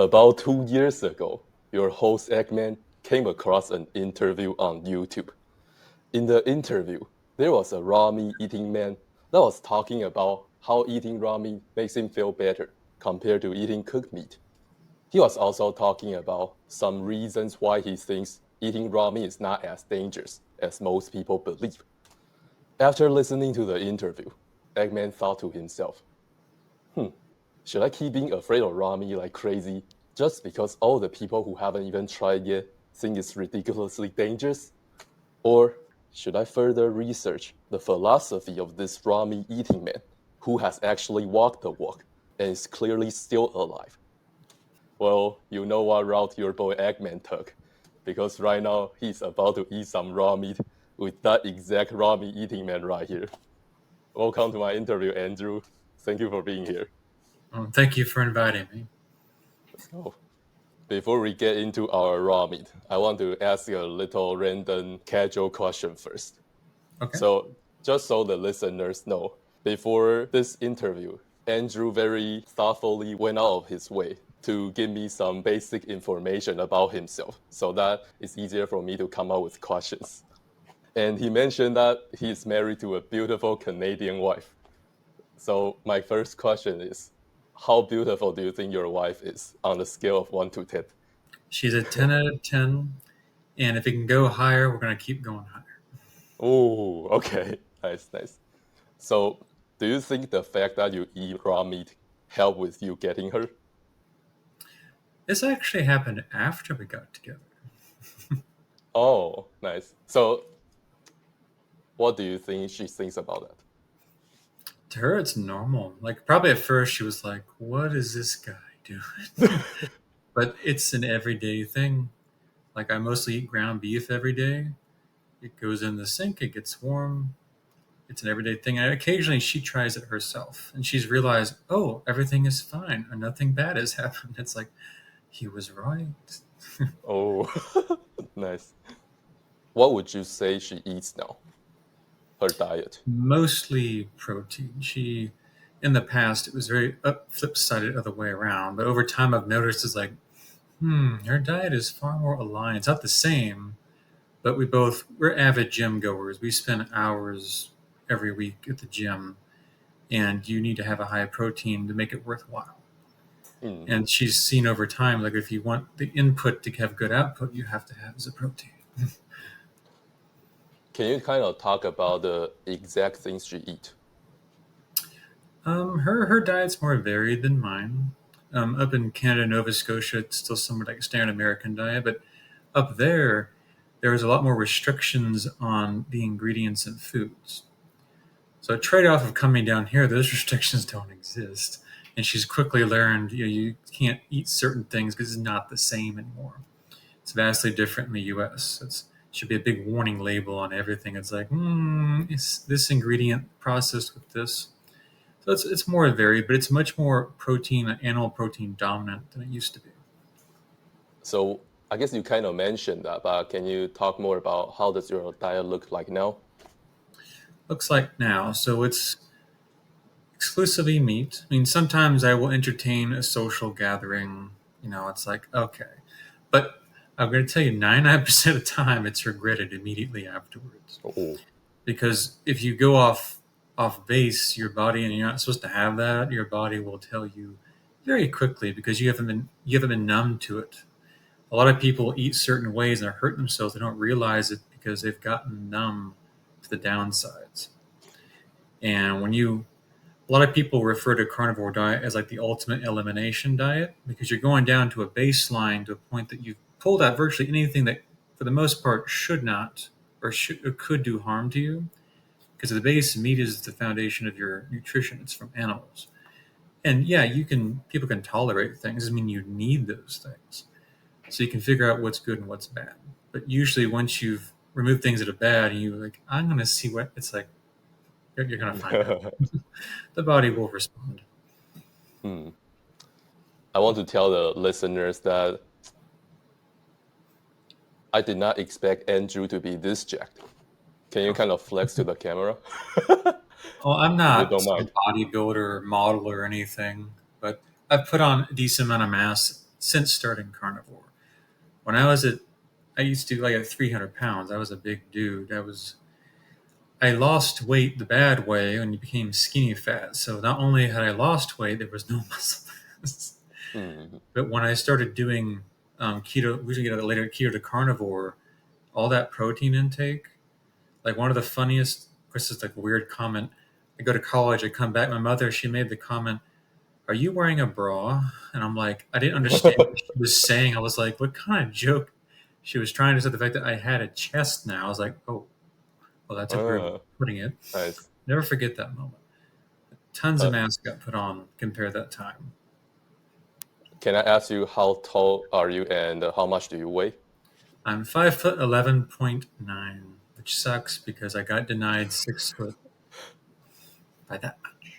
About 2 years ago, your host Eggman came across an interview on YouTube. In the interview, there was a raw meat eating man that was talking about how eating raw meat makes him feel better compared to eating cooked meat. He was also talking about some reasons why he thinks eating raw meat is not as dangerous as most people believe. After listening to the interview, Eggman thought to himself, should I keep being afraid of raw meat like crazy just because all the people who haven't even tried yet think it's ridiculously dangerous? Or should I further research the philosophy of this raw meat eating man who has actually walked the walk and is clearly still alive? Well, you know what route your boy Eggman took, because right now he's about to eat some raw meat with that exact raw meat eating man right here. Welcome to my interview, Andrew. Thank you for being here. Thank you for inviting me. So, before we get into our raw meat, I want to ask you a little random casual question first. Okay. So, just so the listeners know, before this interview, Andrew very thoughtfully went out of his way to give me some basic information about himself so that it's easier for me to come up with questions. And he mentioned that he's married to a beautiful Canadian wife. So, my first question is, how beautiful do you think your wife is on a scale of 1 to 10? She's a 10 out of 10, and if it can go higher, we're going to keep going higher. Oh, okay. Nice. So, do you think the fact that you eat raw meat helped with you getting her? This actually happened after we got together. Oh, nice. So, what do you think she thinks about that? To her, it's normal. Like, probably at first, she was like, what is this guy doing? But it's an everyday thing. Like, I mostly eat ground beef every day. It goes in the sink, it gets warm. It's an everyday thing. And occasionally, she tries it herself, and she's realized, oh, everything is fine, or nothing bad has happened. It's like, he was right. Oh, nice. What would you say she eats now? Her diet. Mostly protein. In the past, it was very flip-sided other way around. But over time, I've noticed it's like, her diet is far more aligned. It's not the same, but we're avid gym goers. We spend hours every week at the gym, and you need to have a high protein to make it worthwhile. Mm. And she's seen over time, like if you want the input to have good output, you have to have the protein. Can you kind of talk about the exact things she eat? Her diet's more varied than mine. Up in Canada, Nova Scotia, it's still somewhat like a standard American diet, but up there was a lot more restrictions on the ingredients in foods. So a trade-off of coming down here, those restrictions don't exist, and she's quickly learned you can't eat certain things because it's not the same anymore. It's vastly different in the U.S. It should be a big warning label on everything. It's like, is this ingredient processed with this? So it's more varied, but it's much more animal protein dominant than it used to be. So, I guess you kind of mentioned that, but can you talk more about how does your diet look like now? Looks like now, so it's exclusively meat. I mean, sometimes I will entertain a social gathering. It's like, okay. But I'm going to tell you, 99% of the time, it's regretted immediately afterwards. Oh. Because if you go off base, your body, and you're not supposed to have that, your body will tell you very quickly because you haven't been numb to it. A lot of people eat certain ways and hurt themselves. They don't realize it because they've gotten numb to the downsides. And a lot of people refer to carnivore diet as like the ultimate elimination diet because you're going down to a baseline to a point that you've pulled out virtually anything that, for the most part, should not or could do harm to you. Because at the base, meat is the foundation of your nutrition. It's from animals. And yeah, people can tolerate things. Doesn't mean you need those things. So you can figure out what's good and what's bad. But usually once you've removed things that are bad and you're like, I'm going to see what it's like, you're going to find out. The body will respond. I want to tell the listeners that I did not expect Andrew to be this jacked. Can you kind of flex to the camera? Well, I'm If you not don't a mind. bodybuilder or model or anything, but I've put on a decent amount of mass since starting carnivore. When I used to like at 300 pounds. I was a big dude. I lost weight the bad way when you became skinny fat. So not only had I lost weight, there was no muscle mass. Mm. But when I started doing keto, we should get it later, keto to carnivore, all that protein intake, like one of the funniest, of course, it's like a weird comment. I go to college, I come back, my mother, she made the comment, "Are you wearing a bra?" And I'm like, I didn't understand what she was saying. I was like, what kind of joke? She was trying to say the fact that I had a chest now. I was like, oh, well, that's a weird way Ah, of putting it. nice. Never forget that moment. Tons of Uh, mass got put on compared that time. can I ask you how tall are you and how much do you weigh? I'm 5 foot 11.9, which sucks because I got denied 6 foot by that much.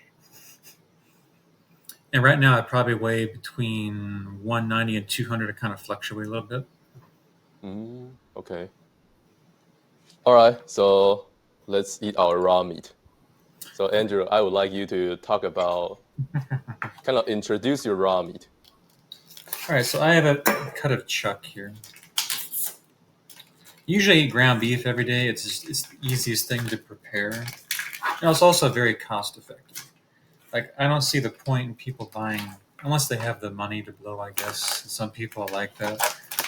And right now I probably weigh between 190 and 200. I kind of fluctuate a little bit. Okay. All right. So let's eat our raw meat. So Andrew, I would like you to talk about, kind of introduce your raw meat. All right, so I have a cut of chuck here. Usually I eat ground beef every day. It's the easiest thing to prepare. And it's also very cost effective. Like I don't see the point in people buying unless they have the money to blow, I guess. Some people are like that.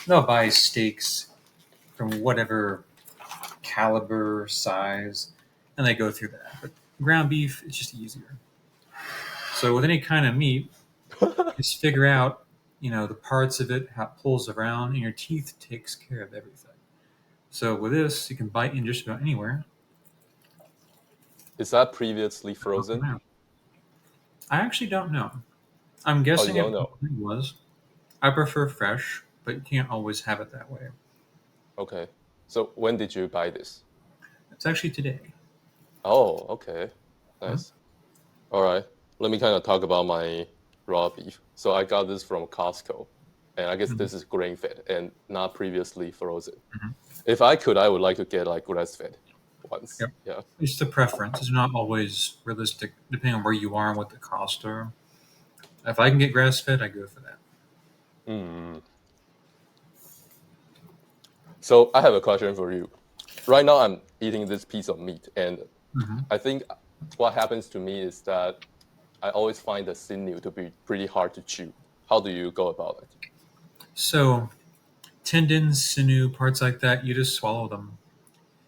They'll buy steaks from whatever caliber, size, and they go through that. But ground beef, it's just easier. So with any kind of meat, just figure out, the parts of it, how it pulls around, and your teeth takes care of everything. So with this, you can bite in just about anywhere. Is that previously frozen? I actually don't know. I'm Oh, you guessing it don't know. probably was. I prefer fresh, but you can't always have it that way. Okay. So when did you buy this? It's actually today. Oh, okay. Huh? Nice. All right. Let me kind of talk about my raw beef. So I got this from Costco, and I guess Mhm. this is grain fed and not previously frozen. Mhm. If I could, I would like to get like grass fed ones. Yep. Yeah. It's the preference. It's not always realistic, depending on where you are and what the costs are. If I can get grass fed, I go for that. Mm. So I have a question for you. Right now, I'm eating this piece of meat, and Hmm. I think what happens to me is that I always find the sinew to be pretty hard to chew. How do you go about it? So tendons, sinew, parts like that, you just swallow them.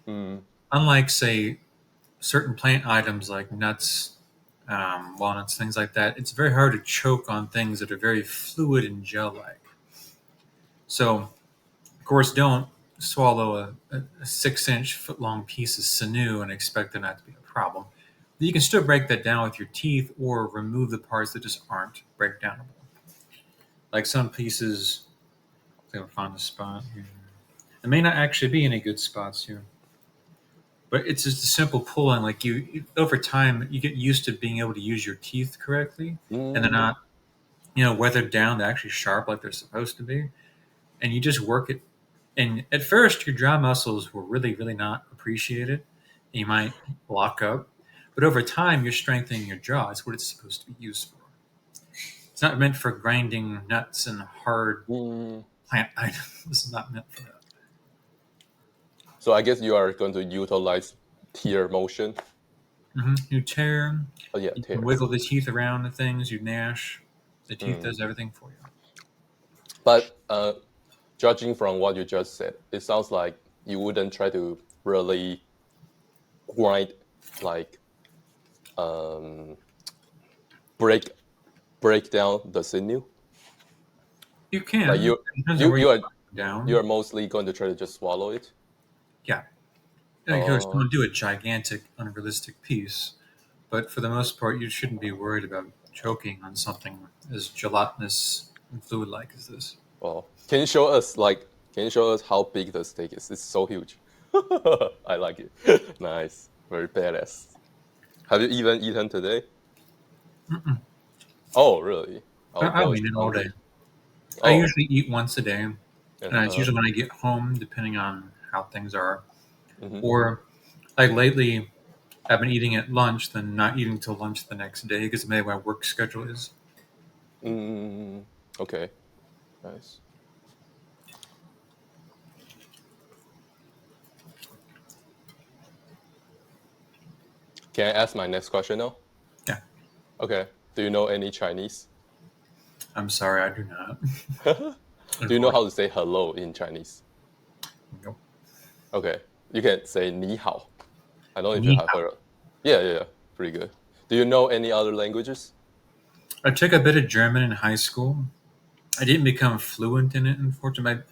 Mm. Unlike, say, certain plant items like nuts, walnuts, things like that, it's very hard to choke on things that are very fluid and gel-like. So, of course, don't swallow a 6-inch, foot-long piece of sinew and expect there not to be a problem. You can still break that down with your teeth or remove the parts that just aren't breakdownable. Like some pieces, I'm going to find a spot here. It may not actually be any good spots here, but it's just a simple pulling. Like over time, you get used to being able to use your teeth correctly, and they're Mm. not, weathered down. They're actually sharp like they're supposed to be, and you just work it. And at first, your jaw muscles will really, really not appreciate it. You might lock up, but over time, you're strengthening your jaw. It's what it's supposed to be used for. It's not meant for grinding nuts and hard Mm. plant items. This is not meant for that. So I guess you are going to utilize tear motion. You tear, Oh yeah, you can tears. wiggle the teeth around the things, you gnash. The teeth Mm. does everything for you. But judging from what you just said, it sounds like you wouldn't try to really grind, like um, break break down the sinew. You Like can. you It depends on you where you you are put it down. you are mostly going to try to just swallow it. Yeah. Of course, Oh, don't do a gigantic, unrealistic piece, but for the most part, you shouldn't be worried about choking on something as gelatinous and fluid-like as this. well, can you show us how big the steak is? It's so huge. I like it. Nice, very badass. Have you even eaten today? Mm-mm. Oh, really? Oh, I'll boy, eat it all day. hungry. I Oh, usually eat once a day, and it's uh, usually when I get home, depending on how things are. mm-hmm. Or, like lately, I've been eating at lunch, then not eating till lunch the next day because maybe my work schedule is. Mm, okay. Nice. Can I ask my next question now? Yeah. Okay. Do you know any Chinese? I'm sorry, I do not. Do you know how to say hello in Chinese? Nope. Okay. You can say 你好. I don't know if you Ni have hao. heard. Yeah. Pretty good. Do you know any other languages? I took a bit of German in high school. I didn't become fluent in it, unfortunately.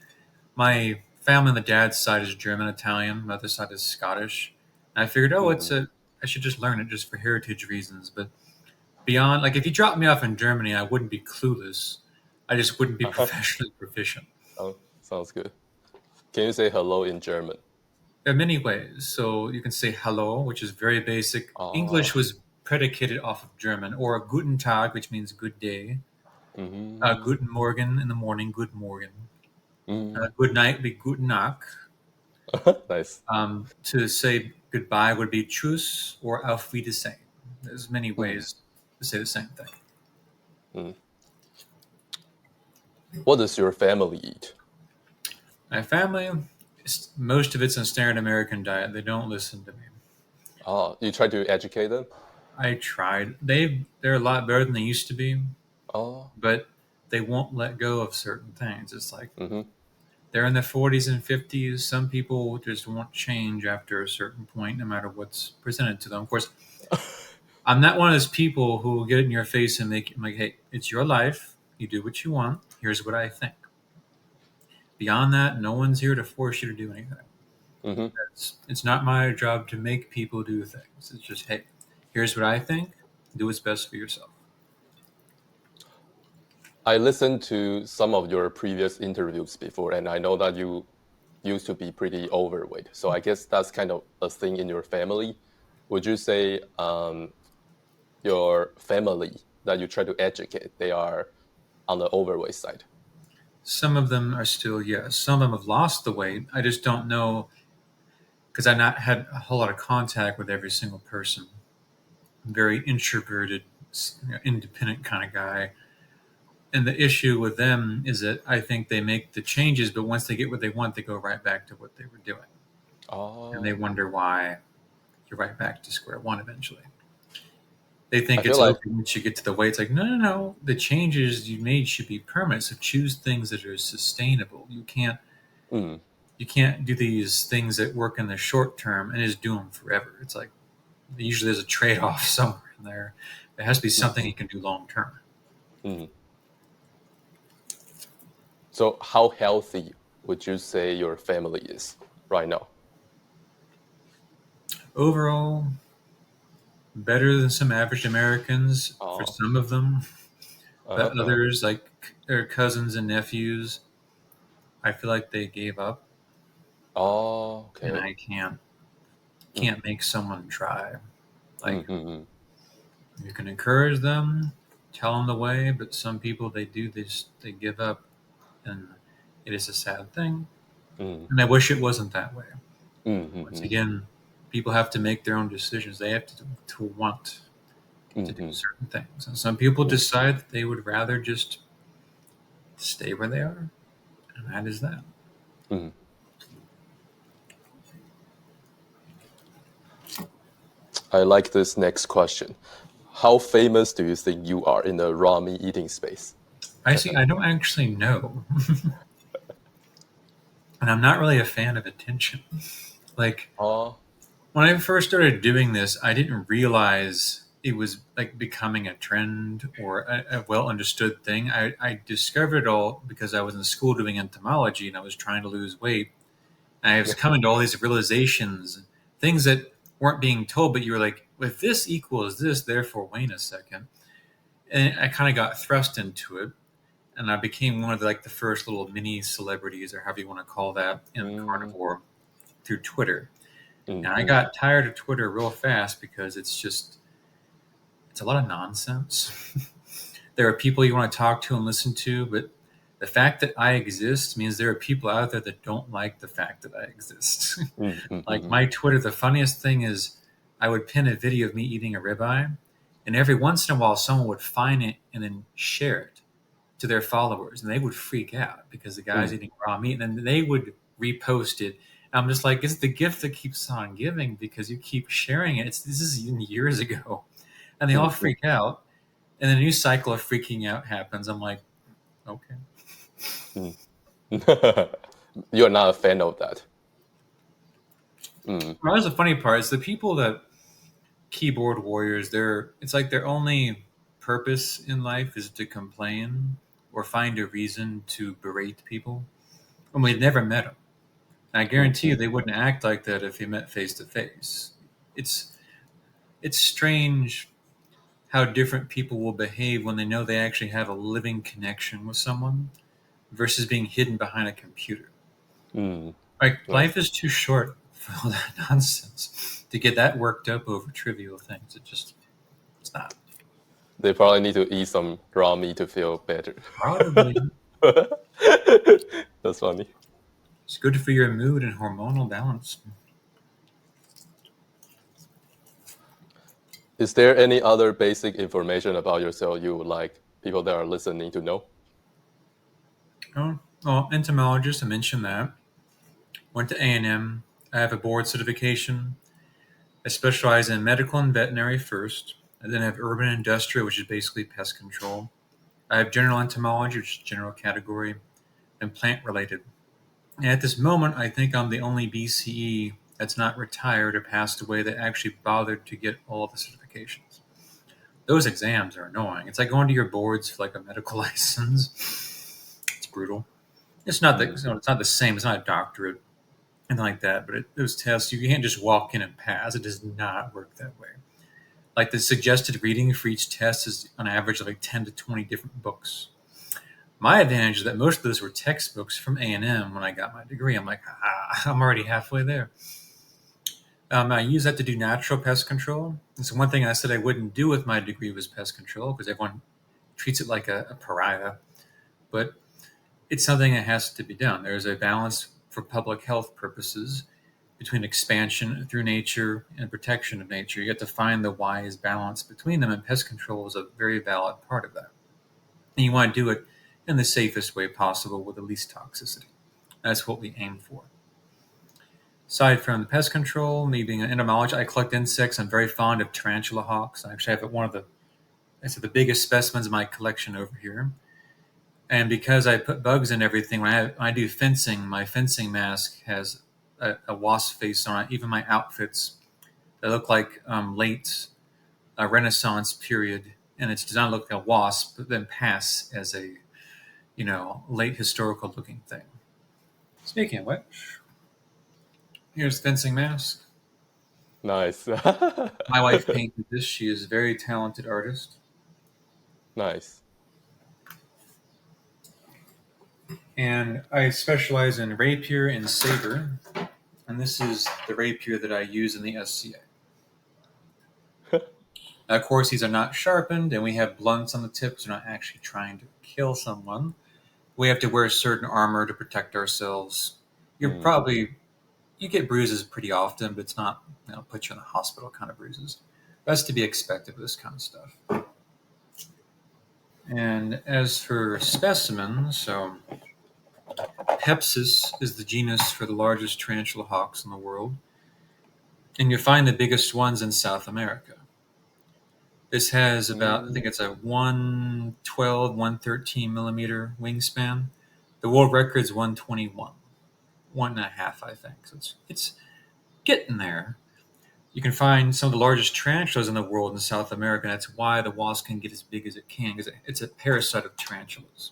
My family on the dad's side is German Italian. My other side is Scottish. And I figured, I should just learn it just for heritage reasons. But beyond, like, if you dropped me off in Germany, I wouldn't be clueless. I just wouldn't be professionally proficient. Oh, sounds good. Can you say hello in German? There are many ways. So you can say hello, which is very basic. English Ah. was predicated off of German, or guten Tag, which means good day. Mm-hmm. Guten Morgen in the morning, good morgen. Mm. Good night would be guten Nacht. Nice. To say goodbye would be tschüss or auf Wiedersehen. There's many Mm. ways to say the same thing. Mm. What does your family eat? My family, most of it's a standard American diet. They don't listen to me. Ah, you try to educate them? I tried. They're a lot better than they used to be, Oh. but they won't let go of certain things. It's like Mm-hmm. they're in their 40s and 50s. Some people just won't change after a certain point, no matter what's presented to them. Of course, I'm not one of those people who will get in your face and make like, hey, it's your life. You do what you want. Here's what I think. Beyond that, no one's here to force you to do anything. Mm-hmm. It's not my job to make people do things. It's just, hey, here's what I think. Do what's best for yourself. I listened to some of your previous interviews before, and I know that you used to be pretty overweight. So I guess that's kind of a thing in your family. Would you say your family that you try to educate, they are on the overweight side? Some of them are still, yes. Some of them have lost the weight. I just don't know because I've not had a whole lot of contact with every single person. I'm very introverted, independent kind of guy. And the issue with them is that I think they make the changes, but once they get what they want, they go right back to what they were doing. And they Oh, wonder why you're right back to square one eventually. They I think feel it's like, okay once you get to the weight. It's like, no. The changes you made should be permanent. So choose things that are sustainable. mm, You can't do these things that work in the short term and just do them forever. It's like usually there's a trade off somewhere in there. There has to be something mm, you can do long term. mm. So how healthy would you say your family is right now? Overall, better than some average Americans for Oh, some of them, but uh-huh. others, like their cousins and nephews, I feel like they gave up, Oh, and okay. I can't Mm, can't make someone try. Like mm, mm, mm, you can encourage them, tell them the way, but some people they give up, and it is a sad thing. mm, And I wish it wasn't that way. mm, mm, Once mm, again, people have to make their own decisions. They have to want to mm, do mm, certain things. And some people mm, decide that they would rather just stay where they are, and that is that. mm. I like this next question. How famous do you think you are in the raw meat eating space? I see. I don't actually know, and I'm not really a fan of attention. Like Oh, when I first started doing this, I didn't realize it was like becoming a trend or a well understood thing. I discovered it all because I was in school doing entomology and I was trying to lose weight. And I was coming to all these realizations, things that weren't being told, but you were like, if this equals this, therefore, wait a second. And I kind of got thrust into it. And I became one of like the first little mini celebrities, or however you want to call that, in mm, carnivore through Twitter. mm, And I mm, got tired of Twitter real fast because it's a lot of nonsense. There are people you want to talk to and listen to, but the fact that I exist means there are people out there that don't like the fact that I exist. mm, mm, Like mm, my Twitter, the funniest thing is I would pin a video of me eating a ribeye, and every once in a while someone would find it and then share it. to their followers, and they would freak out because the guy's eating raw meat, and then they would repost it. And I'm just like, it's the gift that keeps on giving because you keep sharing it. This is even years ago, and they all freak out, and then a new cycle of freaking out happens. I'm like, okay. You're not a fan of that. Well, that's the funny part. It's the people that keyboard warriors. It's like their only purpose in life is to complain or find a reason to berate people. And we've never met them. And I guarantee you, they wouldn't act like that if they met face to face. It's strange how different people will behave when they know they actually have a living connection with someone versus being hidden behind a computer. Like, life is too short for all that nonsense to get that worked up over trivial things. It's not. They probably need to eat some raw meat to feel better. Probably. That's funny. It's good for your mood and hormonal balance. Is there any other basic information about yourself you would like people that are listening to know? Oh, well, entomologist, I mentioned that. Went to A&M. I have a board certification. I specialize in medical and veterinary first. I then have urban and industrial, which is basically pest control. I have general entomology, which is general category, and plant related. And at this moment, I think I'm the only BCE that's not retired or passed away that actually bothered to get all the certifications. Those exams are annoying. It's like going to your boards for like a medical license. It's brutal. It's not it's not the same. It's not a doctorate and like that. But those tests, you can't just walk in and pass. It does not work that way. Like the suggested reading for each test is on average like 10 to 20 different books. My advantage is that most of those were textbooks from A&M when I got my degree. I'm like, I'm already halfway there. I use that to do natural pest control. And so one thing I said I wouldn't do with my degree was pest control because everyone treats it like a pariah. But it's something that has to be done. There's a balance for public health purposes between expansion through nature and protection of nature. You have to find the wise balance between them, and pest control is a very valid part of that. And you want to do it in the safest way possible with the least toxicity. That's what we aim for. Aside from the pest control, me being an entomologist, I collect insects. I'm very fond of tarantula hawks. I actually have one of the biggest specimens in my collection over here. And because I put bugs in everything, when I do fencing, my fencing mask has a wasp face on it. Even my outfits, they look like late Renaissance period, and it's designed to look like a wasp, but then pass as a late historical looking thing. Speaking of which, here's the fencing mask. Nice. My wife painted this. She is a very talented artist. Nice. And I specialize in rapier and saber. And this is the rapier that I use in the SCA. Now, of course, these are not sharpened, and we have blunts on the tips. We're not actually trying to kill someone. We have to wear certain armor to protect ourselves. You get bruises pretty often, but it's not put you in the hospital kind of bruises. That's to be expected with this kind of stuff. And as for specimens, so Pepsis is the genus for the largest tarantula hawks in the world. And you find the biggest ones in South America. This has about, I think it's a 112, 113 millimeter wingspan. The world record is 121, 1.5, I think. So it's getting there. You can find some of the largest tarantulas in the world in South America. And that's why the wasp can get as big as it can, because it's a parasite of tarantulas.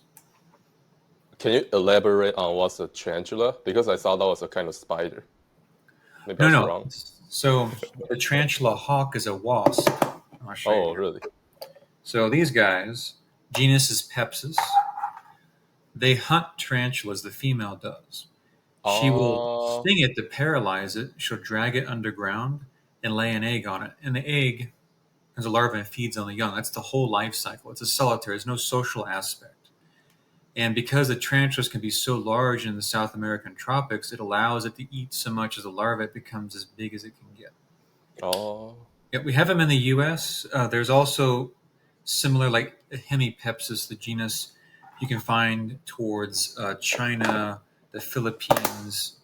Can you elaborate on what's a tarantula? Because I thought that was a kind of spider. Maybe I was wrong. So the tarantula hawk is a wasp. I'll show you. Oh, really? So these guys, genus is Pepsis. They hunt tarantulas, the female does. She will sting it to paralyze it. She'll drag it underground and lay an egg on it. And the egg, as a larva, feeds on the young. That's the whole life cycle. It's a solitary. There's no social aspect. And because the tarantulas can be so large in the South American tropics, it allows it to eat so much as a larva, it becomes as big as it can get. Oh. Yeah, we have them in the U.S. There's also similar, like Hemipepsis, the genus. you can find towards China, the Philippines,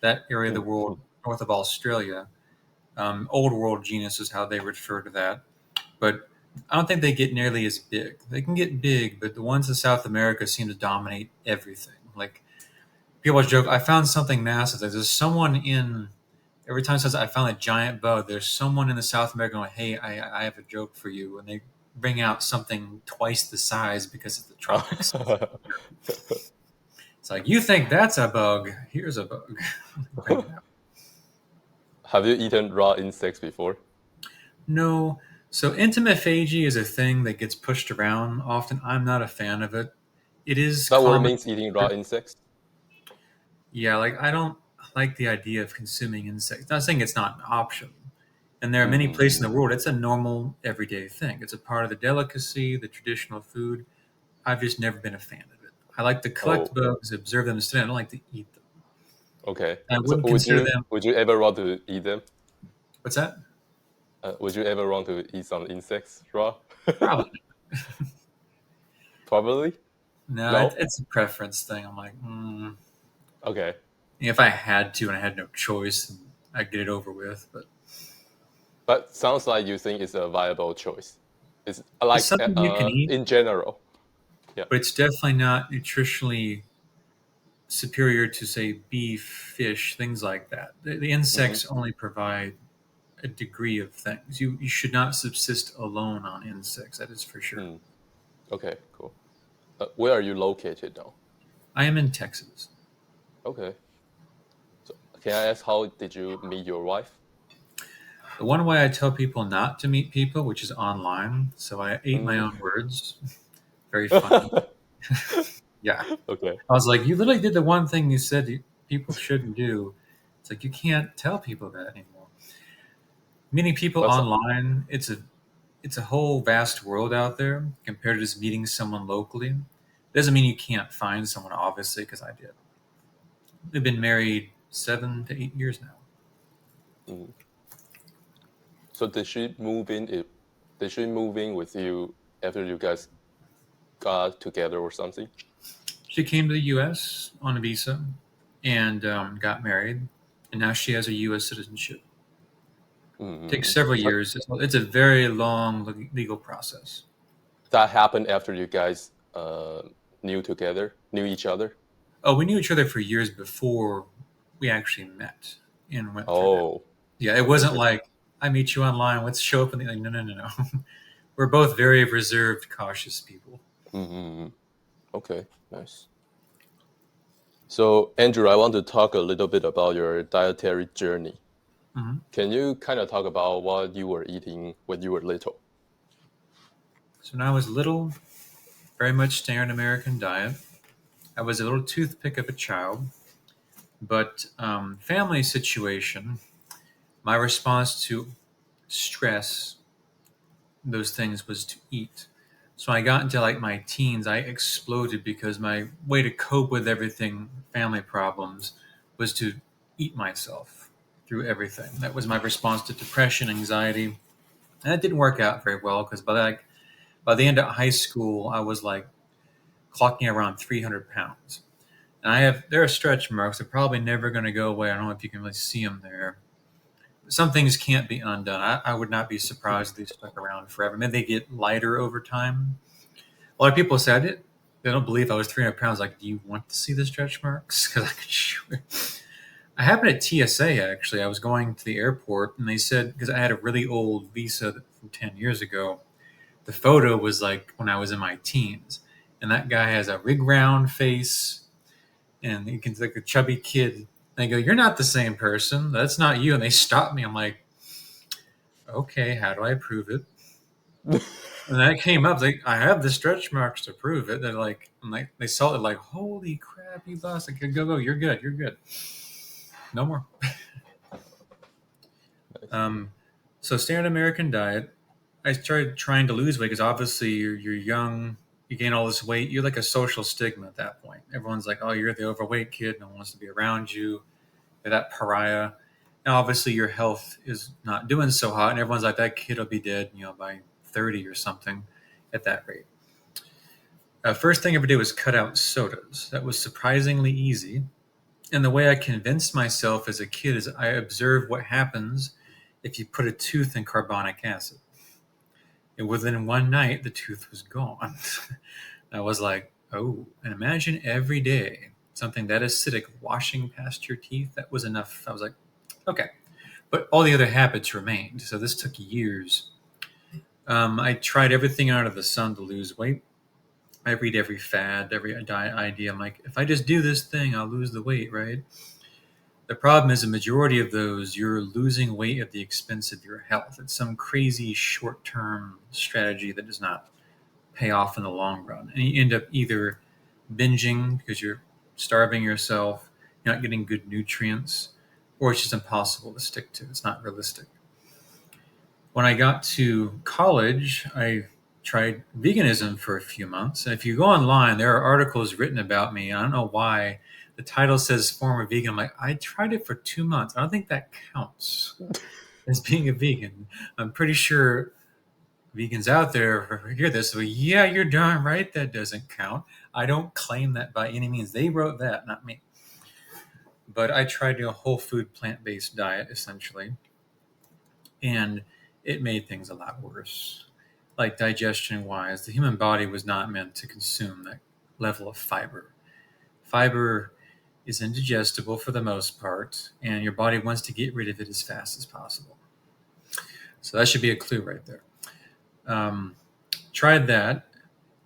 that area of the world, north of Australia. Old world genus is how they refer to that. But I don't think they get nearly as big. They can get big, but the ones in South America seem to dominate everything. Like people joke, I found something massive. There's someone in every time it says I found a giant bug, there's someone in the South America going, "Hey, I have a joke for you," and they bring out something twice the size because of the tropics. It's like, you think that's a bug? Here's a bug. Bring it out. Have you eaten raw insects before? No. So entomophagy is a thing that gets pushed around often. I'm not a fan of it. It is That word common. means eating raw insects? Yeah, like I don't like the idea of consuming insects. Not saying it's not an option. And there are many places in the world it's a normal everyday thing. It's a part of the delicacy, the traditional food. I've just never been a fan of it. I like to collect bugs, observe them instead. I don't like to eat them. Okay. I So wouldn't consider them. would you ever want to eat them? What's that? Would you ever want to eat some insects raw? Probably. Probably? No, No? it's a preference thing. I'm like, Okay. if I had to and I had no choice, I'd get it over with. But But sounds like you think it's a viable choice. It's like it's something you can eat, in general. Yeah. but it's definitely not nutritionally superior to, say, beef, fish, things like that. The insects only provide a degree of things. You should not subsist alone on insects. That is for sure. Okay, cool. Where are you located now? I am in Texas. Okay. So can I ask how did you meet your wife? The one way I tell people not to meet people, which is online, so I ate my own words. Very funny. Yeah. Okay. I was like, you literally did the one thing you said people shouldn't do. It's like you can't tell people that anymore. Meeting people But online, it's a whole vast world out there compared to just meeting someone locally. Doesn't mean you can't find someone, obviously, because I did. We've been married 7 to 8 years now. so did she move in? Did she move in with you after you guys got together or something? She came to the U.S. on a visa and got married, and now she has a U.S. citizenship. It takes several So years. It's a very long legal process. that happened after you guys knew each other? Oh, we knew each other for years before we actually met and went through that. Oh, Yeah, it wasn't interesting. like I meet you online. Let's show up and like, no, no, no, no. We're both very reserved, cautious people. Okay, nice. So, Andrew, I want to talk a little bit about your dietary journey. Can you kind of talk about what you were eating when you were little? So when I was little, very much standard American diet. I was a little toothpick of a child, but family situation, my response to stress, those things was to eat. So I got into like my teens, I exploded because my way to cope with everything, family problems, was to eat myself through everything. That was my response to depression, anxiety. And that didn't work out very well because by the end of high school, I was like clocking around 300 pounds. And there are stretch marks. They're probably never going to go away. I don't know if you can really see them there. Some things can't be undone. I would not be surprised if they stuck around forever. Maybe they get lighter over time. A lot of people said they don't believe I was 300 pounds. Like, do you want to see the stretch marks? Because I could show it. I happened at TSA, actually. I was going to the airport, and they said, because I had a really old visa from 10 years ago, the photo was like when I was in my teens. And that guy has a rig round face, and you can like a chubby kid. And they go, "You're not the same person. That's not you." And they stop me. I'm like, "Okay, how do I prove it?" And that came up. Like, I have the stretch marks to prove it. They're like, they saw it. Like, holy crap, you lost. Like, go. You're good. You're good. No more. So standard American diet. I started trying to lose weight because obviously you're young, you gain all this weight, you're like a social stigma at that point. Everyone's like, "Oh, you're the overweight kid. No one wants to be around you. You're that pariah." Now, obviously, your health is not doing so hot, and everyone's like, "That kid will be dead, by 30 or something," at that rate. First thing I ever did was cut out sodas. That was surprisingly easy. And the way I convinced myself as a kid is I observed what happens if you put a tooth in carbonic acid. And within one night, the tooth was gone. I was like, oh, and imagine every day something that acidic washing past your teeth. That was enough. I was like, okay. But all the other habits remained. So this took years. I tried everything out of the sun to lose weight. I read every fad, every diet idea. I'm like, if I just do this thing, I'll lose the weight, right? The problem is, a majority of those, you're losing weight at the expense of your health. It's some crazy short term strategy that does not pay off in the long run. And you end up either binging because you're starving yourself, you're not getting good nutrients, or it's just impossible to stick to. It's not realistic. When I got to college, I tried veganism for a few months. And if you go online, there are articles written about me. I don't know why. The title says former vegan. I'm like, I tried it for 2 months. I don't think that counts as being a vegan. I'm pretty sure vegans out there hear this. So, yeah, you're darn right. That doesn't count. I don't claim that by any means. They wrote that, not me. But I tried a whole food plant-based diet, essentially. And it made things a lot worse. Like digestion wise, the human body was not meant to consume that level of fiber. Fiber is indigestible for the most part, and your body wants to get rid of it as fast as possible. So that should be a clue right there. Tried that.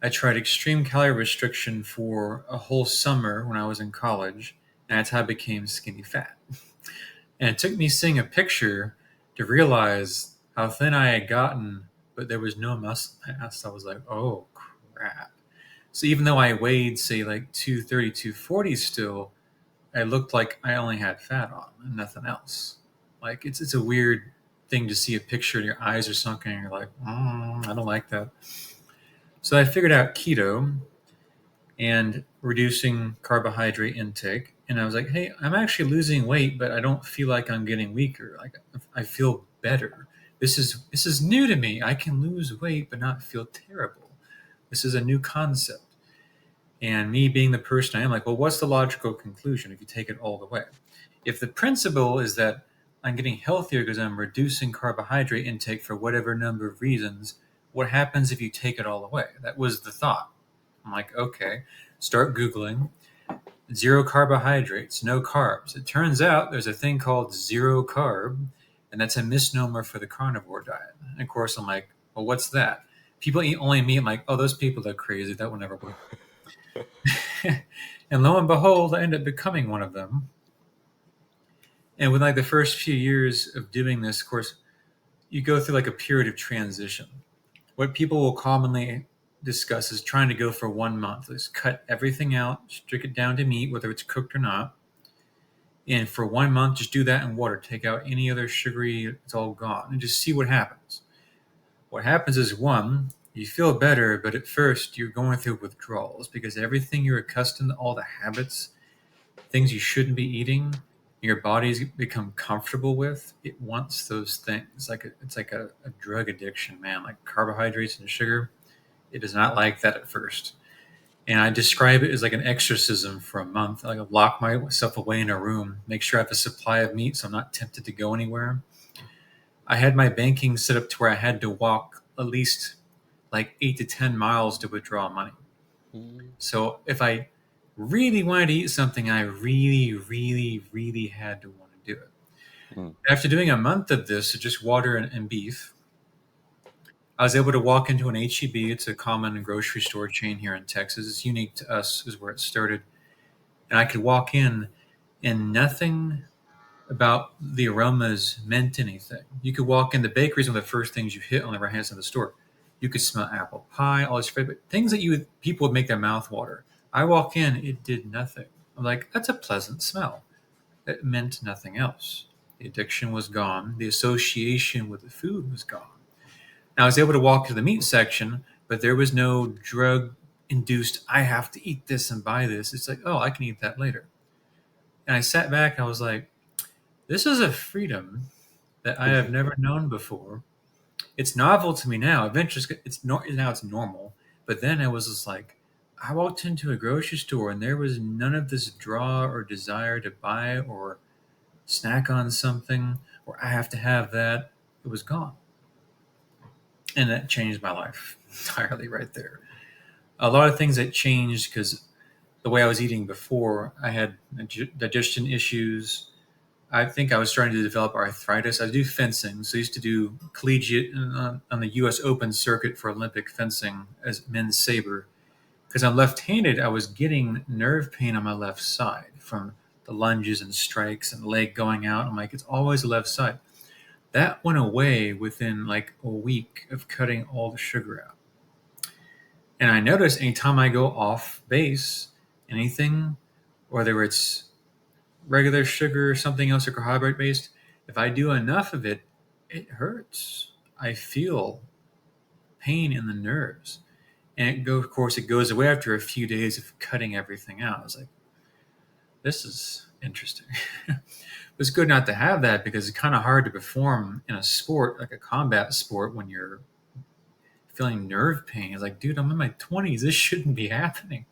I tried extreme calorie restriction for a whole summer when I was in college, and that's how I became skinny fat. And it took me seeing a picture to realize how thin I had gotten, but there was no muscle mass. I was like, oh crap. So even though I weighed, say, like 230, 240 still, I looked like I only had fat on and nothing else. Like it's a weird thing to see a picture and your eyes are sunken and you're like, I don't like that. So I figured out keto and reducing carbohydrate intake. And I was like, hey, I'm actually losing weight, but I don't feel like I'm getting weaker. Like I feel better. This is new to me. I can lose weight but not feel terrible. This is a new concept. And me being the person I am, like, well, what's the logical conclusion if you take it all the way? If the principle is that I'm getting healthier because I'm reducing carbohydrate intake for whatever number of reasons, what happens if you take it all away? That was the thought. I'm like, okay, start Googling zero carbohydrates, no carbs. It turns out there's a thing called zero carb, and that's a misnomer for the carnivore diet. And of course, I'm like, well, what's that? People eat only meat. I'm like, oh, those people are crazy. That will never work. And lo and behold, I ended up becoming one of them. And with like the first few years of doing this, of course, you go through like a period of transition. What people will commonly discuss is trying to go for 1 month. Let's cut everything out, strict it down to meat, whether it's cooked or not. And for 1 month, just do that in water. Take out any other sugary, it's all gone. And just see what happens. What happens is, one, you feel better, but at first you're going through withdrawals because everything you're accustomed to, all the habits, things you shouldn't be eating, your body's become comfortable with, it wants those things. It's like a drug addiction, man. Like carbohydrates and sugar, it does not like that at first. And I describe it as like an exorcism for a month. Like I lock myself away in a room, make sure I have a supply of meat so I'm not tempted to go anywhere. I had my banking set up to where I had to walk at least like 8 to 10 miles to withdraw money. So if I really wanted to eat something, I really, really, really had to want to do it. After doing a month of this, so just water and beef, I was able to walk into an H-E-B. It's a common grocery store chain here in Texas. It's unique to us, is where it started. And I could walk in, and nothing about the aromas meant anything. You could walk in, the bakeries, one of the first things you hit on the right hand side of the store. You could smell apple pie, all this favorite things that people would make their mouth water. I walk in, it did nothing. I'm like, that's a pleasant smell. It meant nothing else. The addiction was gone. The association with the food was gone. Now I was able to walk to the meat section, but there was no drug induced, I have to eat this and buy this. It's like, oh, I can eat that later. And I sat back and I was like, this is a freedom that I have never known before. It's novel to me now. Eventually, now it's normal. But then I was just like, I walked into a grocery store and there was none of this draw or desire to buy or snack on something or I have to have that. It was gone. And that changed my life entirely right there. A lot of things that changed because the way I was eating before, I had digestion issues. I think I was starting to develop arthritis. I do fencing, so I used to do collegiate on the U.S. Open circuit for Olympic fencing as men's saber. Because I'm left-handed, I was getting nerve pain on my left side from the lunges and strikes and leg going out. I'm like, it's always the left side. That went away within like a week of cutting all the sugar out. And I notice anytime I go off base, anything, whether it's regular sugar or something else or carbohydrate based, if I do enough of it, it hurts. I feel pain in the nerves. And of course, it goes away after a few days of cutting everything out. I was like, this is interesting. It's good not to have that because it's kind of hard to perform in a sport, like a combat sport, when you're feeling nerve pain. It's like, dude, I'm in my 20s. This shouldn't be happening.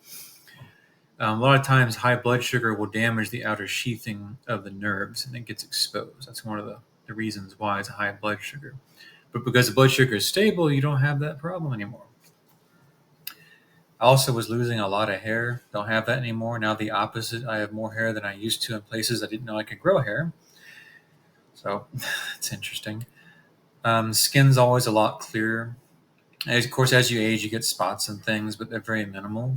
A lot of times, high blood sugar will damage the outer sheathing of the nerves and it gets exposed. That's one of the reasons why it's high blood sugar. But because the blood sugar is stable, you don't have that problem anymore. I also was losing a lot of hair. Don't have that anymore. Now the opposite. I have more hair than I used to in places I didn't know I could grow hair. So it's interesting. Skin's always a lot clearer. Of course, as you age, you get spots and things, but they're very minimal.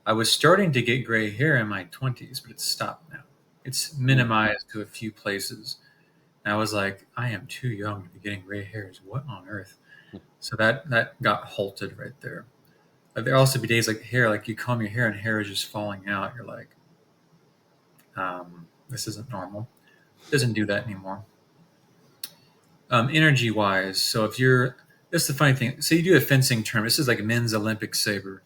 I was starting to get gray hair in my 20s, but it's stopped now. It's minimized to a few places. And I was like, I am too young to be getting gray hairs. What on earth? So that got halted right there. There also be days like hair, like you comb your hair and hair is just falling out. You're like, this isn't normal. It doesn't do that anymore. Energy wise, so if you're, this is the funny thing. So you do a fencing tournament. This is like a men's Olympic saber.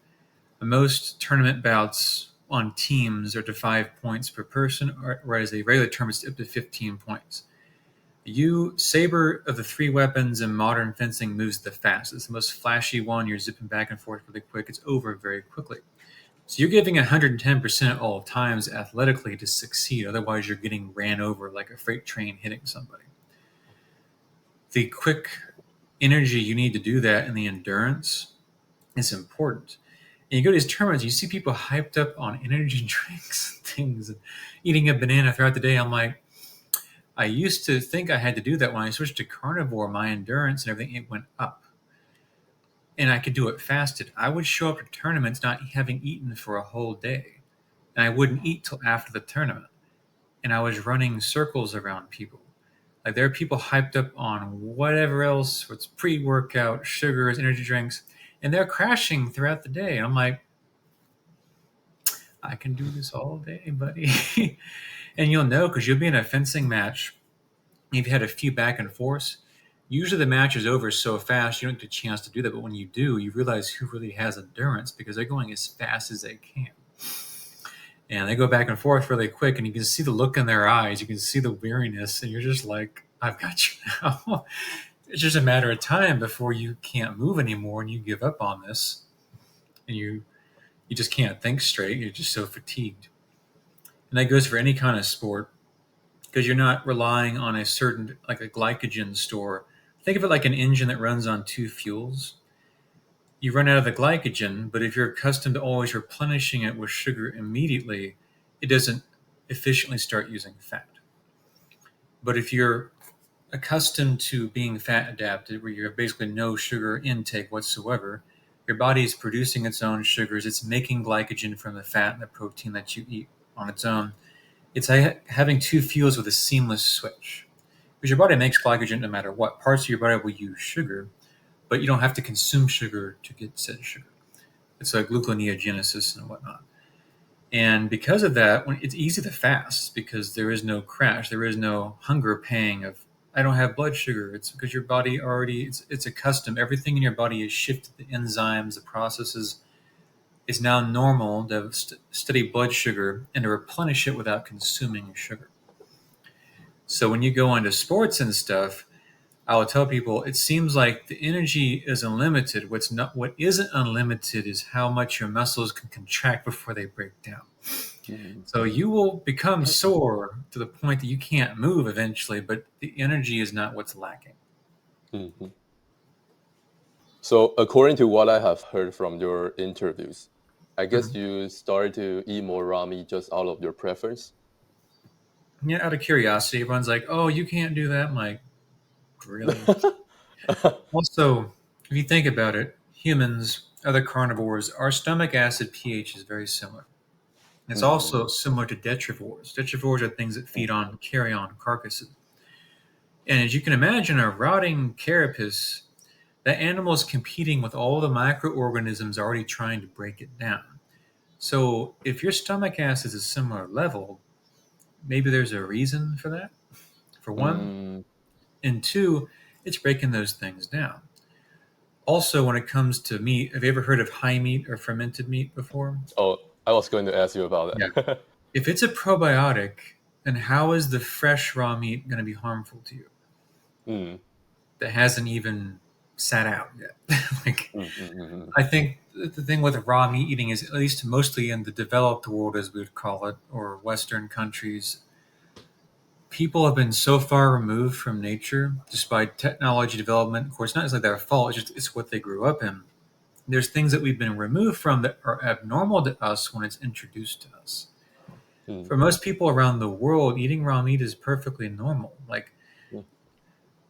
Most tournament bouts on teams are to 5 points per person, whereas a regular tournament is up to 15 points. Saber of the three weapons in modern fencing moves the fastest. The most flashy one, you're zipping back and forth really quick. It's over very quickly. So you're giving 110% all times athletically to succeed. Otherwise, you're getting ran over like a freight train hitting somebody. The quick energy you need to do that and the endurance is important. And you go to these tournaments, you see people hyped up on energy drinks and things, and eating a banana throughout the day. I'm like, I used to think I had to do that when I switched to carnivore. My endurance and everything, it went up. And I could do it fasted. I would show up to tournaments not having eaten for a whole day. And I wouldn't eat till after the tournament. And I was running circles around people. Like there are people hyped up on whatever else, what's pre-workout, sugars, energy drinks, and they're crashing throughout the day. I'm like, I can do this all day, buddy. And you'll know because you'll be in a fencing match. You've had a few back and forths. Usually the match is over so fast you don't get a chance to do that. But when you do, you realize who really has endurance because they're going as fast as they can. And they go back and forth really quick, and you can see the look in their eyes. You can see the weariness, and you're just like, I've got you now. It's just a matter of time before you can't move anymore and you give up on this. And you just can't think straight. You're just so fatigued. And that goes for any kind of sport because you're not relying on a certain, like a glycogen store. Think of it like an engine that runs on two fuels. You run out of the glycogen, but if you're accustomed to always replenishing it with sugar immediately, it doesn't efficiently start using fat. But if you're accustomed to being fat adapted, where you have basically no sugar intake whatsoever, your body is producing its own sugars. It's making glycogen from the fat and the protein that you eat on its own. It's like having two fuels with a seamless switch. Because your body makes glycogen no matter what. Parts of your body will use sugar, but you don't have to consume sugar to get said sugar. It's like gluconeogenesis and whatnot. And because of that, it's easy to fast because there is no crash. There is no hunger pang of, I don't have blood sugar. It's because your body already, it's accustomed. Everything in your body is shifted. The enzymes, the processes. It's now normal to have steady blood sugar and to replenish it without consuming sugar. So when you go into sports and stuff, I will tell people it seems like the energy is unlimited. What isn't unlimited is how much your muscles can contract before they break down. So you will become sore to the point that you can't move eventually, but the energy is not what's lacking. Mm-hmm. So according to what I have heard from your interviews, I guess you started to eat more raw meat just out of your preference. Yeah, out of curiosity, everyone's like, "Oh, you can't do that." I'm like, really? Also, if you think about it, humans, other carnivores, our stomach acid pH is very similar. It's Mm, also similar to detrivores. Detrivores are things that feed on carrion carcasses. And as you can imagine, a rotting carapace, that animal is competing with all the microorganisms already trying to break it down. So if your stomach acid is a similar level, maybe there's a reason for that, for one. mm. And two, it's breaking those things down. Also, when it comes to meat, have you ever heard of high meat or fermented meat before? Oh, I was going to ask you about Yeah. that. If it's a probiotic, then how is the fresh raw meat going to be harmful to you Mm, that hasn't even sat out yet? Like, mm, mm, mm, mm. I think the thing with raw meat eating is, at least mostly in the developed world, as we would call it, or Western countries, people have been so far removed from nature, despite technology development. Of course, not necessarily their fault; it's what they grew up in. There's things that we've been removed from that are abnormal to us when it's introduced to us. Mm, For most people around the world, eating raw meat is perfectly normal. Like, mm.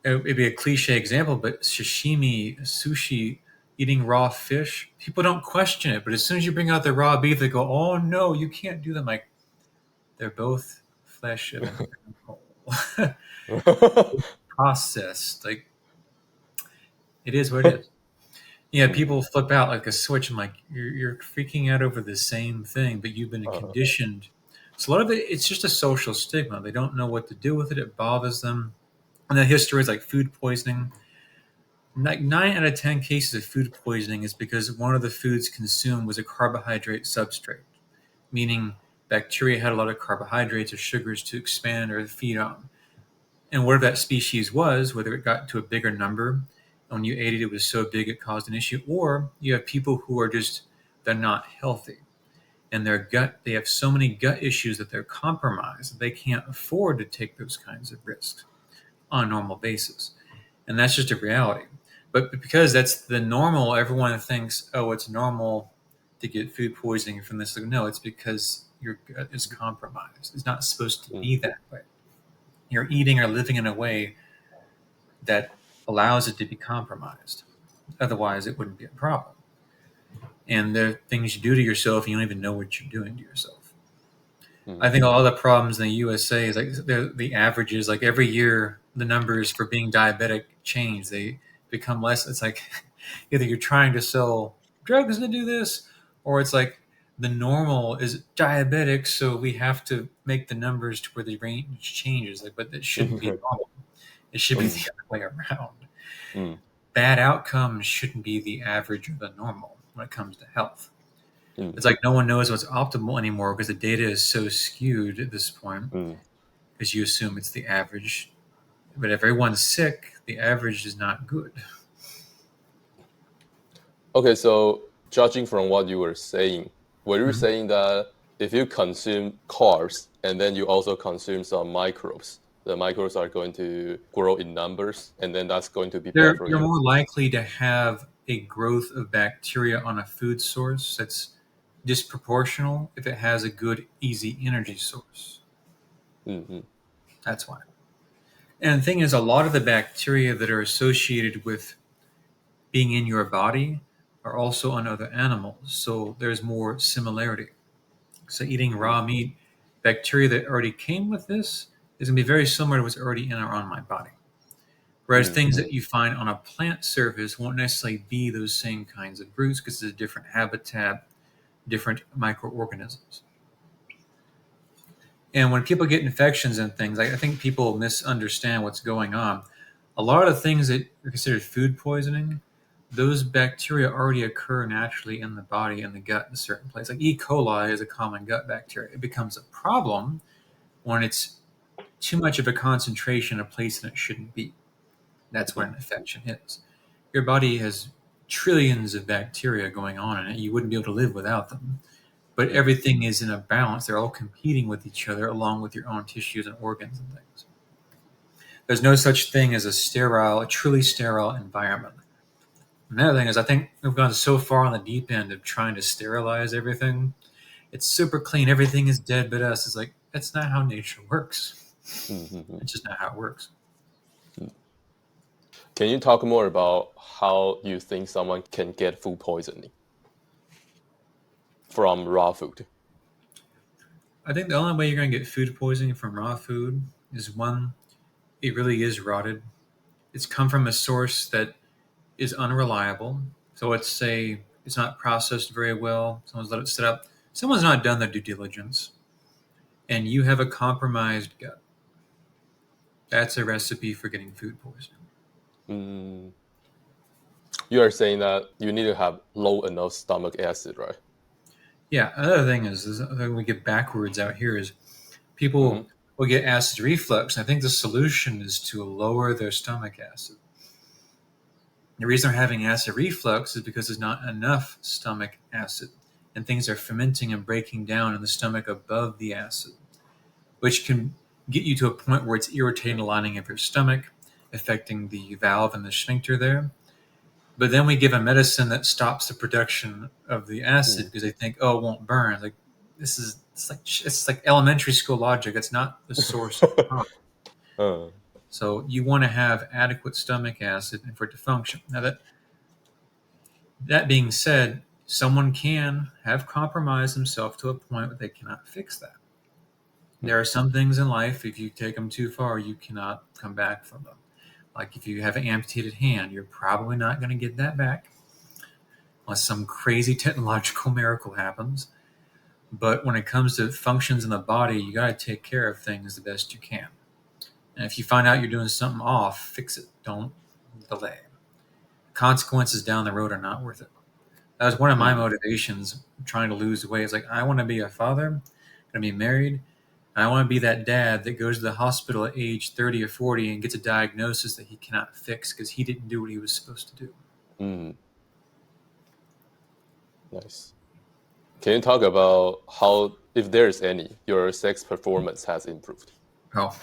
it'd be a cliche example, but sashimi, sushi, eating raw fish, people don't question it. But as soon as you bring out the raw beef, they go, "Oh no, you can't do them." Like, they're both flesh of an animal, processed. Like, it is what it is. Yeah, Mm, people flip out like a switch. I'm like, you're freaking out over the same thing, but you've been uh, conditioned. So a lot of it, it's just a social stigma. They don't know what to do with it. It bothers them. And the history is like food poisoning. Like 9 out of 10 cases of food poisoning is because one of the foods consumed was a carbohydrate substrate, meaning bacteria had a lot of carbohydrates or sugars to expand or feed on. And whatever that species was, whether it got to a bigger number, and when you ate it, it was so big it caused an issue, or you have people who are just, they're not healthy. And their gut, they have so many gut issues that they're compromised that they can't afford to take those kinds of risks on a normal basis. And that's just a reality. But because that's the normal, everyone thinks, oh, it's normal to get food poisoning from this. Like, no, it's because your gut is compromised. It's not supposed to mm, be that way. You're eating or living in a way that allows it to be compromised. Otherwise, it wouldn't be a problem. And there are things you do to yourself, and you don't even know what you're doing to yourself. I mm. think all the problems in the USA is like the averages, like every year, the numbers for being diabetic change. They become less. It's like either you're trying to sell drugs to do this, or it's like the normal is diabetic, so we have to make the numbers to where the range changes. Like, but that shouldn't be normal. It should be Mm, the other way around. mm, Bad outcomes shouldn't be the average or the normal when it comes to health. mm, It's like no one knows what's optimal anymore because the data is so skewed at this point mm. because you assume it's the average. But if everyone's sick, the average is not good. Okay, so judging from what you were saying, were you Mhm. saying that if you consume carbs and then you also consume some microbes, the microbes are going to grow in numbers and then that's going to be bad for You're you? more likely to have a growth of bacteria on a food source that's disproportional if it has a good, easy energy source. Mm-hmm. That's why. And the thing is, a lot of the bacteria that are associated with being in your body are also on other animals. So there's more similarity. So eating raw meat, bacteria that already came with this is going to be very similar to what's already in or on my body. Whereas Mm, things that you find on a plant surface won't necessarily be those same kinds of roots because it's a different habitat, different microorganisms. And when people get infections and things, I think people misunderstand what's going on. A lot of the things that are considered food poisoning, those bacteria already occur naturally in the body, in the gut, in a certain place. Like E. coli is a common gut bacteria. It becomes a problem when it's too much of a concentration in a place that it shouldn't be. That's what an infection is. Your body has trillions of bacteria going on in it. You wouldn't be able to live without them. But everything is in a balance. They're all competing with each other along with your own tissues and organs and things. There's no such thing as a truly sterile environment. Another thing is, I think we've gone so far on the deep end of trying to sterilize everything. It's super clean. Everything is dead but us. It's like, that's not how nature works. It's just not how it works. Can you talk more about how you think someone can get food poisoning from raw food? I think the only way you're going to get food poisoning from raw food is one, it really is rotted. It's come from a source that is unreliable. So let's say it's not processed very well. Someone's let it sit up. Someone's not done their due diligence. And you have a compromised gut. That's a recipe for getting food poisoning. You are saying that you need to have low enough stomach acid, right? Yeah. Another thing is we get backwards out here is people will get acid reflux. And I think the solution is to lower their stomach acid. The reason they're having acid reflux is because there's not enough stomach acid, and things are fermenting and breaking down in the stomach above the acid, which can get you to a point where it's irritating the lining of your stomach, affecting the valve and the sphincter there. But then we give a medicine that stops the production of the acid because they think, oh, it won't burn. Like it's like elementary school logic. It's not the source of the problem. So you want to have adequate stomach acid and for it to function. Now that being said, someone can have compromised themselves to a point where they cannot fix that. There are some things in life, if you take them too far, you cannot come back from them. Like if you have an amputated hand, you're probably not going to get that back unless some crazy technological miracle happens. But when it comes to functions in the body, you got to take care of things the best you can. And if you find out you're doing something off, fix it. Don't delay. Consequences down the road are not worth it. That was one of my motivations trying to lose weight. It's like, I want to be a father, I'm going to be married, and I want to be that dad that goes to the hospital at age 30 or 40 and gets a diagnosis that he cannot fix because he didn't do what he was supposed to do. Nice. Can you talk about how, if there's any, your sex performance has improved? Oh,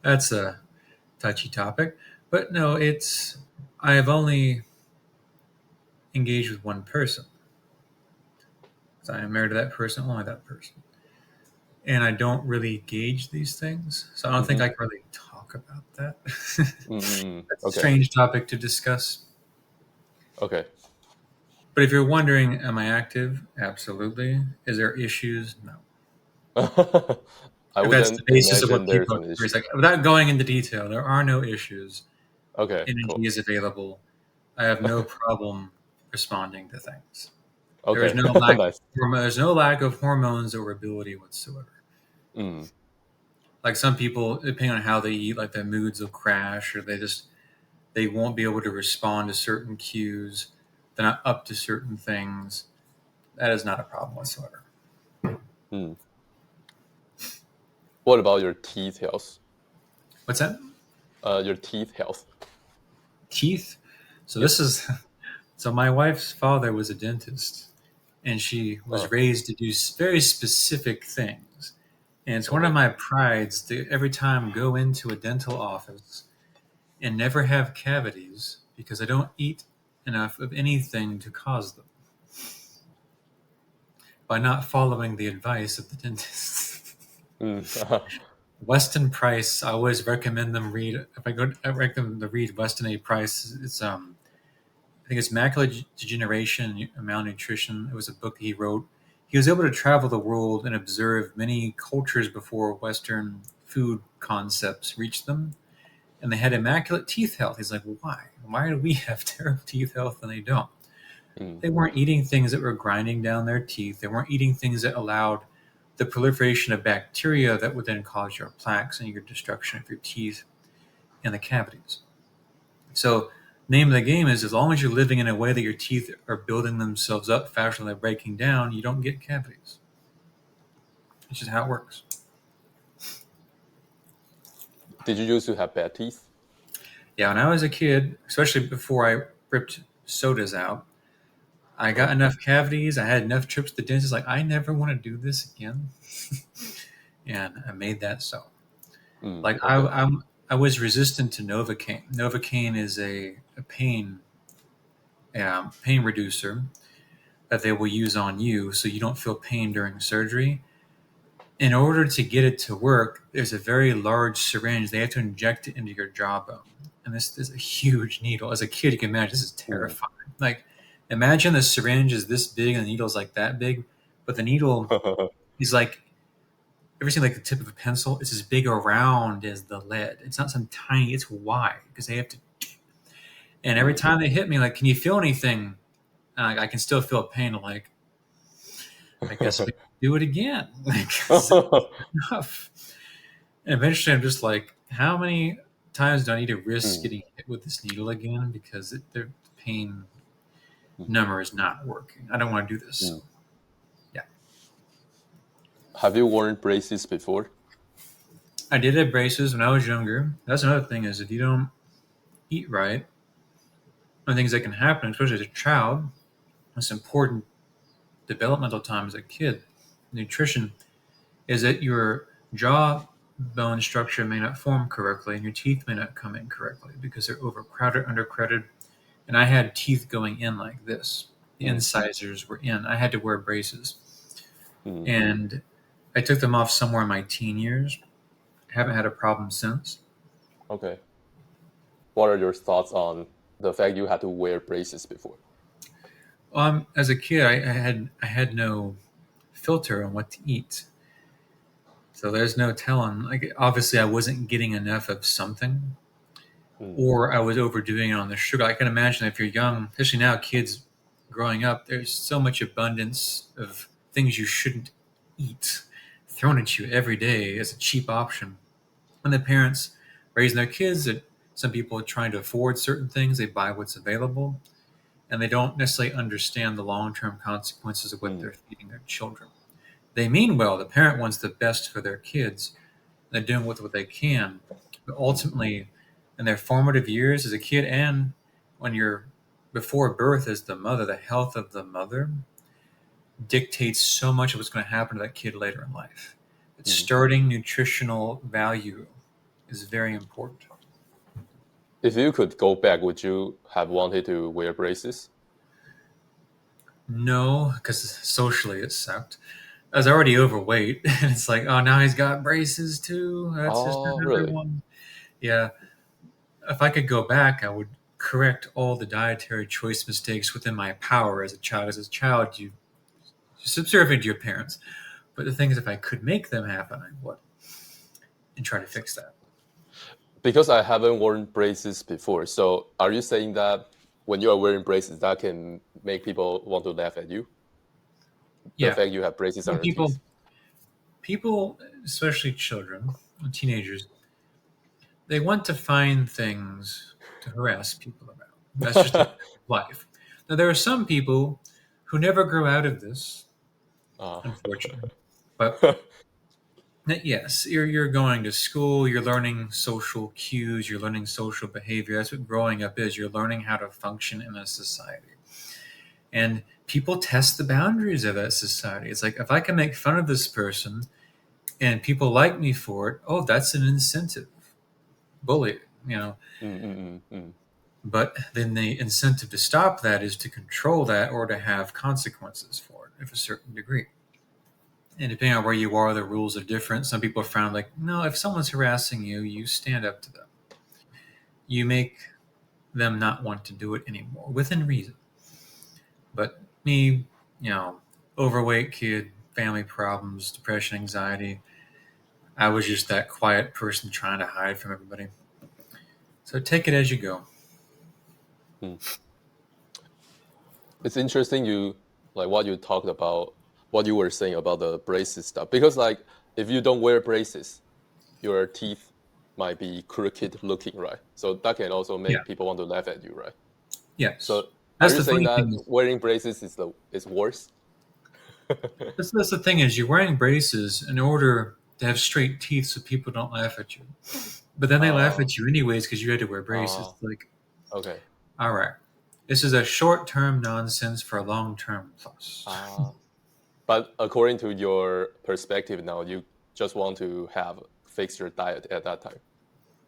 that's a touchy topic. But no, I have only engaged with one person. So I am married to that person, only that person. And I don't really gauge these things. So I don't think I can really talk about that. That's a strange topic to discuss. Okay. But if you're wondering, am I active? Absolutely. Is there issues? No. That's the basis of what people are like. Without going into detail, there are no issues. Okay. Energy is available. I have no problem responding to things. Okay. There's no lack of hormones or ability whatsoever. Like some people, depending on how they eat, like their moods will crash, or they won't be able to respond to certain cues. They're not up to certain things. That is not a problem whatsoever. What about your teeth health? What's that? Your teeth health. Teeth? So my wife's father was a dentist, and she was raised to do very specific things. And it's one of my prides to every time go into a dental office and never have cavities because I don't eat enough of anything to cause them by not following the advice of the dentist. Weston Price, I always recommend them read. If I recommend them to read Weston A. Price. It's I think it's Macular Degeneration and Malnutrition. It was a book he wrote. He was able to travel the world and observe many cultures before Western food concepts reached them. And they had immaculate teeth health. He's like, why? Why do we have terrible teeth health and they don't? They weren't eating things that were grinding down their teeth. They weren't eating things that allowed the proliferation of bacteria that would then cause your plaques and your destruction of your teeth and the cavities. So name of the game is, as long as you're living in a way that your teeth are building themselves up faster than they're breaking down, you don't get cavities. It's just how it works. Did you used to have bad teeth? Yeah, when I was a kid, especially before I ripped sodas out, I got enough cavities. I had enough trips to the dentist. Like, I never want to do this again. And I made that so. Like, Okay. I was resistant to Novocaine. Novocaine is a pain reducer that they will use on you so you don't feel pain during surgery. In order to get it to work, there's a very large syringe. They have to inject it into your jawbone. And this is a huge needle. As a kid, you can imagine this is Mm. terrifying. Like, imagine the syringe is this big and the needle's like that big, but the needle is like, ever seen like the tip of a pencil? It's as big around as the lead. It's not some tiny, it's wide because they have to. And every Mm. time they hit me, like, can you feel anything? I can still feel pain. I'm like, I guess we can do it again. Like, is it enough? And eventually, I'm just like, how many times do I need to risk Mm. getting hit with this needle again because the pain Mm. number is not working? I don't want to do this. So, Mm. yeah, Have you worn braces before? I did have braces when I was younger. That's another thing is if you don't eat right, one of the things that can happen, especially as a child, it's important developmental time as a kid. Nutrition is that your jaw bone structure may not form correctly and your teeth may not come in correctly because they're overcrowded, undercrowded. And I had teeth going in like this. The Mm. incisors were in. I had to wear braces. Mm. And I took them off somewhere in my teen years. Haven't had a problem since. Okay. What are your thoughts on the fact you had to wear braces before? As a kid, I had no filter on what to eat. So there's no telling. Like obviously, I wasn't getting enough of something, Mm. or I was overdoing it on the sugar. I can imagine if you're young, especially now, kids growing up, there's so much abundance of things you shouldn't eat thrown at you every day as a cheap option. And the parents raising their kids, that some people are trying to afford certain things, they buy what's available, and they don't necessarily understand the long-term consequences of what Mm. they're feeding their children. They mean well. The parent wants the best for their kids. They're doing with what they can, but Mm. ultimately, in their formative years as a kid, and when you're before birth as the mother, the health of the mother dictates so much of what's going to happen to that kid later in life. But Mm. starting nutritional value is very important. If you could go back, would you have wanted to wear braces? No, because socially it sucked. I was already overweight, and it's like, oh, now he's got braces too. That's just Oh, another really? one. Yeah, if I could go back, I would correct all the dietary choice mistakes within my power as a child. As a child, you subservient to your parents, but the thing is, if I could make them happen, I would, and try to fix that. Because I haven't worn braces before, so are you saying that when you are wearing braces, that can make people want to laugh at you? The Yeah, fact you have braces on well, your teeth? people, especially children, teenagers, they want to find things to harass people about. That's just a life. Now, there are some people who never grow out of this, uh, unfortunately. But yes, you're going to school, you're learning social cues, you're learning social behavior. That's what growing up is. You're learning how to function in a society. And people test the boundaries of that society. It's like if I can make fun of this person and people like me for it, oh, that's an incentive. Bully, you know. mm, mm, mm, mm, But then the incentive to stop that is to control that or to have consequences for it of a certain degree. And depending on where you are, the rules are different. Some people have found like, no, if someone's harassing you, you stand up to them. You make them not want to do it anymore within reason. But me, overweight kid, family problems, depression, anxiety, I was just that quiet person trying to hide from everybody. So take it as you go. mm. It's interesting you like what you talked about, what you were saying about the braces stuff. Because like if you don't wear braces, your teeth might be crooked looking, right? So that can also Yeah. make people want to laugh at you, right? Yes. So are That's you the saying funny that thing is wearing braces is worse? that's the thing is you're wearing braces in order to have straight teeth so people don't laugh at you. But then they laugh at you anyways because you had to wear braces. Like, okay. all right, this is a short-term nonsense for a long-term plus. But according to your perspective now, you just want to have fix your diet at that time.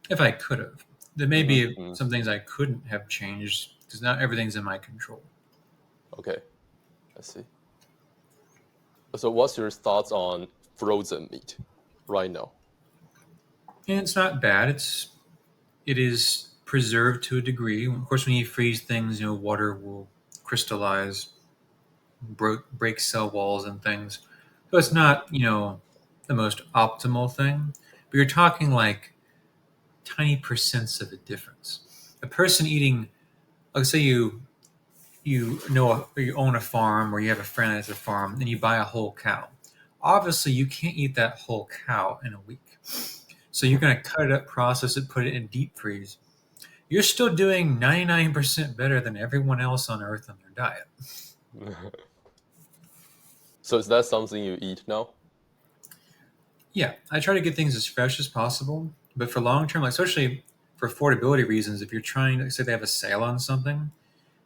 If I could have, there may be some things I couldn't have changed because not everything's in my control. Okay, I see. So, what's your thoughts on frozen meat right now? And it's not bad. It is preserved to a degree. Of course, when you freeze things, water will crystallize, break cell walls and things. So it's not, the most optimal thing. But you're talking like tiny percents of a difference. A person eating, let's say you own a farm or you have a friend that has a farm and you buy a whole cow. Obviously, you can't eat that whole cow in a week. So you're going to cut it up, process it, put it in deep freeze. You're still doing 99% better than everyone else on earth on their diet. So, is that something you eat now? Yeah, I try to get things as fresh as possible, but for long term, like especially for affordability reasons, if you're trying to say they have a sale on something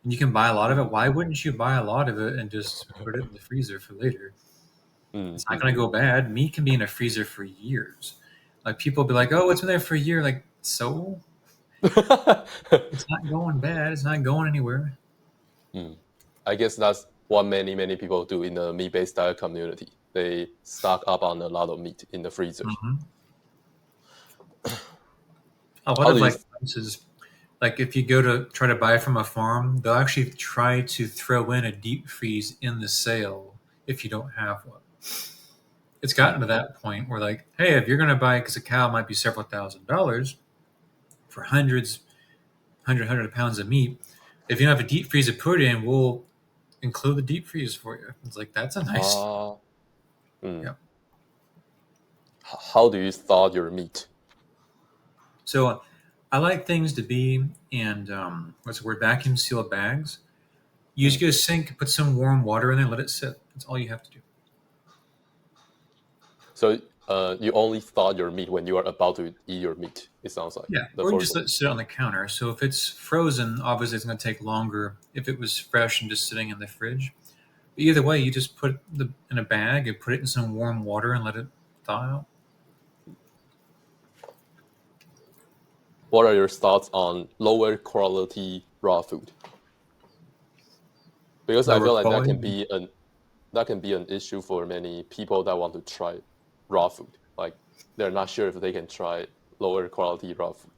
and you can buy a lot of it, why wouldn't you buy a lot of it and just put it in the freezer for later? It's not going to go bad. Meat can be in a freezer for years. Like people be like, "Oh, it's been there for a year." Like, so it's not going bad. It's not going anywhere. I guess that's what many people do in the meat-based diet community. They stock up on a lot of meat in the freezer. A lot of places, like if you go to try to buy from a farm, they'll actually try to throw in a deep freeze in the sale if you don't have one. It's gotten to that point where like, hey, if you're going to buy, because a cow might be several $1,000s for hundred pounds of meat. If you don't have a deep freeze to put in, we'll include the deep freeze for you. It's like, that's a nice. Yeah. How do you thaw your meat? So I like things to be in, what's the word, vacuum sealed bags. You just get a sink, put some warm water in there, let it sit. That's all you have to do. So you only thaw your meat when you are about to eat your meat, it sounds like. Yeah, or you just let it sit on the counter. So if it's frozen, obviously it's going to take longer if it was fresh and just sitting in the fridge. But either way, you just put it in a bag and put it in some warm water and let it thaw out. What are your thoughts on lower quality raw food? Because I feel like that can be an issue for many people that want to try raw food. Like they're not sure if they can try lower quality raw food.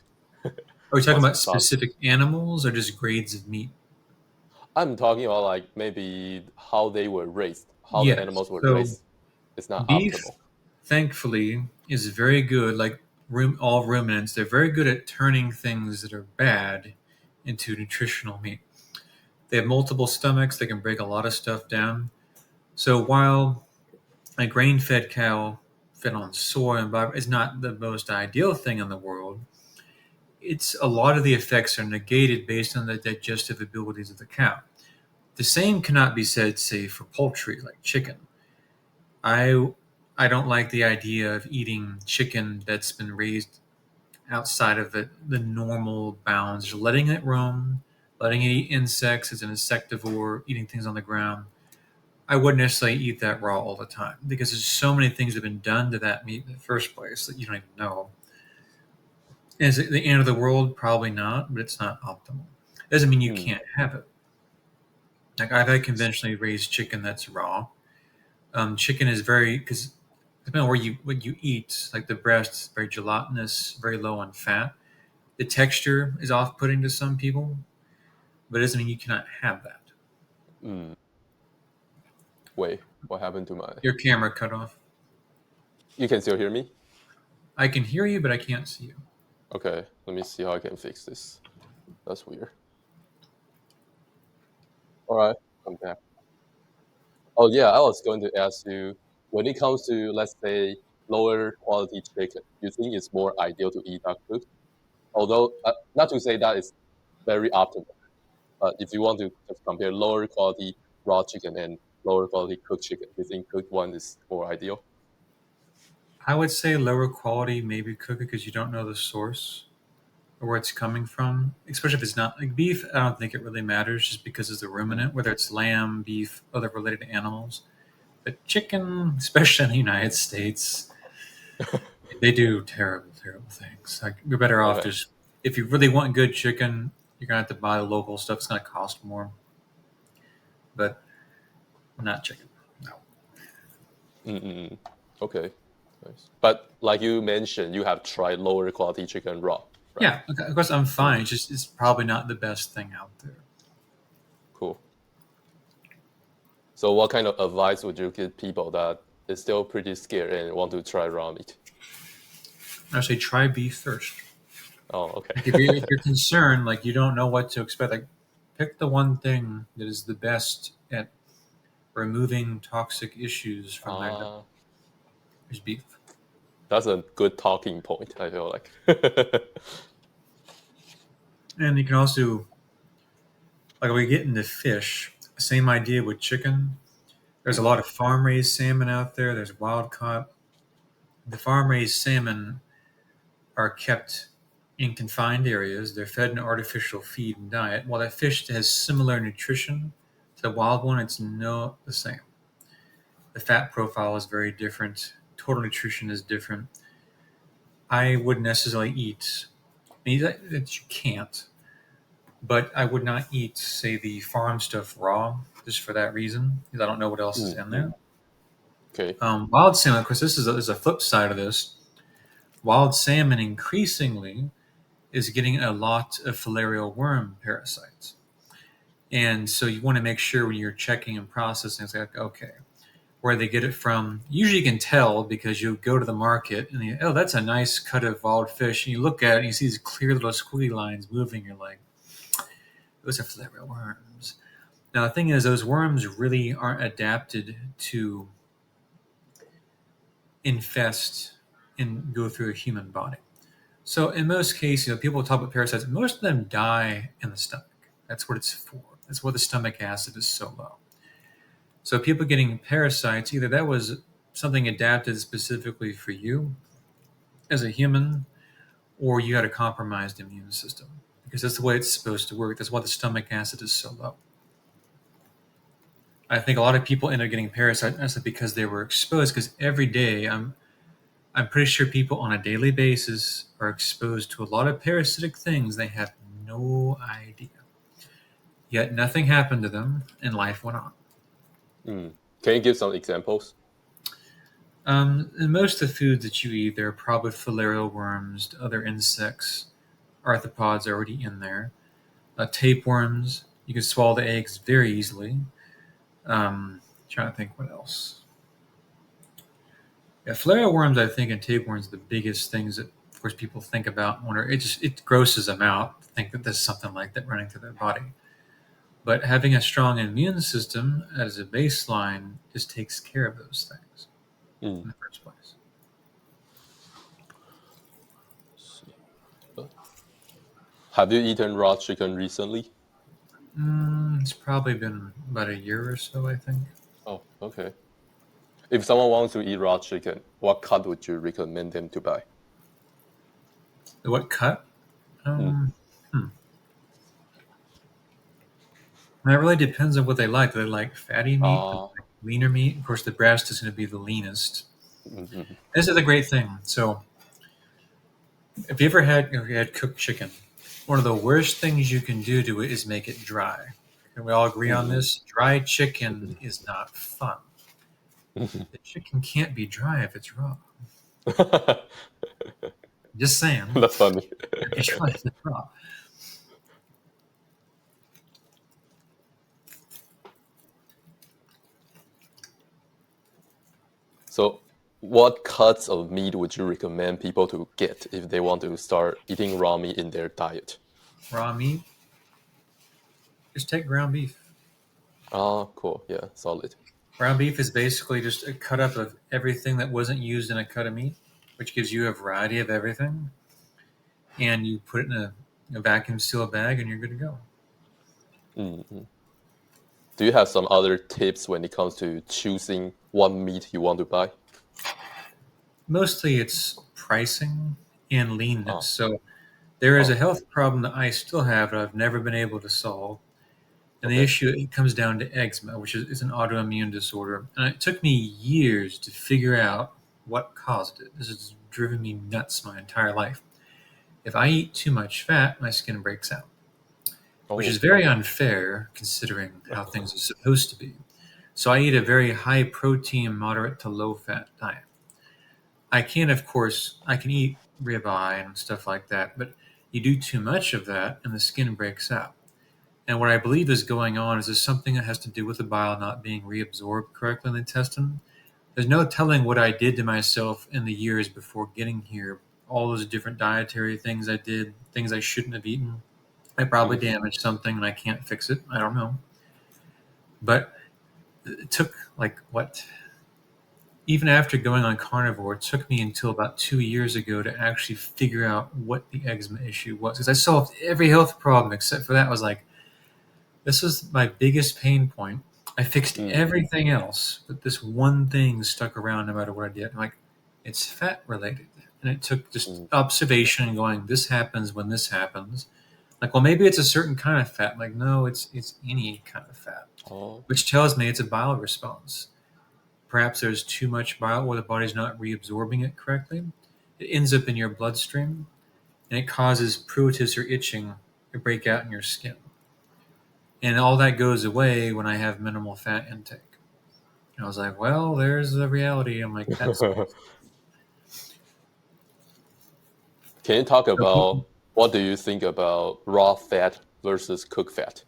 Are we talking about specific animals or just grades of meat? I'm talking about like maybe how they were raised, how the animals were raised. It's not beef, optimal. thankfully, is very good. Like all ruminants, they're very good at turning things that are bad into nutritional meat. They have multiple stomachs. They can break a lot of stuff down. So while a grain-fed cow fed on soy and is not the most ideal thing in the world, it's a lot of the effects are negated based on the digestive abilities of the cow. The same cannot be said, say, for poultry like chicken. I don't like the idea of eating chicken that's been raised outside of the normal bounds, just letting it roam, letting it eat insects as an insectivore, eating things on the ground. I wouldn't necessarily eat that raw all the time because there's so many things that have been done to that meat in the first place that you don't even know. Is it the end of the world? Probably not, but it's not optimal. Doesn't mean you can't have it. Like I've had conventionally raised chicken that's raw. Chicken is very, because depending on what you eat, like the breast is very gelatinous, very low on fat. The texture is off-putting to some people, but it doesn't mean you cannot have that. Wait, what happened to my... Your camera cut off. You can still hear me? I can hear you, but I can't see you. Okay, let me see how I can fix this. That's weird. All right, I'm back. Oh yeah, I was going to ask you, when it comes to, let's say, lower quality chicken, you think it's more ideal to eat that cooked? Although, not to say that it's very optimal, but if you want to just compare lower quality raw chicken and lower quality cooked chicken, you think cooked one is more ideal? I would say lower quality, maybe cook it because you don't know the source or where it's coming from. Especially if it's not like beef. I don't think it really matters just because it's a ruminant, whether it's lamb, beef, other related animals. But chicken, especially in the United States, they do terrible, terrible things. Like you're better off Okay. just if you really want good chicken, you're gonna have to buy local stuff. It's gonna cost more, but not chicken. No. Mm-mm. Okay. Nice. But like you mentioned, you have tried lower quality chicken raw, right? Yeah, okay, of course I'm fine. It's just it's probably not the best thing out there. Cool. So what kind of advice would you give people that is still pretty scared and want to try raw meat? Actually, try beef first. Oh, okay. Like if you're concerned, like you don't know what to expect, like pick the one thing that is the best at removing toxic issues from their diet. Ah, Is beef. that's a good talking point, I feel like. And you can also like we get into fish, same idea with chicken. There's a lot of farm raised salmon out there. There's wild caught. The farm raised salmon are kept in confined areas. They're fed an artificial feed and diet. While that fish has similar nutrition to the wild one, it's not the same. The fat profile is very different. Total nutrition is different. I wouldn't necessarily eat. I mean, that you can't, but I would not eat, say, the farm stuff raw just for that reason because I don't know what else is in there. Okay. Wild salmon, of course, this is a flip side of this. Wild salmon increasingly is getting a lot of filarial worm parasites. And so you want to make sure when you're checking and processing, it's like, okay, where they get it from. Usually you can tell because you go to the market and you, oh, that's a nice cut of wild fish. And you look at it and you see these clear little squiggly lines moving. You're like, those are filarial worms. Now, the thing is, those worms really aren't adapted to infest and go through a human body. So in most cases, people talk about parasites. Most of them die in the stomach. That's what it's for. That's why the stomach acid is so low. So people getting parasites, either that was something adapted specifically for you as a human, or you had a compromised immune system. Because that's the way it's supposed to work. That's why the stomach acid is so low. I think a lot of people end up getting parasites because they were exposed. Because every day, I'm pretty sure people on a daily basis are exposed to a lot of parasitic things they have no idea. Yet nothing happened to them and life went on. Mm. Can you give some examples? In most of the foods that you eat, there are probably filarial worms, other insects, arthropods already in there. Tapeworms, you can swallow the eggs very easily. Trying to think what else. Yeah, filarial worms, I think, and tapeworms are the biggest things that, of course, people think about and wonder. It grosses them out to think that there's something like that running through their body. But having a strong immune system as a baseline just takes care of those things in the first place. Have you eaten raw chicken recently? It's probably been about a year or so, I think. Oh, okay. If someone wants to eat raw chicken, what cut would you recommend them to buy? What cut? Mm. That really depends on what they like. Do they like fatty meat? Do they Uh, like leaner meat? Of course, the breast is going to be the leanest. mhm. This is the great thing. So, if you had cooked chicken, one of the worst things you can do to it is make it dry. Can we all agree on this? Dry chicken is not fun. The chicken can't be dry if it's raw. Just saying. That's funny. If you try it, it's raw. So, what cuts of meat would you recommend people to get if they want to start eating raw meat in their diet? Raw meat, just take ground beef. Ah, cool. Yeah, solid. Ground beef is basically just a cut up of everything that wasn't used in a cut of meat, which gives you a variety of everything. And you put it in a vacuum seal bag and you're good to go. Mm-hmm. Do you have some other tips when it comes to choosing what meat you want to buy? Mostly it's pricing and leanness. Oh, So there is a oh, health problem that I still have that I've never been able to solve. And the okay. issue, it comes down to eczema, which is an autoimmune disorder. And it took me years to figure out what caused it. This has driven me nuts my entire life. If I eat too much fat, my skin breaks out, which is Oh, very unfair considering how things are supposed to be. So I eat a very high protein, moderate to low fat diet. Of course, I can eat ribeye and stuff like that, but you do too much of that and the skin breaks out. And what I believe is going on is there's something that has to do with the bile not being reabsorbed correctly in the intestine. There's no telling what I did to myself in the years before getting here. All those different dietary things I did, things I shouldn't have eaten. I probably mm, damaged something and I can't fix it. I don't know. But it took like what? Even after going on carnivore, it took me until about 2 years ago to actually figure out what the eczema issue was. Because I solved every health problem except for that. I was like, this was my biggest pain point. I fixed mm, everything else, but this one thing stuck around no matter what I did. I'm like, it's fat related. And it took just mm, observation and going, this happens when this happens. Like, well, maybe it's a certain kind of fat. I'm like, no, it's any kind of fat, oh, which tells me it's a bile response. Perhaps there's too much bile or the body's not reabsorbing it correctly. It ends up in your bloodstream and it causes pruritus or itching to break out in your skin. And all that goes away when I have minimal fat intake. And I was like, well, there's the reality. I'm like, that's Can you talk so about what do you think about raw fat versus cooked fat?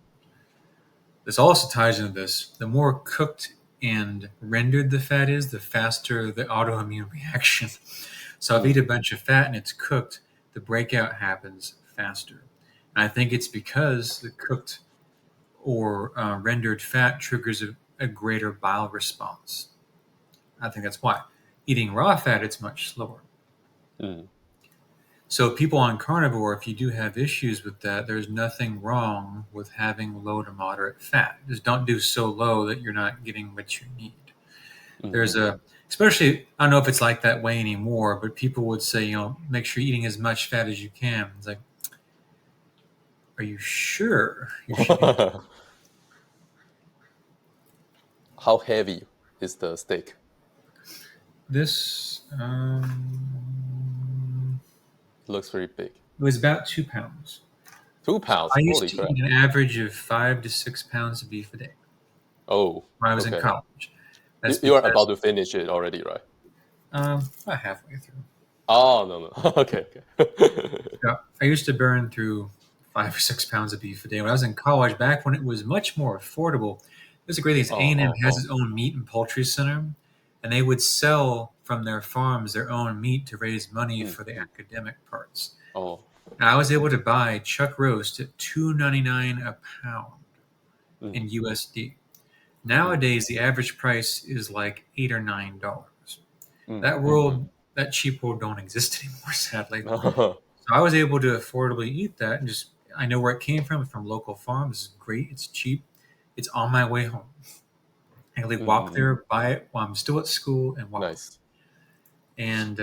this also ties into this. The more cooked and rendered the fat is, the faster the autoimmune reaction. So if I eat Mm, a bunch of fat and it's cooked, the breakout happens faster. And I think it's because the cooked or rendered fat triggers a greater bile response. I think that's why. Eating raw fat, it's much slower. mm, So, people on carnivore, if you do have issues with that, there's nothing wrong with having low to moderate fat. Just don't do so low that you're not getting what you need. There's mm, a, especially, I don't know if it's like that way anymore, but people would say, make sure you're eating as much fat as you can. It's like, are you sure you should be? mm. How heavy is the steak? This Looks pretty big. it was about 2 pounds. Two So pounds. I used Holy to crap. eat an average of 5 to 6 pounds of beef a day Oh, when I was in okay. college. That's You are about because to finish it already, right? about halfway through. Oh, no, no. Okay, okay. Yeah, I used to burn through 5 or 6 pounds of beef a day when I was in college. Back when it was much more affordable, there's a great thing. Is Oh, A&M oh, has oh. its own meat and poultry center, and they would sell from their farms their own meat to raise money Mm, for the academic parts. oh. And I was able to buy chuck roast at $2.99 a pound Mm, in USD. mm, Nowadays, the average price is like $8 or $9. mm, That mm, world, that cheap world, don't exist anymore, sadly. mm. So I was able to affordably eat that and just I know where it came from local farms. It's great. It's cheap. It's on my way home. I can Mm, walk mm. there, buy it while I'm still at school, and walk home. Nice. And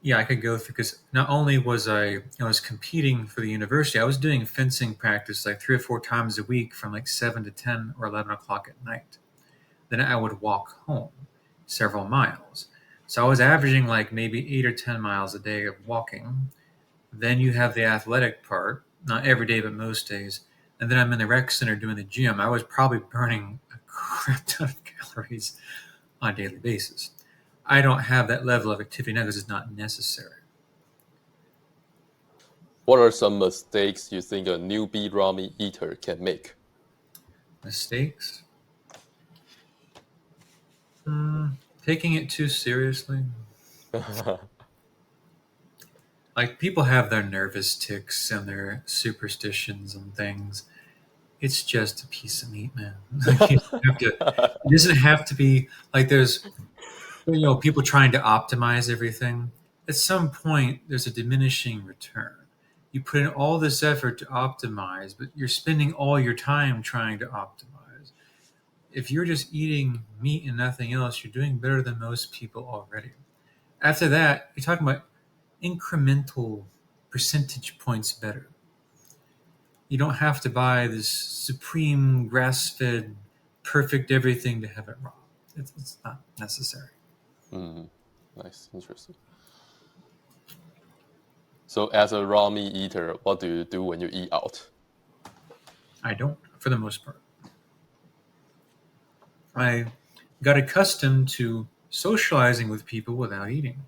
yeah, I could go through because not only I was competing for the university, I was doing fencing practice like 3 or 4 times a week from like 7 to 10 or 11 o'clock at night. Then I would walk home several miles. So I was averaging like maybe 8 or 10 miles a day of walking. Then you have the athletic part, not every day, but most days. And then I'm in the rec center doing the gym. I was probably burning a crap ton of calories on a daily basis. I don't have that level of activity now because it's not necessary. What are some mistakes you think a newbie ramen eater can make? Mistakes? Taking it too seriously. Like people have their nervous tics and their superstitions and things. It's just a piece of meat, man. Like it doesn't have to be like there's people trying to optimize everything. At some point, there's a diminishing return. You put in all this effort to optimize, but you're spending all your time trying to optimize. If you're just eating meat and nothing else, you're doing better than most people already. After that, you're talking about incremental percentage points better. You don't have to buy this supreme grass-fed, perfect everything to have it raw. It's not necessary. Nice, interesting. So, as a raw meat eater, what do you do when you eat out? I don't, for the most part. I got accustomed to socializing with people without eating,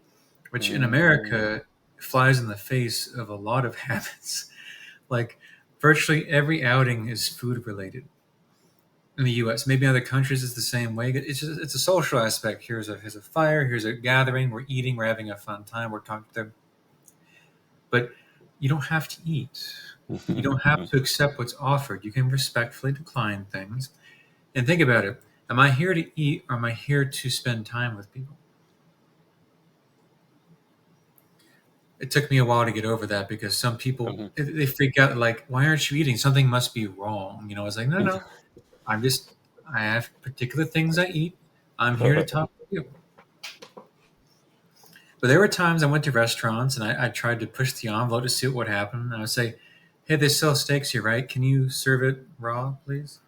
which in America flies in the face of a lot of habits. Like virtually every outing is food related in the U.S. Maybe in other countries it's the same way. It's a social aspect. Here's a fire. Here's a gathering. We're eating. We're having a fun time. We're talking to them. But you don't have to eat. You don't have to accept what's offered. You can respectfully decline things. And think about it. Am I here to eat or am I here to spend time with people? It took me a while to get over that because some people, they freak out like, why aren't you eating? Something must be wrong. You know, it's like, no. I have particular things I eat. I'm here to talk to you. But there were times I went to restaurants and I tried to push the envelope to see what would happen. And I would say, hey, they sell steaks here, right? Can you serve it raw, please?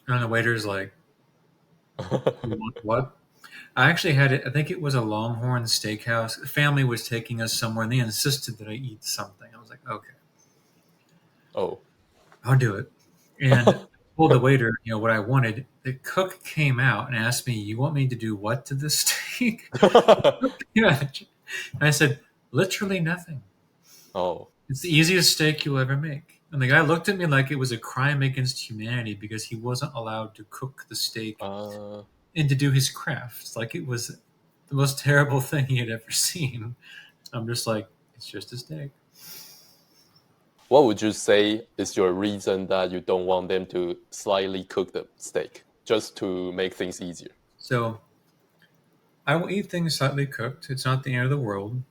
And the waiter's like, you want what? I actually had it. I think it was a Longhorn Steakhouse. The family was taking us somewhere, and they insisted that I eat something. I was like, okay, Oh. I'll do it. And I told the waiter, what I wanted. The cook came out and asked me, "You want me to do what to this steak?" Yeah. And I said, "Literally nothing. Oh. It's the easiest steak you'll ever make." And the guy looked at me like it was a crime against humanity because he wasn't allowed to cook the steak and to do his crafts. Like it was the most terrible thing he had ever seen. I'm just like, it's just a steak. What would you say is your reason that you don't want them to slightly cook the steak, just to make things easier? So I will eat things slightly cooked. It's not the end of the world.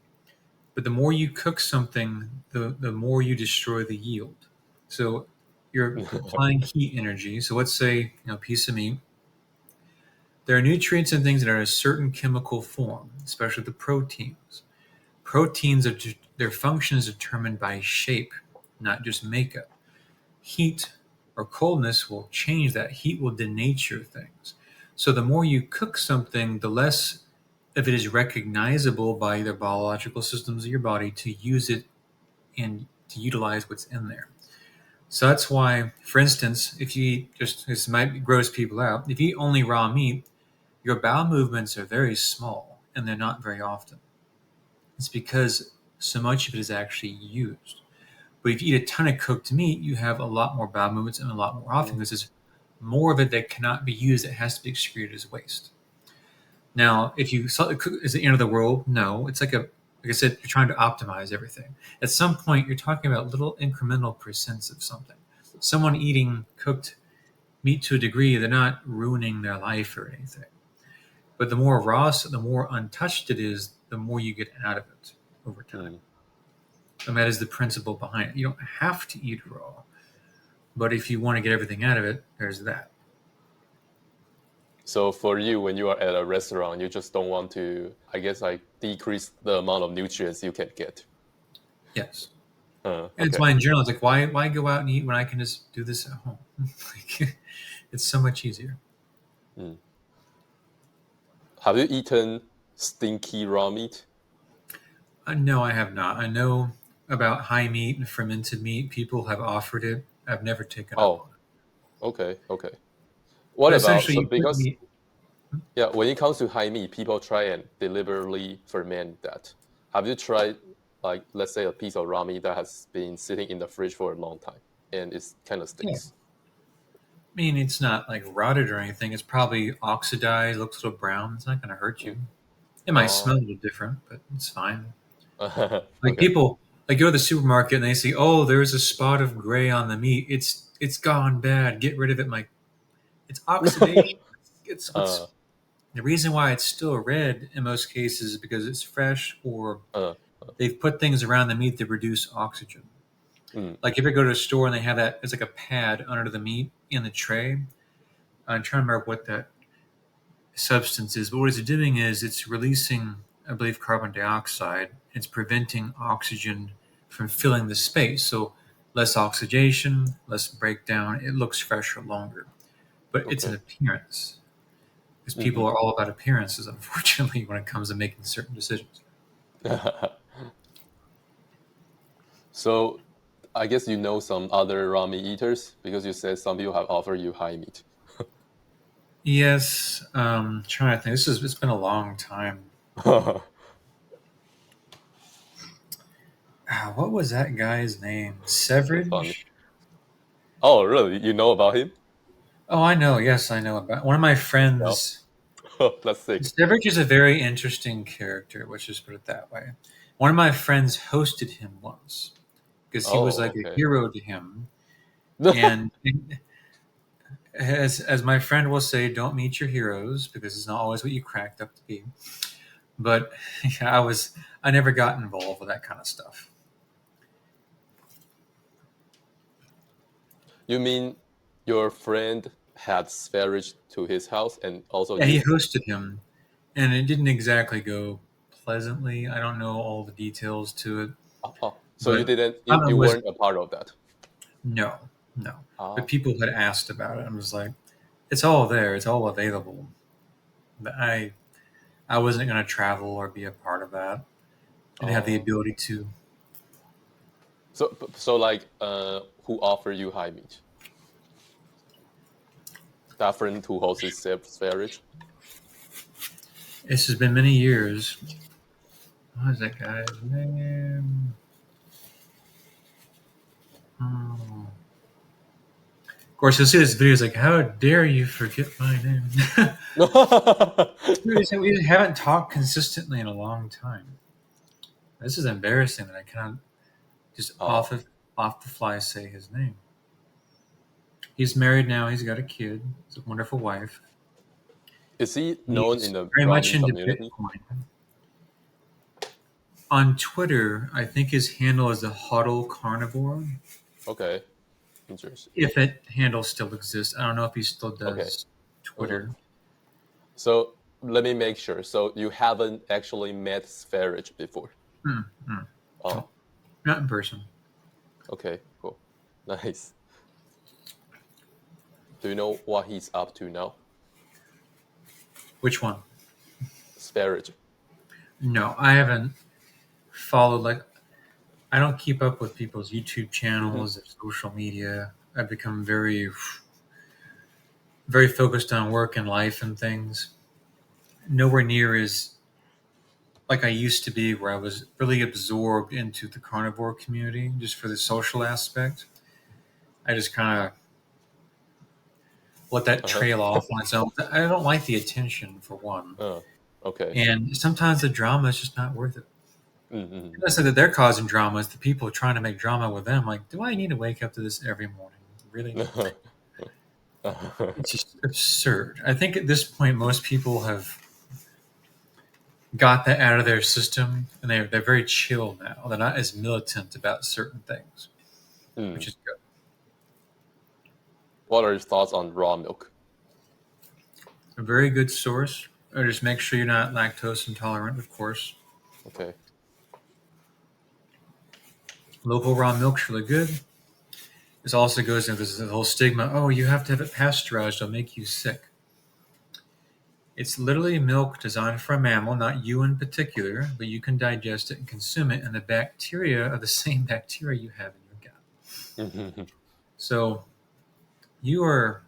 But the more you cook something, the more you destroy the yield. So you're applying heat energy. So let's say a piece of meat. There are nutrients and things that are in a certain chemical form, especially the proteins. Proteins are their function is determined by shape, not just makeup. Heat or coldness will change that. Heat will denature things. So the more you cook something, the less of it is recognizable by the biological systems of your body to use it and to utilize what's in there. So that's why, for instance, if you eat this might gross people out, if you eat only raw meat, your bowel movements are very small and they're not very often. It's because so much of it is actually used. But if you eat a ton of cooked meat, you have a lot more bowel movements and a lot more often because there's more of it that cannot be used. It has to be excreted as waste. Now, if you saw it cook, is the end of the world? No. It's like I said, you're trying to optimize everything. At some point, you're talking about little incremental percents of something. Someone eating cooked meat to a degree, they're not ruining their life or anything. But the more raw, the more untouched it is, the more you get out of it over time. And that is the principle behind it. You don't have to eat raw, but if you want to get everything out of it, there's that. So for you, when you are at a restaurant, you just don't want to, I guess, like decrease the amount of nutrients you can get. Yes. Okay. And it's why in general, it's like, why go out and eat when I can just do this at home? It's so much easier. Have you eaten stinky raw meat? No, I have not. I know about high meat and fermented meat. People have offered it. I've never taken up on it. Okay. What But about, essentially, so you put because, meat. yeah, when it comes to high meat, people try and deliberately ferment that. Have you tried, like, let's say a piece of raw meat that has been sitting in the fridge for a long time and it kind of Yeah. stinks? I mean, it's not like rotted or anything. It's probably oxidized, looks a little brown. It's not going to hurt you. It might smell a little different, but it's fine. Like Okay. people, like go to the supermarket and they see, oh, there's a spot of gray on the meat. It's gone bad. Get rid of it. I'm like, it's oxidation. It's the reason why it's still red in most cases is because it's fresh or uh, they've put things around the meat that reduce oxygen. mm, Like if you go to a store and they have that, it's like a pad under the meat in the tray. I'm trying to remember what that substance is, but what it's doing is it's releasing, I believe, carbon dioxide. It's preventing oxygen from filling the space. So less oxidation, less breakdown. It looks fresher longer. But it's an Okay. appearance. Because people are all about appearances, unfortunately, when it comes to making certain decisions. So I guess you know some other raw meat eaters because you said some people have offered you high meat. Yes, trying to think. It's been a long time. What was that guy's name? So funny. Severage? Oh, really? You know about him? Oh, I know. Yes, I know about one of my No. friends. That's sick. Sverige is a very interesting character. Let's just put it that way. One of my friends hosted him once because he was Oh, like a okay. hero to him. And as my friend will say, don't meet your heroes because it's not always what you cracked up to be. But yeah, I never got involved with that kind of stuff. You mean your friend had Sverige to his house and also Yeah, he you? hosted him, and it didn't exactly go pleasantly. I don't know all the details to it, Oh, so you but didn't, problem you was weren't a part of that. no, no. But Ah, people had asked about it. I was like, it's all there. It's all available. But I wasn't going to travel or be a part of that and have the oh. ability to. So like, who offered you high meat? That friend who hosted Sverige? This has been many years. What is that guy's name? Oh. Of course, you'll see this video. It's like, how dare you forget my name? We haven't talked consistently in a long time. This is embarrassing that I cannot just Oh, off the fly say his name. He's married now. He's got a kid. He's a wonderful wife. is he known in He's the very much ramen into community? Bitcoin. On Twitter, I think his handle is the Huddle Carnivore. Okay, interesting. If that handle still exists, I don't know if he still Okay. does Uh-huh. Twitter. So let me make sure. So you haven't actually met Sverige before? Hmm, hmm. Oh, No, not in person. okay, cool. Nice. Do you know what he's up to now? Which one? Sverige. No, I haven't followed. Like, I don't keep up with people's YouTube Mm-hmm. channels or social media. I've become very focused on work and life and things. Nowhere near as like I used to be, where I was really absorbed into the carnivore community just for the social aspect. I just kind of let that Uh-huh. trail off on its own. I don't like the attention for one, uh, okay. and sometimes the drama is just not worth it. Mm-hmm. I said that they're causing drama. It's the people trying to make drama with them. Like, do I need to wake up to this every morning? Really? It's just absurd. I think at this point, most people have got that out of their system, and they're very chill now. They're not as militant about certain things, which Mm. is good. What are your thoughts on raw milk? A very good source. Or just make sure you're not lactose intolerant, of course. Okay. Local raw milk's really good. This also goes into this whole stigma. Oh, you have to have it pasteurized; it'll make you sick. It's literally milk designed for a mammal, not you in particular, but you can digest it and consume it, and the bacteria are the same bacteria you have in your gut. Mm-hmm. So you are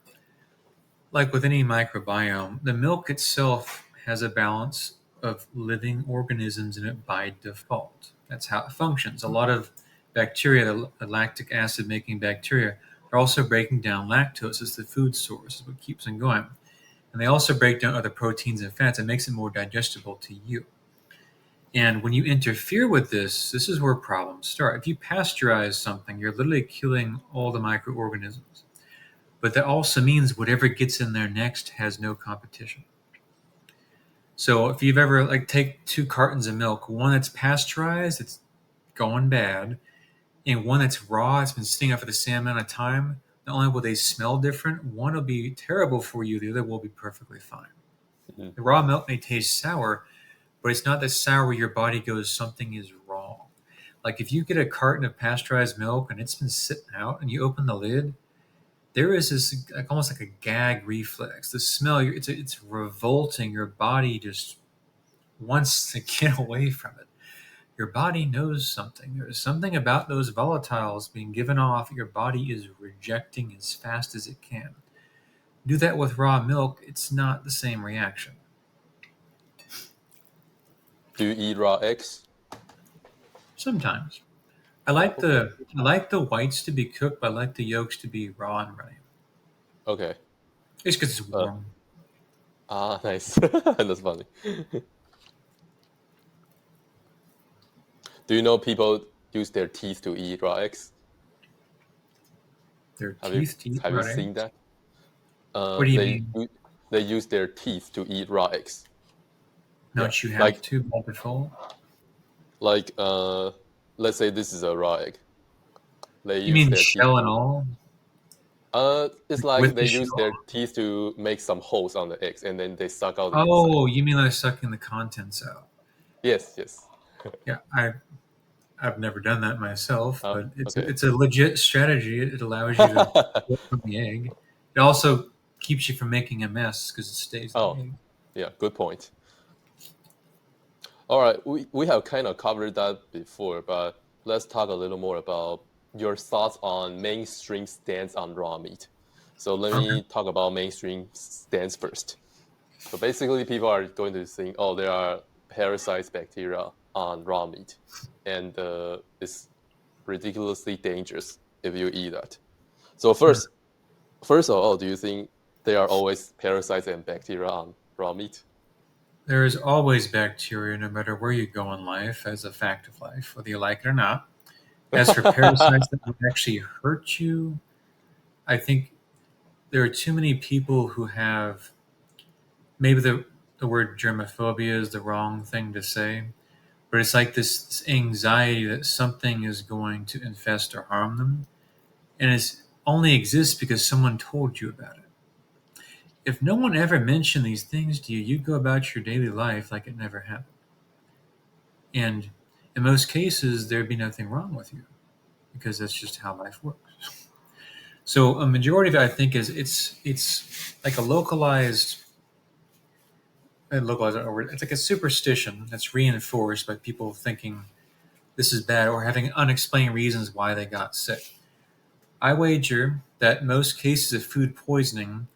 like with any microbiome, the milk itself has a balance of living organisms in it by default. That's how it functions. A lot of bacteria, the lactic acid making bacteria, are also breaking down lactose as the food source, is what keeps them going. And they also break down other proteins and fats and makes it more digestible to you. And when you interfere with this is where problems start. If you pasteurize something, you're literally killing all the microorganisms. But that also means whatever gets in there next has no competition. So if you've ever like take 2 cartons of milk, one that's pasteurized, it's going bad, and one that's raw, it's been sitting out for the same amount of time, not only will they smell different, one will be terrible for you, the other will be perfectly fine. Mhm. The raw milk may taste sour, but it's not that sour where your body goes, something is wrong. Like if you get a carton of pasteurized milk and it's been sitting out and you open the lid, there is this like almost like a gag reflex. The smell, it's revolting. Your body just wants to get away from it. Your body knows something. There's something about those volatiles being given off your body is rejecting as fast as it can. Do that with raw milk, it's not the same reaction. Do you eat raw eggs? Sometimes. I Oh, like the whites to be cooked, but I like the yolks to be raw and ready. okay. It's because it's Uh, warm. nice. That's funny. Do you know people use their teeth to eat raw eggs? Their Have you teeth to eat have you raw seen eggs. that? What do you They mean? they use their teeth to eat raw eggs. Yeah, Don't you have to by default? like let's say this is a raw egg. They You use mean their teeth. shell and all? It's like With they the use their shell? teeth to make some holes on the eggs, and then they suck out the inside. Oh, you mean like sucking the contents out? Yes, yes. Yeah, I've never done that myself, Oh, but it's okay. it's a legit strategy. It allows you to get from the egg. It also keeps you from making a mess because it stays in the Oh, egg. yeah, good point. All right, we have kind of covered that before, but let's talk a little more about your thoughts on mainstream stance on raw meat. So let Okay. me talk about mainstream stance first. So basically, people are going to think, oh, there are parasites, bacteria on raw meat, and it's ridiculously dangerous if you eat that. So Hmm. first of all, do you think there are always parasites and bacteria on raw meat? There is always bacteria no matter where you go in life, as a fact of life, whether you like it or not. As for parasites that would actually hurt you, I think there are too many people who have maybe the word germophobia is the wrong thing to say, but it's like this anxiety that something is going to infest or harm them, and it only exists because someone told you about it. If no one ever mentioned these things to you, you go about your daily life like it never happened. And in most cases, there'd be nothing wrong with you because that's just how life works. So a majority of it, I think, is it's like a it's like a superstition that's reinforced by people thinking this is bad or having unexplained reasons why they got sick. I wager that most cases of food poisoning,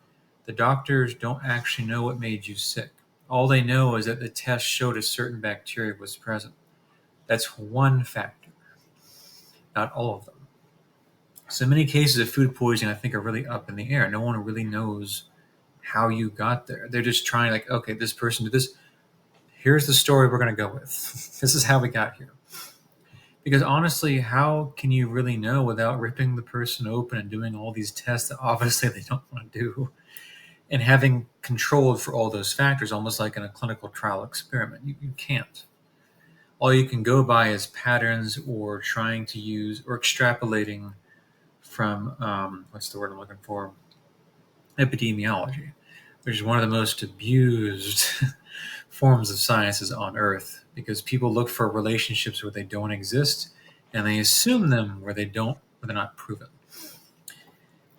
the doctors don't actually know what made you sick. All they know is that the test showed a certain bacteria was present. That's one factor, not all of them. So many cases of food poisoning, I think, are really up in the air. No one really knows how you got there. They're just trying, like, okay, this person did this. Here's the story we're going to go with. This is how we got here. Because honestly, how can you really know without ripping the person open and doing all these tests that obviously they don't want to do and having controlled for all those factors, almost like in a clinical trial experiment? You can't. All you can go by is patterns or trying to use or extrapolating from what's the word I'm looking for? Epidemiology, which is one of the most abused forms of sciences on earth because people look for relationships where they don't exist and they assume them where they're not proven.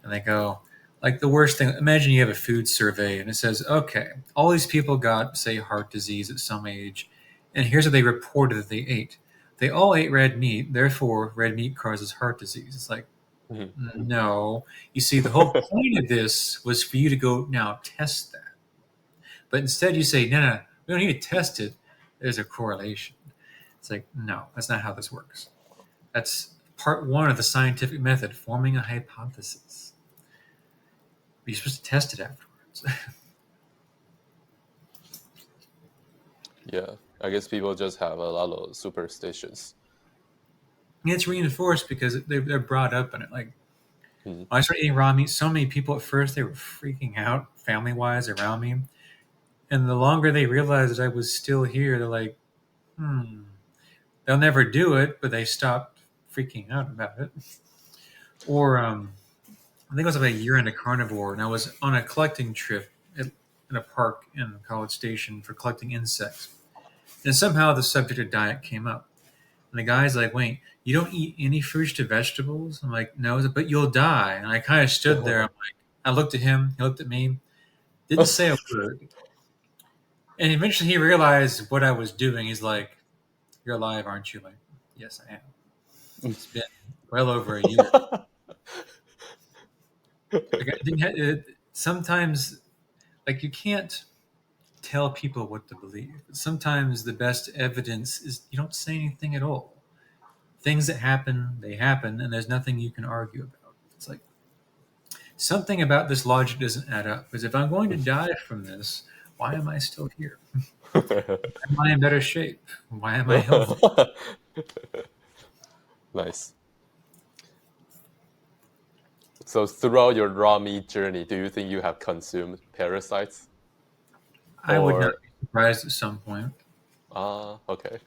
And they go, like the worst thing, imagine you have a food survey and it says, okay, all these people got, say, heart disease at some age, and here's what they reported that they ate. They all ate red meat, therefore red meat causes heart disease. It's like, Mhm. no. You see, the whole point of this was for you to go now test that. But instead you say, no, no, we don't need to test it. There's a correlation. It's like, no, that's not how this works. That's part one of the scientific method, forming a hypothesis. But you're supposed to test it afterwards. Yeah, I guess people just have a lot of superstitions. It's reinforced because they're brought up in it. Like, Mhm. when I started eating raw meat, so many people at first, they were freaking out family wise around me. And the longer they realized that I was still here, they're like, they'll never do it, but they stopped freaking out about it. Or I think it was about a year into carnivore, and I was on a collecting trip in a park in College Station for collecting insects. And somehow the subject of diet came up. And the guy's like, "Wait, you don't eat any fruits to vegetables?" I'm like, "No," he's like, "but you'll die." And I kind of stood there. I'm like, I looked at him, he looked at me, didn't say a word. And eventually he realized what I was doing. He's like, "You're alive, aren't you?" I'm like, "Yes, I am. It's been well over a year." Like, sometimes, like, you can't tell people what to believe. Sometimes the best evidence is you don't say anything at all. Things that happen, they happen, and there's nothing you can argue about. It's like something about this logic doesn't add up. Because if I'm going to die from this, why am I still here? Am I in better shape? Why am I healthy? Nice. So throughout your raw meat journey, do you think you have consumed parasites? I would not Or be surprised at some point. okay.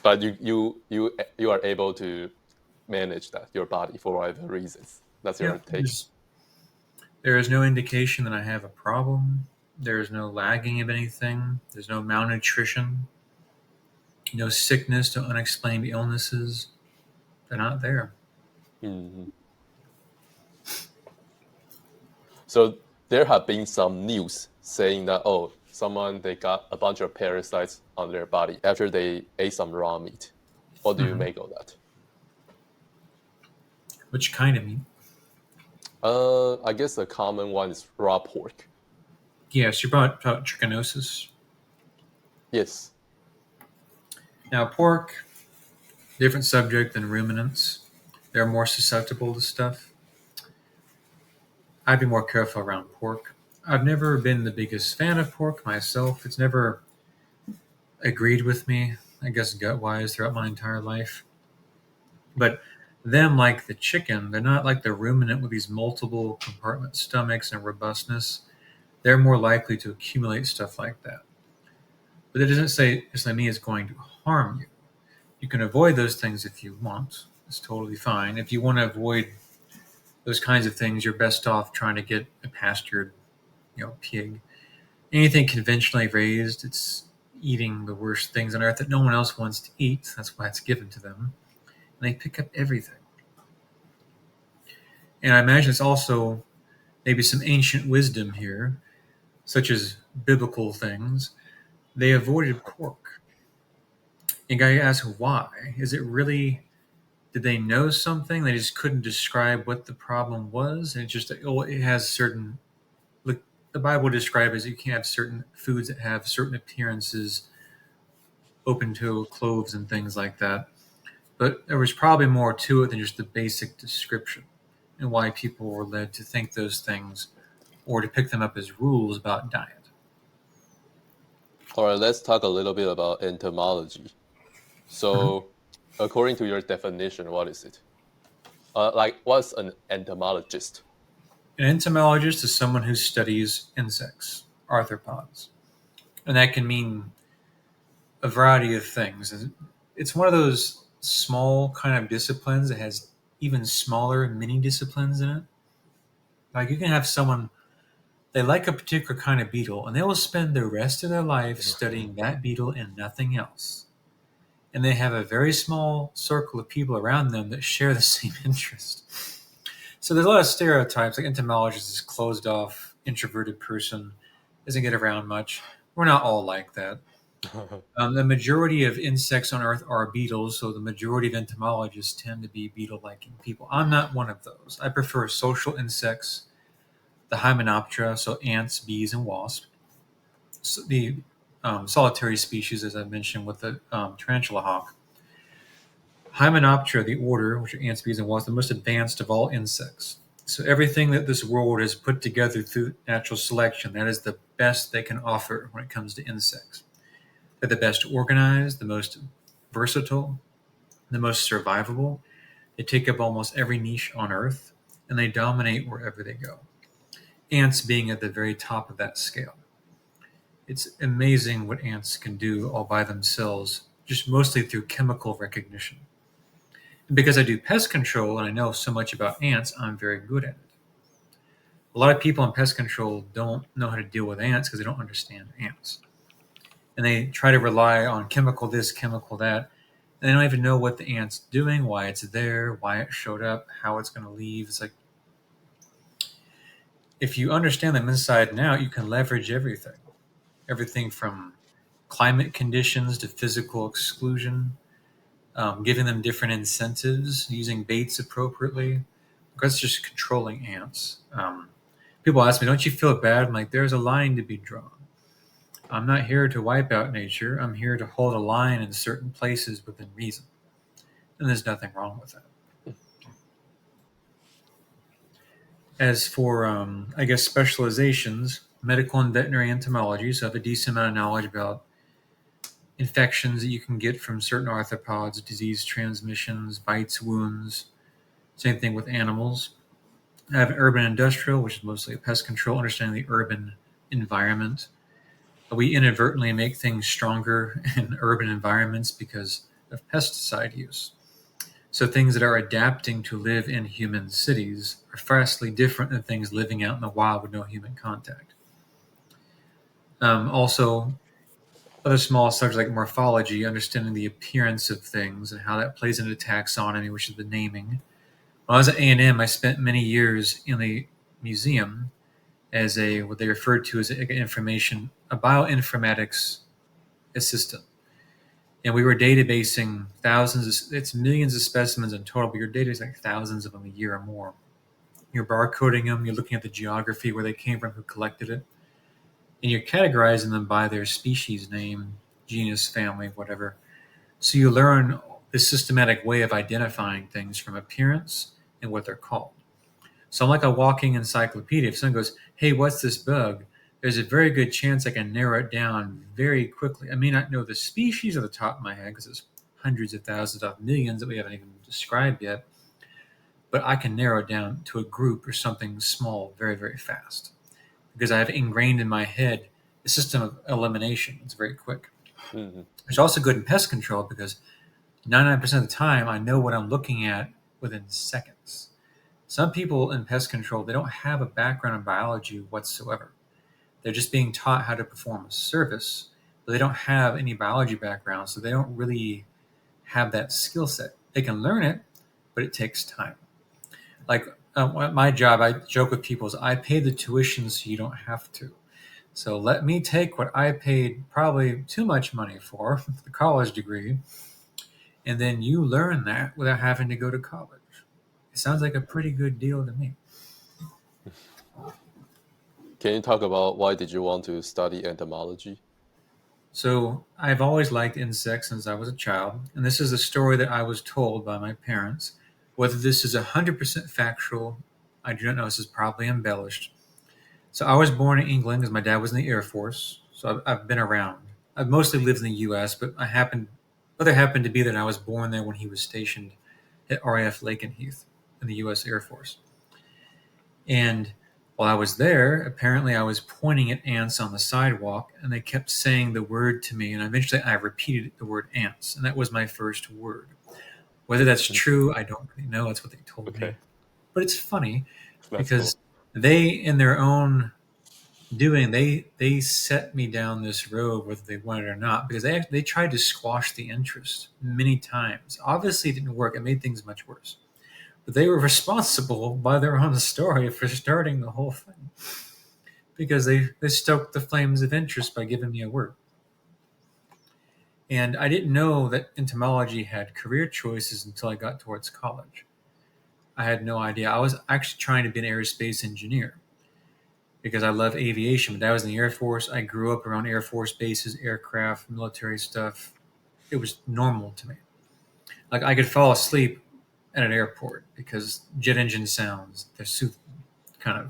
But you are able to manage that your body for whatever reasons. That's Yeah, your take. there is no indication that I have a problem. There is no lagging of anything. There's no malnutrition, no sickness, no unexplained illnesses. They're not there. Mhm. So there have been some news saying that someone they got a bunch of parasites on their body after they ate some raw meat. What do you Mhm. make of that? Which kind of meat? I guess a common one is raw pork. Yes, you're about trichinosis. Yes. Now, pork, different subject than ruminants. They're more susceptible to stuff. I'd be more careful around pork. I've never been the biggest fan of pork myself. It's never agreed with me, I guess gut wise, throughout my entire life. But them, like the chicken, they're not like the ruminant with these multiple compartment stomachs and robustness. They're more likely to accumulate stuff like that. But it doesn't say it's like me is going to harm you. You can avoid those things if you want. It's totally fine. If you want to avoid those kinds of things, you're best off trying to get a pastured, pig. Anything conventionally raised, it's eating the worst things on earth that no one else wants to eat. That's why it's given to them. And they pick up everything. And I imagine it's also maybe some ancient wisdom here, such as biblical things. They avoided pork. And you gotta ask why. Is it really, did they know something? They just couldn't describe what the problem was? And it has certain, like the Bible describes, you can have certain foods that have certain appearances open to cloves and things like that. But there was probably more to it than just the basic description and why people were led to think those things or to pick them up as rules about diet. All right, let's talk a little bit about entomology. Mhm. So, according to your definition, what is it? What's an entomologist? An entomologist is someone who studies insects, arthropods. And that can mean a variety of things. It's one of those small kind of disciplines that has even smaller mini disciplines in it. Like you can have someone, they like a particular kind of beetle, and they will spend the rest of their life studying that beetle and nothing else. And they have a very small circle of people around them that share the same interest. So there's a lot of stereotypes. Like entomologist is closed off, introverted person, doesn't get around much. We're not all like that. The majority of insects on Earth are beetles, so the majority of entomologists tend to be beetle-liking people. I'm not one of those. I prefer social insects, the Hymenoptera, so ants, bees, and wasps. So the solitary species, as I mentioned, with the tarantula hawk. Hymenoptera, the order, which are ants, bees, and wasps, the most advanced of all insects. So everything that this world has put together through natural selection, that is the best they can offer when it comes to insects. They're the best organized, the most versatile, the most survivable. They take up almost every niche on Earth, and they dominate wherever they go. Ants being at the very top of that scale. It's amazing what ants can do all by themselves, just mostly through chemical recognition. And because I do pest control and I know so much about ants, I'm very good at it. A lot of people in pest control don't know how to deal with ants because they don't understand ants. And they try to rely on chemical this, chemical that. And they don't even know what the ant's doing, why it's there, why it showed up, how it's going to leave. It's like, if you understand them inside and out, you can leverage everything. Everything from climate conditions to physical exclusion, giving them different incentives, using baits appropriately. That's just controlling ants. People ask me, don't you feel bad? I'm like, there's a line to be drawn. I'm not here to wipe out nature. I'm here to hold a line in certain places within reason. And there's nothing wrong with that. As for, I guess, specializations, medical and veterinary entomology, so I have a decent amount of knowledge about infections that you can get from certain arthropods, disease transmissions, bites, wounds. Same thing with animals. I have an urban industrial, which is mostly a pest control, understanding the urban environment. We inadvertently make things stronger in urban environments because of pesticide use. So things that are adapting to live in human cities are vastly different than things living out in the wild with no human contact. Also, other small subjects like morphology, understanding the appearance of things and how that plays into taxonomy, which is the naming. When I was at A&M, I spent many years in the museum as what they referred to as a bioinformatics assistant. And we were databasing it's millions of specimens in total, but your data is like thousands of them a year or more. You're barcoding them, you're looking at the geography, where they came from, who collected it, and you're categorizing them by their species name, genus, family, whatever. So you learn the systematic way of identifying things from appearance and what they're called. So I'm like a walking encyclopedia. If someone goes, hey, what's this bug? There's a very good chance I can narrow it down very quickly. I may not know the species off the top of my head because there's hundreds of thousands of millions that we haven't even described yet, but I can narrow it down to a group or something small very, very fast because I have ingrained in my head the system of elimination. It's very quick. Mm-hmm. It's also good in pest control because 99% of the time I know what I'm looking at within seconds. Some people in pest control, they don't have a background in biology whatsoever. They're just being taught how to perform a service, but they don't have any biology background, so they don't really have that skill set. They can learn it, but it takes time. Like my job, I joke with people, is I pay the tuition so you don't have to. So let me take what I paid probably too much money for, the college degree, and then you learn that without having to go to college. It sounds like a pretty good deal to me. Can you talk about why did you want to study entomology? So I've always liked insects since I was a child, and this is a story that I was told by my parents. Whether this is 100% factual, I do not know. This is probably embellished. So I was born in England because my dad was in the Air Force, so I've been around. I've mostly lived in the U.S., but there happened to be that I was born there when he was stationed at RAF Lakenheath in the U.S. Air Force. And while I was there, apparently I was pointing at ants on the sidewalk, and they kept saying the word to me, and eventually I repeated the word ants, and that was my first word. Whether that's true, I don't really know. That's what they told me. Okay, But it's funny that's because cool. they, in their own doing, they set me down this road whether they wanted it or not, because they tried to squash the interest many times. Obviously, it didn't work. It made things much worse. But they were responsible by their own story for starting the whole thing because they stoked the flames of interest by giving me a word. And I didn't know that entomology had career choices until I got towards college. I had no idea. I was actually trying to be an aerospace engineer because I love aviation. But I was in the Air Force. I grew up around Air Force bases, aircraft, military stuff. It was normal to me. Like I could fall asleep at an airport because jet engine sounds, they're soothing kind of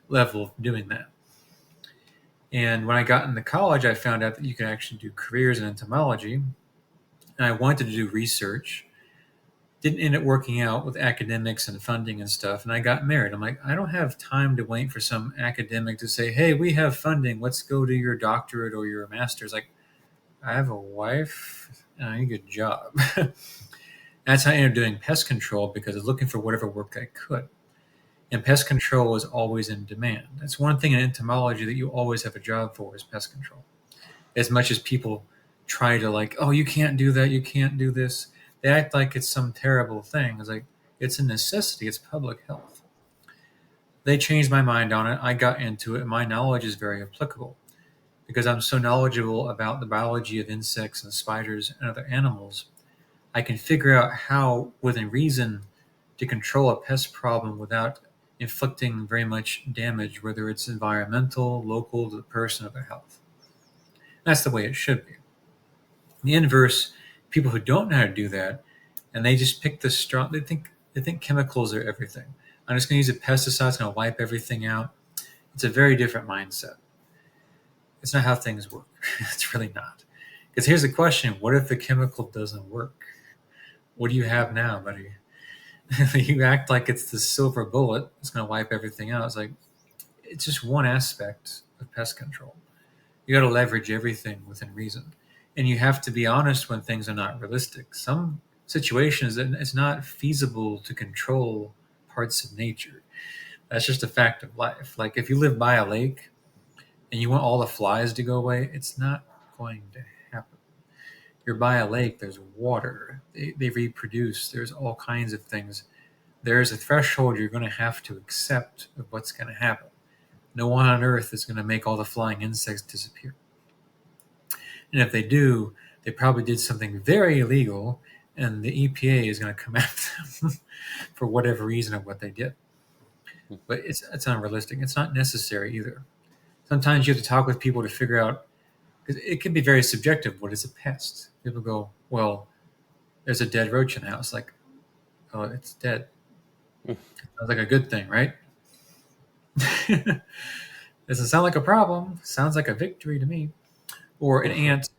level of doing that. And when I got into college, I found out that you can actually do careers in entomology. And I wanted to do research. Didn't end up working out with academics and funding and stuff. And I got married. I'm like, I don't have time to wait for some academic to say, hey, we have funding. Let's go do your doctorate or your master's. Like, I have a wife and I need a good job. That's how I ended up doing pest control because I was looking for whatever work I could. And pest control is always in demand. That's one thing in entomology that you always have a job for is pest control. As much as people try to like, oh, you can't do that, you can't do this, they act like it's some terrible thing. It's like it's a necessity, it's public health. They changed my mind on it. I got into it, and my knowledge is very applicable because I'm so knowledgeable about the biology of insects and spiders and other animals. I can figure out how, within reason, to control a pest problem without inflicting very much damage, whether it's environmental, local to the person or their health. That's the way it should be. The inverse, people who don't know how to do that, and they just pick the strong. They think chemicals are everything. I'm just going to use a pesticide. It's going to wipe everything out. It's a very different mindset. It's not how things work. It's really not. Because here's the question: what if the chemical doesn't work? What do you have now, buddy? You act like it's the silver bullet. It's going to wipe everything out. It's like it's just one aspect of pest control. You got to leverage everything within reason, and you have to be honest when things are not realistic. Some situations it's not feasible to control parts of nature. That's just a fact of life. Like if you live by a lake and you want all the flies to go away, it's not going to happen. You're by a lake, there's water, they reproduce, there's all kinds of things. There's a threshold you're going to have to accept of what's going to happen. No one on earth is going to make all the flying insects disappear. And if they do, they probably did something very illegal, and the EPA is going to come after them for whatever reason of what they did. But it's unrealistic. It's not necessary either. Sometimes you have to talk with people to figure out, because it can be very subjective. What is a pest? People go, well, there's a dead roach in the house. Like, oh, it's dead. Sounds like a good thing, right? Doesn't sound like a problem. Sounds like a victory to me. Or an ant.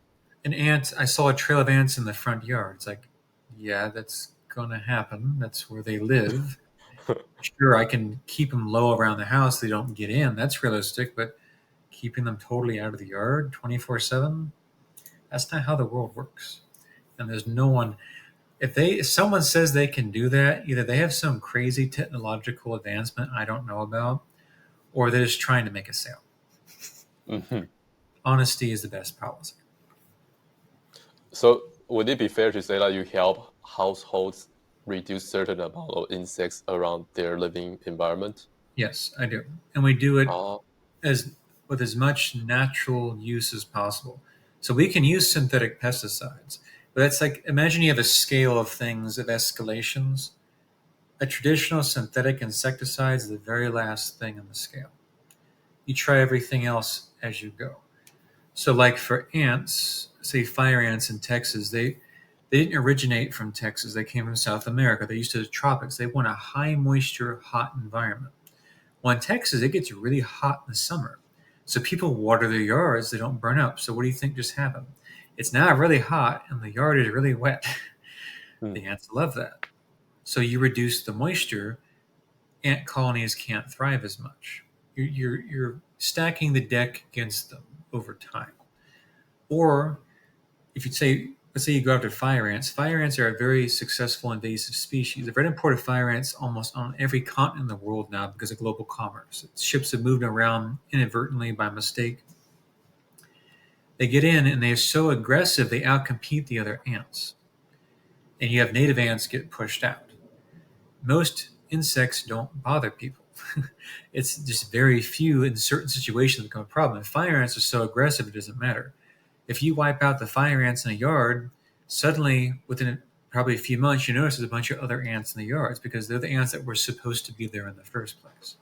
An ant. I saw a trail of ants in the front yard. It's like, yeah, that's gonna happen. That's where they live. Sure, I can keep them low around the house so they don't get in. That's realistic, but keeping them totally out of the yard 24/7, that's not how the world works. And there's no one if someone says they can do that, either they have some crazy technological advancement I don't know about, or they're just trying to make a sale. Mm-hmm. Honesty is the best policy. So would it be fair to say that you help households reduce certain amount of insects around their living environment? Yes, I do. And we do it Uh, as with as much natural use as possible. So we can use synthetic pesticides, but that's like imagine you have a scale of things of escalations. A traditional synthetic insecticide is the very last thing on the scale. You try everything else as you go. So, like for ants, say fire ants in Texas, they didn't originate from Texas. They came from South America. They used to the tropics. They want a high moisture, hot environment. Well, in Texas, it gets really hot in the summer. So people water their yards, they don't burn up. So what do you think just happened? It's now really hot and the yard is really wet. hmm. The ants love that. So you reduce the moisture, ant colonies can't thrive as much. You're stacking the deck against them over time. Or if you say, let's say you go after fire ants are a very successful invasive species. I've imported fire ants almost on every continent in the world now because of global commerce. Ships have moved around inadvertently by mistake. They get in and they're so aggressive they outcompete the other ants. And you have native ants get pushed out. Most insects don't bother people. It's just very few in certain situations become a problem. And fire ants are so aggressive it doesn't matter. If you wipe out the fire ants in a yard, suddenly within probably a few months, you notice there's a bunch of other ants in the yards because they're the ants that were supposed to be there in the first place.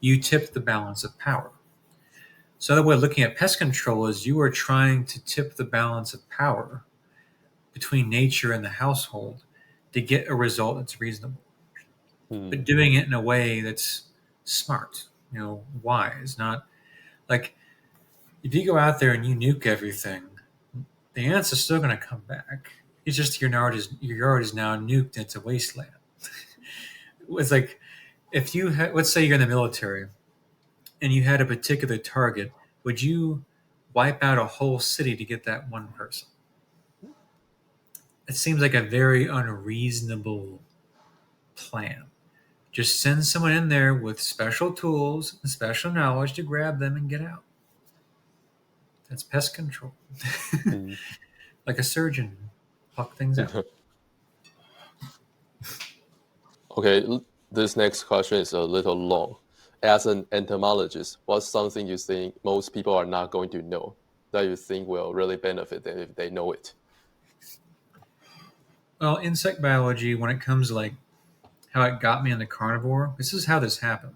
You tip the balance of power. So the way of looking at pest control is you are trying to tip the balance of power between nature and the household to get a result that's reasonable, but Hmm. doing it in a way that's smart, wise, not like if you go out there and you nuke everything, the ants are still going to come back. It's just your yard is now nuked and it's a wasteland. It's like if you let's say you're in the military and you had a particular target, would you wipe out a whole city to get that one person? It seems like a very unreasonable plan. Just send someone in there with special tools and special knowledge to grab them and get out. That's pest control. Mm. Like a surgeon, pluck things out. Okay, this next question is a little long. As an entomologist, what's something you think most people are not going to know that you think will really benefit them if they know it? Well, insect biology, when it comes to like how it got me into carnivore, this is how this happened.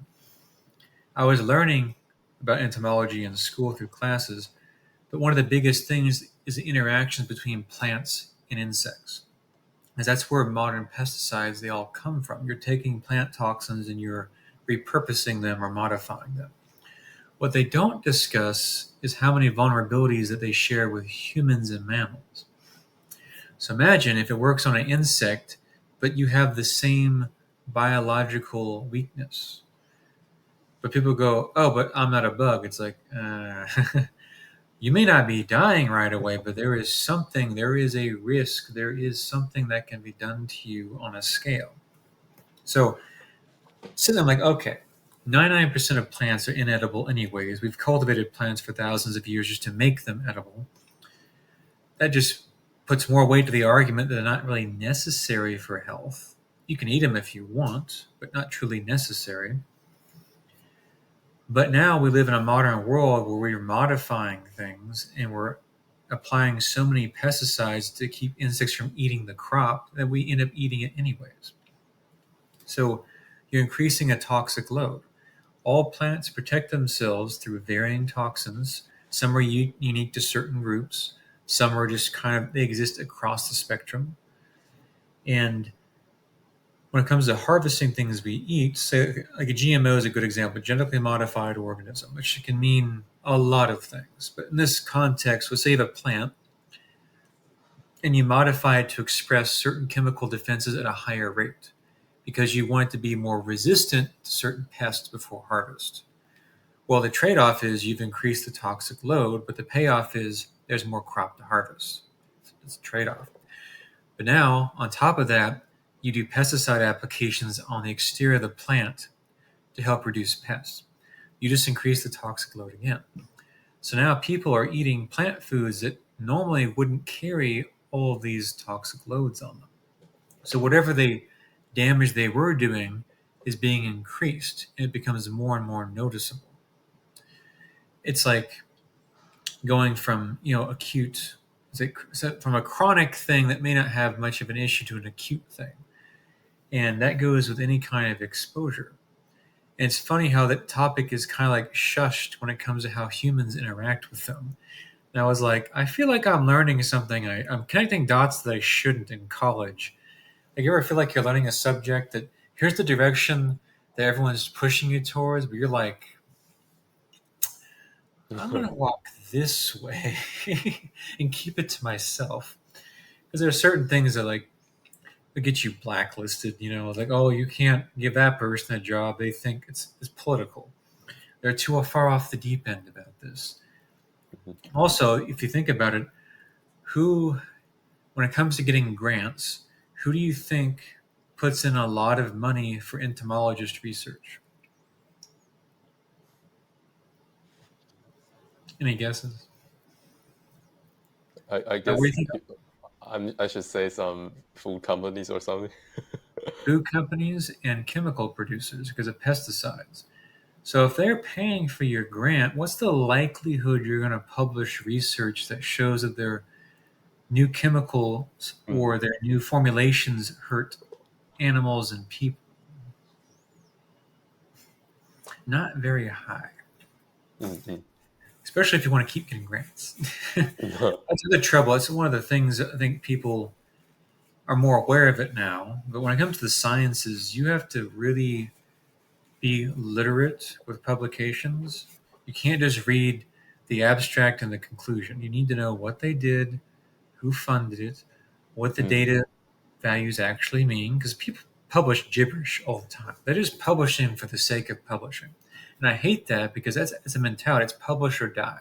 I was learning about entomology in school through classes, but one of the biggest things is the interactions between plants and insects. Because that's where modern pesticides they all come from. You're taking plant toxins and you're repurposing them or modifying them. What they don't discuss is how many vulnerabilities that they share with humans and mammals. So imagine if it works on an insect, but you have the same biological weakness. But people go, oh, but I'm not a bug. It's like, you may not be dying right away, but there is a risk, there is something that can be done to you on a scale. So I'm like, okay, 99% of plants are inedible anyways. We've cultivated plants for thousands of years just to make them edible. That just puts more weight to the argument that they're not really necessary for health. You can eat them if you want, but not truly necessary. But now we live in a modern world where we're modifying things and we're applying so many pesticides to keep insects from eating the crop that we end up eating it anyways. So you're increasing a toxic load. All plants protect themselves through varying toxins. Some are unique to certain groups. Some are just they exist across the spectrum. And when it comes to harvesting things we eat, say like a GMO is a good example, genetically modified organism, which can mean a lot of things. But in this context, let's say you have a plant and you modify it to express certain chemical defenses at a higher rate because you want it to be more resistant to certain pests before harvest. Well, the trade-off is you've increased the toxic load, but the payoff is there's more crop to harvest. It's a trade-off. But now, on top of that, you do pesticide applications on the exterior of the plant to help reduce pests. You just increase the toxic load again. So now people are eating plant foods that normally wouldn't carry all of these toxic loads on them. So whatever damage they were doing is being increased, and it becomes more and more noticeable. It's like going from acute, from a chronic thing that may not have much of an issue to an acute thing. And that goes with any kind of exposure. And it's funny how that topic is kind of like shushed when it comes to how humans interact with them. And I was like, I feel like I'm learning something. I'm connecting dots that I shouldn't in college. Like, you ever feel like you're learning a subject that here's the direction that everyone's pushing you towards, but you're like, I'm going to walk this way and keep it to myself. Because there are certain things that get you blacklisted, like, oh, you can't give that person a job. They think it's political. They're too far off the deep end about this. Also, if you think about it, when it comes to getting grants, who do you think puts in a lot of money for entomologist research? Any guesses? I What guess do you think? I should say some food companies or something. Food companies and chemical producers because of pesticides. So if they're paying for your grant, what's the likelihood you're going to publish research that shows that their new chemicals or their new formulations hurt animals and people? Not very high, Mm-hmm. especially if you want to keep getting grants. That's the trouble. That's one of the things that I think people are more aware of it now. But when it comes to the sciences, you have to really be literate with publications. You can't just read the abstract and the conclusion. You need to know what they did, who funded it, what the data values actually mean, because people publish gibberish all the time. They're just publishing for the sake of publishing. And I hate that because it's a mentality. It's publish or die.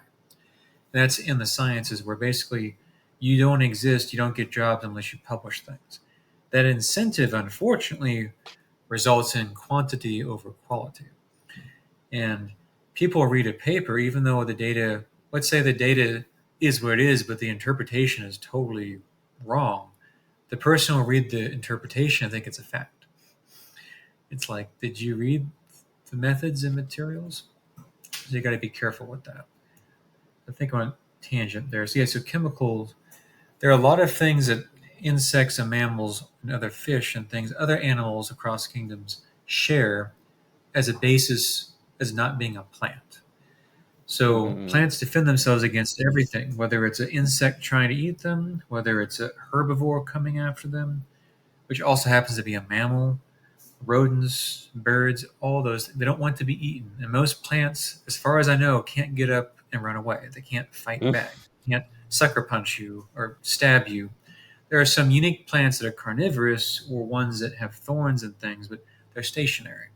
And that's in the sciences where basically you don't exist, you don't get jobs unless you publish things. That incentive, unfortunately, results in quantity over quality. And people read a paper, even though the data, let's say the data is what it is, but the interpretation is totally wrong. The person will read the interpretation and think it's a fact. It's like, did you read the methods and materials? So you got to be careful with that. I think I'm on a tangent there. So yeah, so chemicals, there are a lot of things that insects and mammals and other fish and things, other animals across kingdoms share as a basis as not being a plant. So plants defend themselves against everything, whether it's an insect trying to eat them, whether it's a herbivore coming after them, which also happens to be a mammal, rodents, birds, all those. They don't want to be eaten. And most plants, as far as I know, can't get up and run away. They can't fight back. They can't sucker punch you or stab you. There are some unique plants that are carnivorous or ones that have thorns and things, but they're stationary.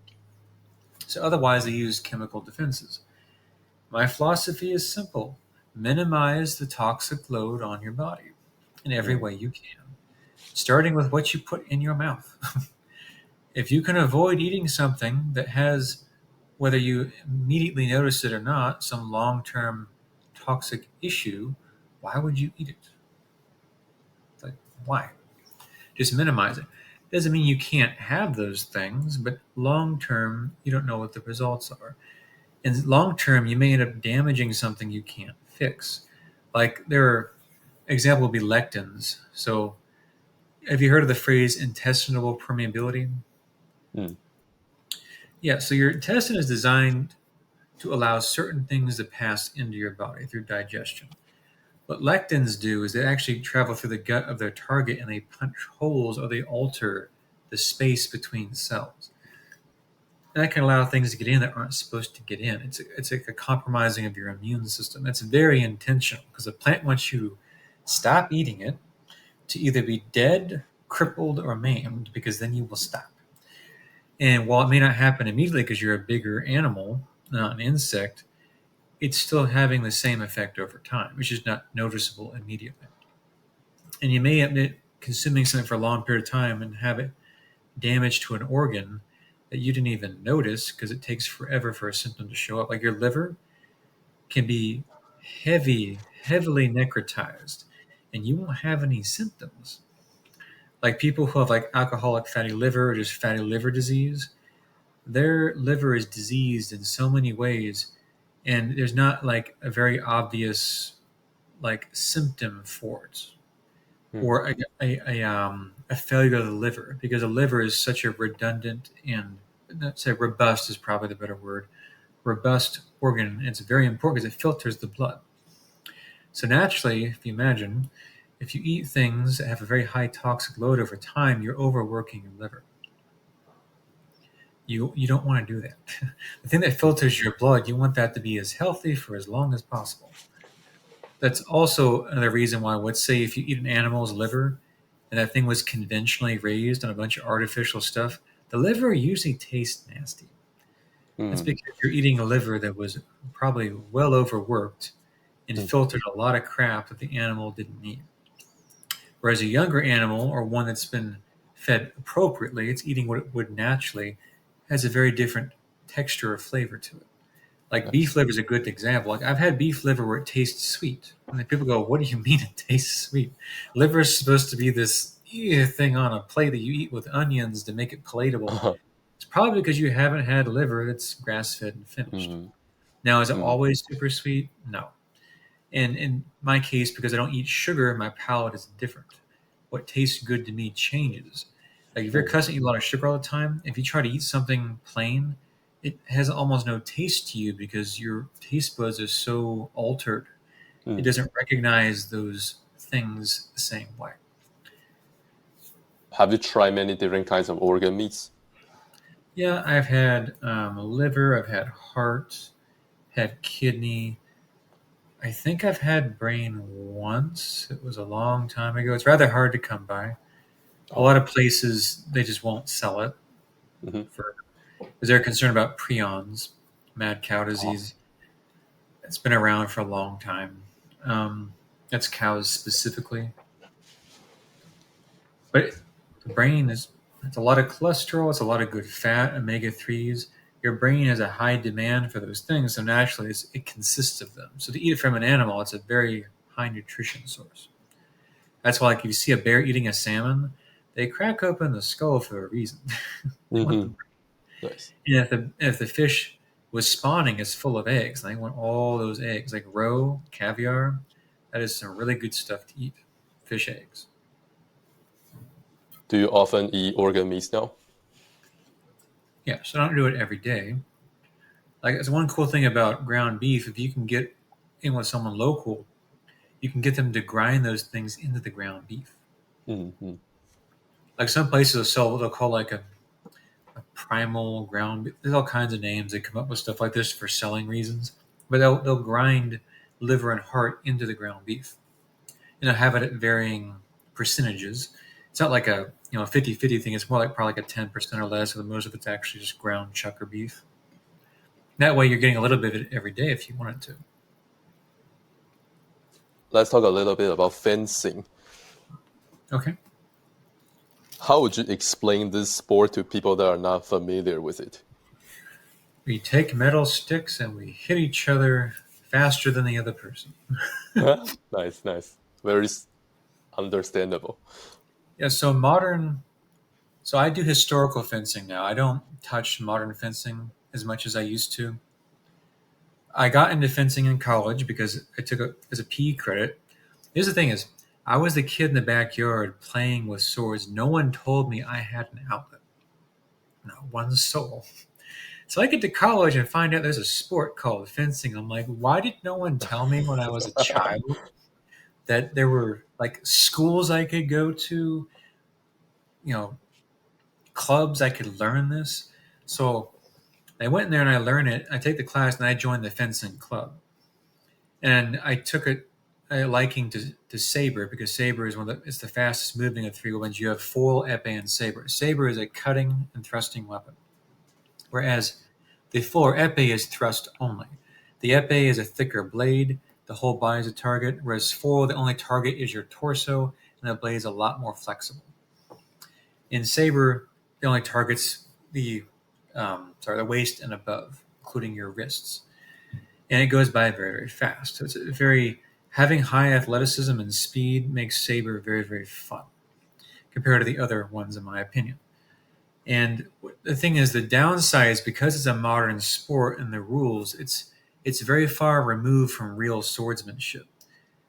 So otherwise, they use chemical defenses. My philosophy is simple: minimize the toxic load on your body in every way you can, starting with what you put in your mouth. If you can avoid eating something that has, whether you immediately notice it or not, some long term toxic issue, why would you eat it? It's like, why? Just minimize it. Doesn't mean you can't have those things, but long term, you don't know what the results are. In long term, you may end up damaging something you can't fix. Like there are example would be lectins. So have you heard of the phrase intestinal permeability? Yeah, so your intestine is designed to allow certain things to pass into your body through digestion. What lectins do is they actually travel through the gut of their target and they punch holes or they alter the space between cells. And that can allow things to get in that aren't supposed to get in. It's like a compromising of your immune system. That's very intentional because the plant wants you to stop eating it, to either be dead, crippled, or maimed, because then you will stop. And while it may not happen immediately because you're a bigger animal, not an insect, it's still having the same effect over time, which is not noticeable immediately. And you may admit consuming something for a long period of time and have it damage to an organ that you didn't even notice because it takes forever for a symptom to show up. Like your liver can be heavily necrotized, and you won't have any symptoms. Like people who have like alcoholic fatty liver or just fatty liver disease, their liver is diseased in so many ways, and there's not like a very obvious like symptom for it or a failure of the liver because the liver is such a redundant and let's say robust is probably the better word, robust organ. And it's very important because it filters the blood. So naturally, if you imagine, if you eat things that have a very high toxic load over time, you're overworking your liver. You don't want to do that. The thing that filters your blood, you want that to be as healthy for as long as possible. That's also another reason why, let's say if you eat an animal's liver and that thing was conventionally raised on a bunch of artificial stuff, the liver usually tastes nasty. That's because you're eating a liver that was probably well overworked and filtered a lot of crap that the animal didn't need. Whereas a younger animal or one that's been fed appropriately, it's eating what it would naturally, has a very different texture or flavor to it. Like beef liver is a good example. Like I've had beef liver where it tastes sweet. And then people go, "What do you mean it tastes sweet?" Liver is supposed to be this thing on a plate that you eat with onions to make it palatable. It's probably because you haven't had liver that's grass-fed and finished. Now, is it always super sweet? No. And in my case, because I don't eat sugar, my palate is different. What tastes good to me changes. Like if you're accustomed to eat a lot of sugar all the time, if you try to eat something plain, it has almost no taste to you because your taste buds are so altered. It doesn't recognize those things the same way. Have you tried many different kinds of organ meats? Yeah, I've had liver, I've had heart, had kidney. I think I've had brain once. It was a long time ago. It's rather hard to come by. A lot of places they just won't sell it for because they're concerned about prions, mad cow disease. It's been around for a long time. That's cows specifically, but the brain is It's a lot of cholesterol. It's a lot of good fat, omega-3s. Your brain has a high demand for those things, so naturally it consists of them. So to eat it from an animal, it's a very high nutrition source. That's why, like, if you see a bear eating a salmon, they crack open the skull for a reason. They want the Mm-hmm. brain. Nice. And if the fish was spawning, it's full of eggs. And they want all those eggs, like roe, caviar. That is some really good stuff to eat. Fish eggs. Do you often eat organ meats now? Yeah, so I don't do it every day. Like, it's one cool thing about ground beef. If you can get in with someone local, you can get them to grind those things into the ground beef. Mm-hmm. Like some places will sell what they'll call like a primal ground beef. There's all kinds of names. They come up with stuff like this for selling reasons. But they'll grind liver and heart into the ground beef. And they'll have it at varying percentages. It's not like a 50-50 thing. It's more like probably like a 10% or less, and most of it's actually just ground chucker beef. That way you're getting a little bit of it every day if you wanted to. Let's talk a little bit about fencing. Okay. How would you explain this sport to people that are not familiar with it? We take metal sticks and we hit each other faster than the other person. Nice, nice. Very understandable. Yeah, so I do historical fencing now. I don't touch modern fencing as much as I used to. I got into fencing in college because I took it as a PE credit. Here's the thing is, I was the kid in the backyard playing with swords. No one told me I had an outlet. Not one soul. So I get to college and find out there's a sport called fencing. I'm like, why did no one tell me when I was a child that there were like schools I could go to, clubs I could learn this? So I went in there and I learned it. I take the class and I joined the fencing club. And I took a liking to saber because saber is it's the fastest moving of three weapons. You have foil, epee, and saber. Saber is a cutting and thrusting weapon, whereas the foil or epee is thrust only. The epee is a thicker blade. The whole body is a target, whereas foil, the only target is your torso, and the blade is a lot more flexible. In saber, the only target's the waist and above, including your wrists, and it goes by very, very fast. So it's having high athleticism and speed makes saber very, very fun compared to the other ones, in my opinion. And the thing is, the downside is because it's a modern sport and the rules, it's very far removed from real swordsmanship.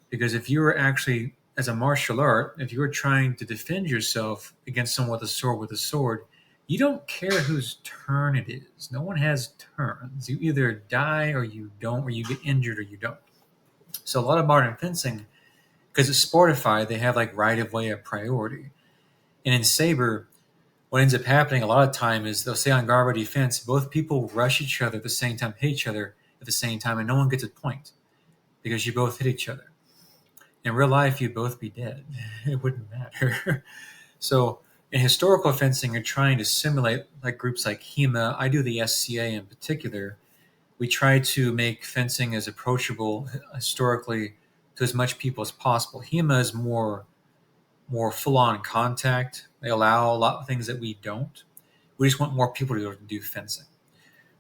Because if you were actually, as a martial art, if you were trying to defend yourself against someone with a sword, you don't care whose turn it is. No one has turns. You either die or you don't, or you get injured or you don't. So a lot of modern fencing, because it's sportified, they have like right of way of priority. And in saber, what ends up happening a lot of time is they'll say on guard defense, both people rush each other at the same time, hit each other at the same time, and no one gets a point because you both hit each other. In real life, you'd both be dead. It wouldn't matter. So in historical fencing, you're trying to simulate like groups like HEMA. I do the SCA in particular. We try to make fencing as approachable historically to as much people as possible. HEMA is more full-on contact. They allow a lot of things that we don't. We just want more people to be able to do fencing.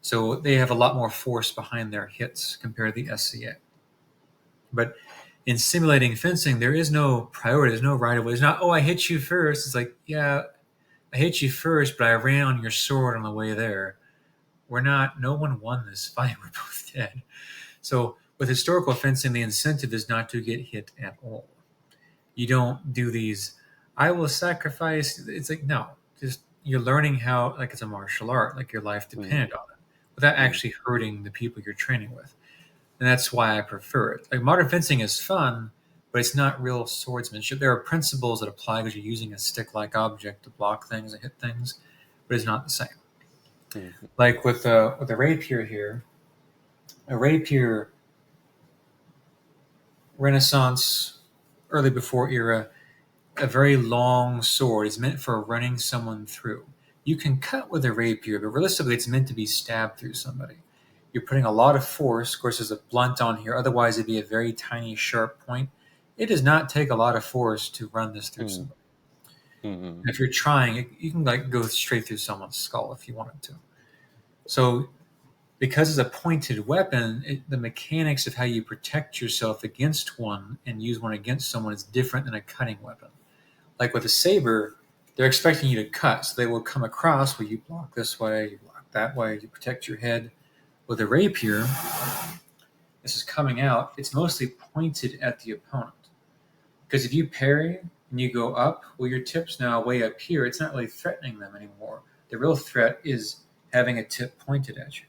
So they have a lot more force behind their hits compared to the SCA. But in simulating fencing, there is no priority. There's no right of way. It's not, oh, I hit you first. It's like, yeah, I hit you first, but I ran on your sword on the way there. No one won this fight. We're both dead. So with historical fencing, the incentive is not to get hit at all. You don't do these, I will sacrifice. It's like, no, just you're learning how, like it's a martial art, like your life depended on it, without actually hurting the people you're training with. And that's why I prefer it. Like modern fencing is fun, but it's not real swordsmanship. There are principles that apply because you're using a stick-like object to block things and hit things, but it's not the same. Mm-hmm. Like with the rapier here, a rapier, Renaissance, early before era, a very long sword is meant for running someone through. You can cut with a rapier, but realistically, it's meant to be stabbed through somebody. You're putting a lot of force. Of course, there's a blunt on here. Otherwise, it'd be a very tiny, sharp point. It does not take a lot of force to run this through somebody. Mm-hmm. If you're trying, you can like go straight through someone's skull if you wanted to. So because it's a pointed weapon, the mechanics of how you protect yourself against one and use one against someone is different than a cutting weapon. Like with a saber, they're expecting you to cut, so they will come across where you block this way, you block that way, you protect your head. With a rapier, this is coming out, it's mostly pointed at the opponent. Because if you parry and you go up, well, your tip's now way up here. It's not really threatening them anymore. The real threat is having a tip pointed at you.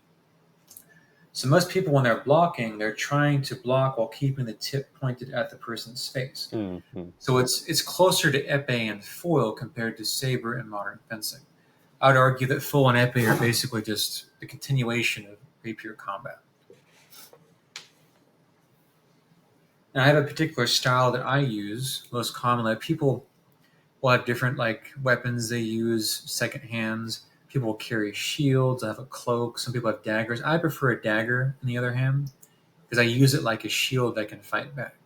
So most people, when they're blocking, they're trying to block while keeping the tip pointed at the person's face. Mm-hmm. So it's closer to epee and foil compared to saber and modern fencing. I would argue that foil and epee are basically just the continuation of rapier combat. And I have a particular style that I use most commonly. People will have different like weapons they use, second hands. People will carry shields. I have a cloak. Some people have daggers. I prefer a dagger, on the other hand, because I use it like a shield that can fight back.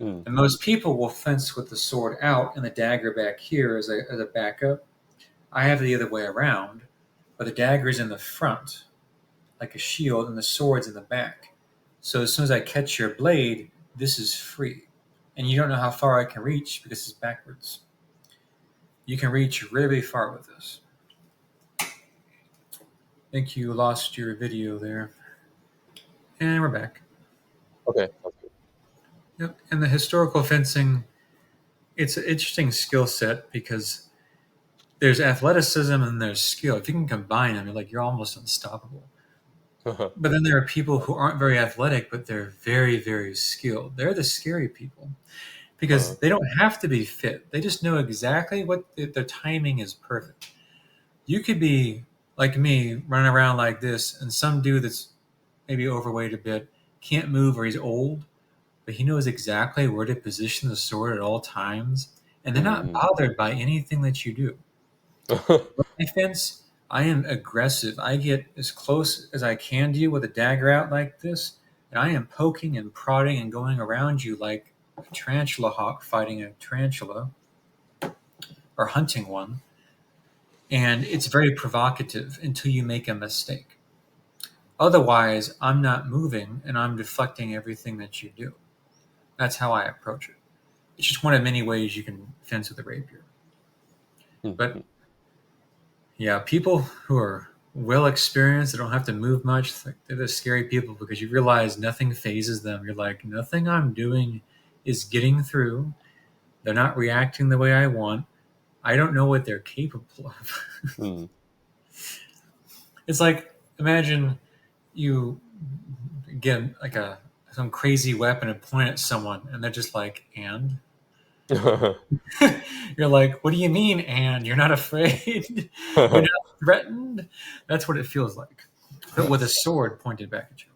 Mm. And most people will fence with the sword out and the dagger back here as a backup. I have it the other way around, but the dagger's in the front, like a shield, and the sword's in the back. So as soon as I catch your blade, this is free. And you don't know how far I can reach because it's backwards. You can reach really far with this. I think you lost your video there. And we're back. Okay. Yep. And the historical fencing, it's an interesting skill set because there's athleticism and there's skill. If you can combine them, you're almost unstoppable. But then there are people who aren't very athletic, but they're very, very skilled. They're the scary people because they don't have to be fit. They just know exactly what their timing is perfect. You could be like me, running around like this, and some dude that's maybe overweight a bit can't move or he's old, but he knows exactly where to position the sword at all times, and they're not bothered by anything that you do. Defense, I am aggressive. I get as close as I can to you with a dagger out like this, and I am poking and prodding and going around you like a tarantula hawk fighting a tarantula or hunting one. And it's very provocative until you make a mistake. Otherwise, I'm not moving and I'm deflecting everything that you do. That's how I approach it. It's just one of many ways you can fence with a rapier. But yeah, people who are well experienced, they don't have to move much. They're the scary people because you realize nothing phases them. You're like, nothing I'm doing is getting through. They're not reacting the way I want. I don't know what they're capable of. It's like, imagine you get like some crazy weapon and point at someone, and they're just like, and? You're like, what do you mean, and? You're not afraid? You're not threatened? That's what it feels like, but with a sword pointed back at you.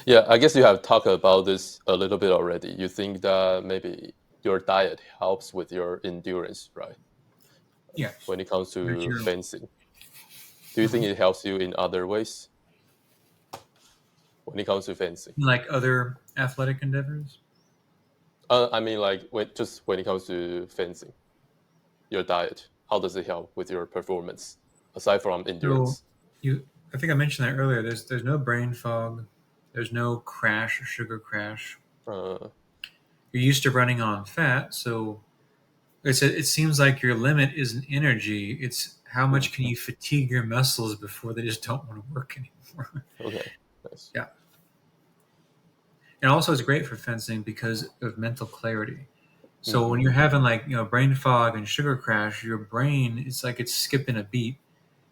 Yeah, I guess you have talked about this a little bit already. You think that maybe your diet helps with your endurance, right? Yeah. When it comes to fencing. Do you think it helps you in other ways when it comes to fencing? Like other athletic endeavors? I mean, like when it comes to fencing, your diet, how does it help with your performance aside from endurance? So I think I mentioned that earlier. There's no brain fog. There's no crash or sugar crash. You're used to running on fat, so it seems like your limit isn't energy. It's how much can you fatigue your muscles before they just don't want to work anymore. Okay, nice. Yeah. And also it's great for fencing because of mental clarity. So when you're having brain fog and sugar crash, your brain, it's like it's skipping a beat.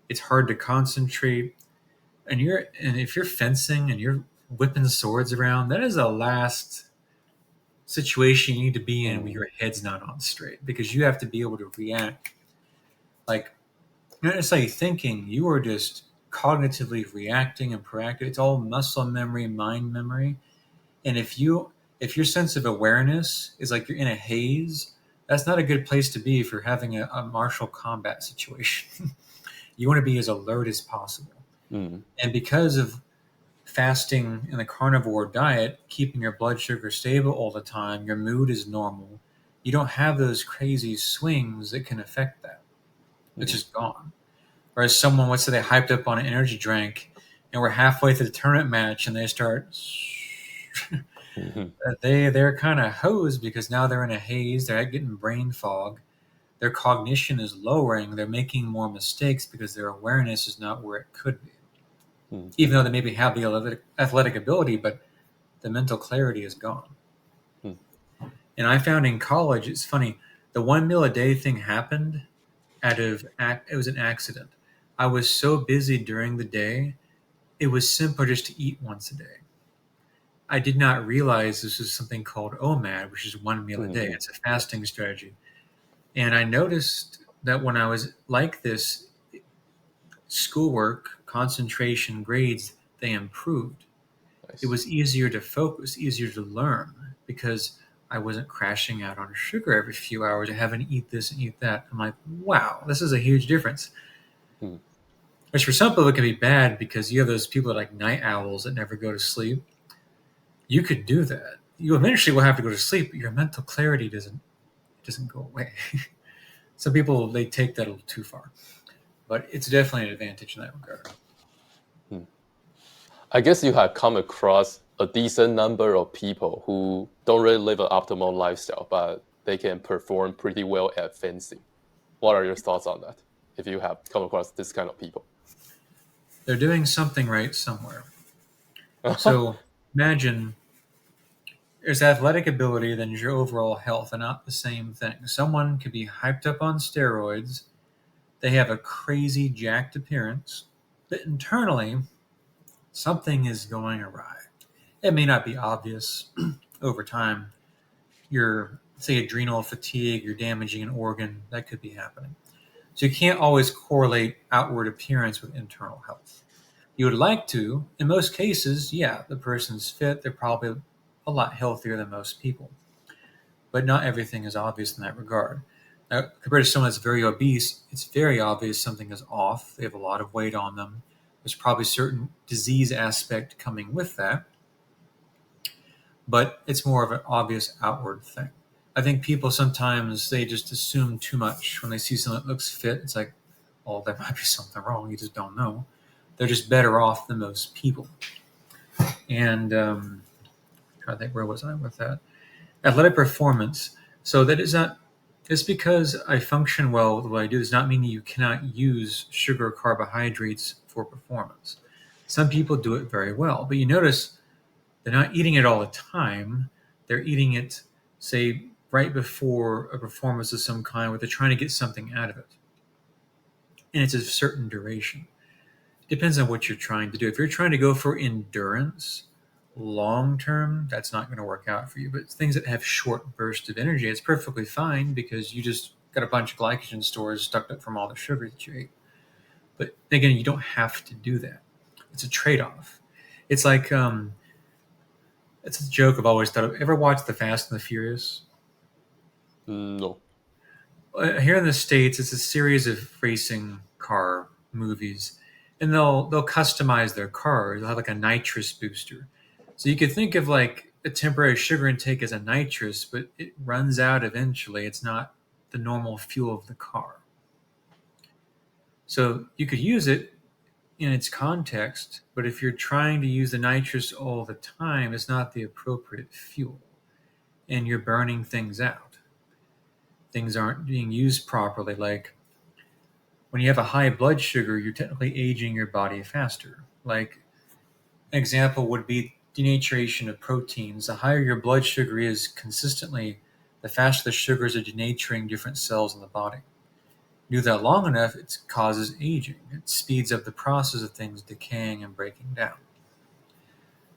It's hard to concentrate. And if you're fencing and you're whipping swords around, that is the last situation you need to be in when your head's not on straight, because you have to be able to react. Like, not necessarily thinking, you are just cognitively reacting and proactive. It's all muscle memory, mind memory. And if your sense of awareness is like you're in a haze, that's not a good place to be if you're having a martial combat situation. You want to be as alert as possible. And because of fasting and the carnivore diet, keeping your blood sugar stable all the time, your mood is normal, you don't have those crazy swings that can affect that. It's Mm. just gone. Whereas someone, let's say they hyped up on an energy drink and we're halfway through the tournament match and they start, Mhm. they're kind of hosed because now they're in a haze, they're getting brain fog, their cognition is lowering, they're making more mistakes because their awareness is not where it could be. Mm. Even though they maybe have the athletic ability, but the mental clarity is gone. Mm. And I found in college, it's funny, the 1 meal a day thing happened it was an accident. I was so busy during the day, it was simpler just to eat once a day. I did not realize this was something called OMAD, which is 1 meal a day. Mm. It's a fasting strategy. And I noticed that when I was like this, schoolwork, concentration, grades, they improved. It Nice. was easier to focus, easier to learn because I wasn't crashing out on sugar every few hours and having to eat this and eat that. I'm like, wow, this is a huge difference. Mm. Which for some people it can be bad because you have those people that are like night owls that never go to sleep. You could do that. You eventually will have to go to sleep, but your mental clarity doesn't go away. Some people they take that a little too far, but it's definitely an advantage in that regard. Mm. I guess you have come across a decent number of people who don't really live an optimal lifestyle, but they can perform pretty well at fencing. What are your thoughts on that? If you have come across this kind of people. They're doing something right somewhere. So imagine there's athletic ability, then your overall health, and not the same thing. Someone could be hyped up on steroids. They have a crazy jacked appearance, but internally something is going awry. It may not be obvious over time. Your, say, adrenal fatigue, you're damaging an organ, that could be happening. So you can't always correlate outward appearance with internal health. You would like to. In most cases, yeah, the person's fit, they're probably a lot healthier than most people. But not everything is obvious in that regard. Now, compared to someone that's very obese, it's very obvious something is off. They have a lot of weight on them. There's probably certain disease aspect coming with that, but it's more of an obvious outward thing. I think people sometimes they just assume too much when they see someone that looks fit. It's like, oh, there might be something wrong. You just don't know. They're just better off than most people. And trying to think, where was I with that? Athletic performance. So that is not. Just because I function well with what I do does not mean that you cannot use sugar or carbohydrates for performance. Some people do it very well, but you notice they're not eating it all the time. They're eating it, say, right before a performance of some kind where they're trying to get something out of it. And it's a certain duration. Depends on what you're trying to do. If you're trying to go for endurance long term, that's not going to work out for you. But things that have short bursts of energy, it's perfectly fine because you just got a bunch of glycogen stores stuck up from all the sugar that you ate. But again, you don't have to do that. It's a trade off. It's like it's a joke I've always thought of. Ever watched The Fast and the Furious? No. Here in the States, it's a series of racing car movies, and they'll customize their cars. They'll have like a nitrous booster, so you could think of like a temporary sugar intake as a nitrous, but it runs out eventually. It's not the normal fuel of the car, so you could use it in its context. But if you're trying to use the nitrous all the time, it's not the appropriate fuel, and you're burning things out. Things aren't being used properly, like when you have a high blood sugar, you're technically aging your body faster. Like an example would be denaturation of proteins. The higher your blood sugar is consistently, the faster the sugars are denaturing different cells in the body. Do that long enough, it causes aging. It speeds up the process of things decaying and breaking down.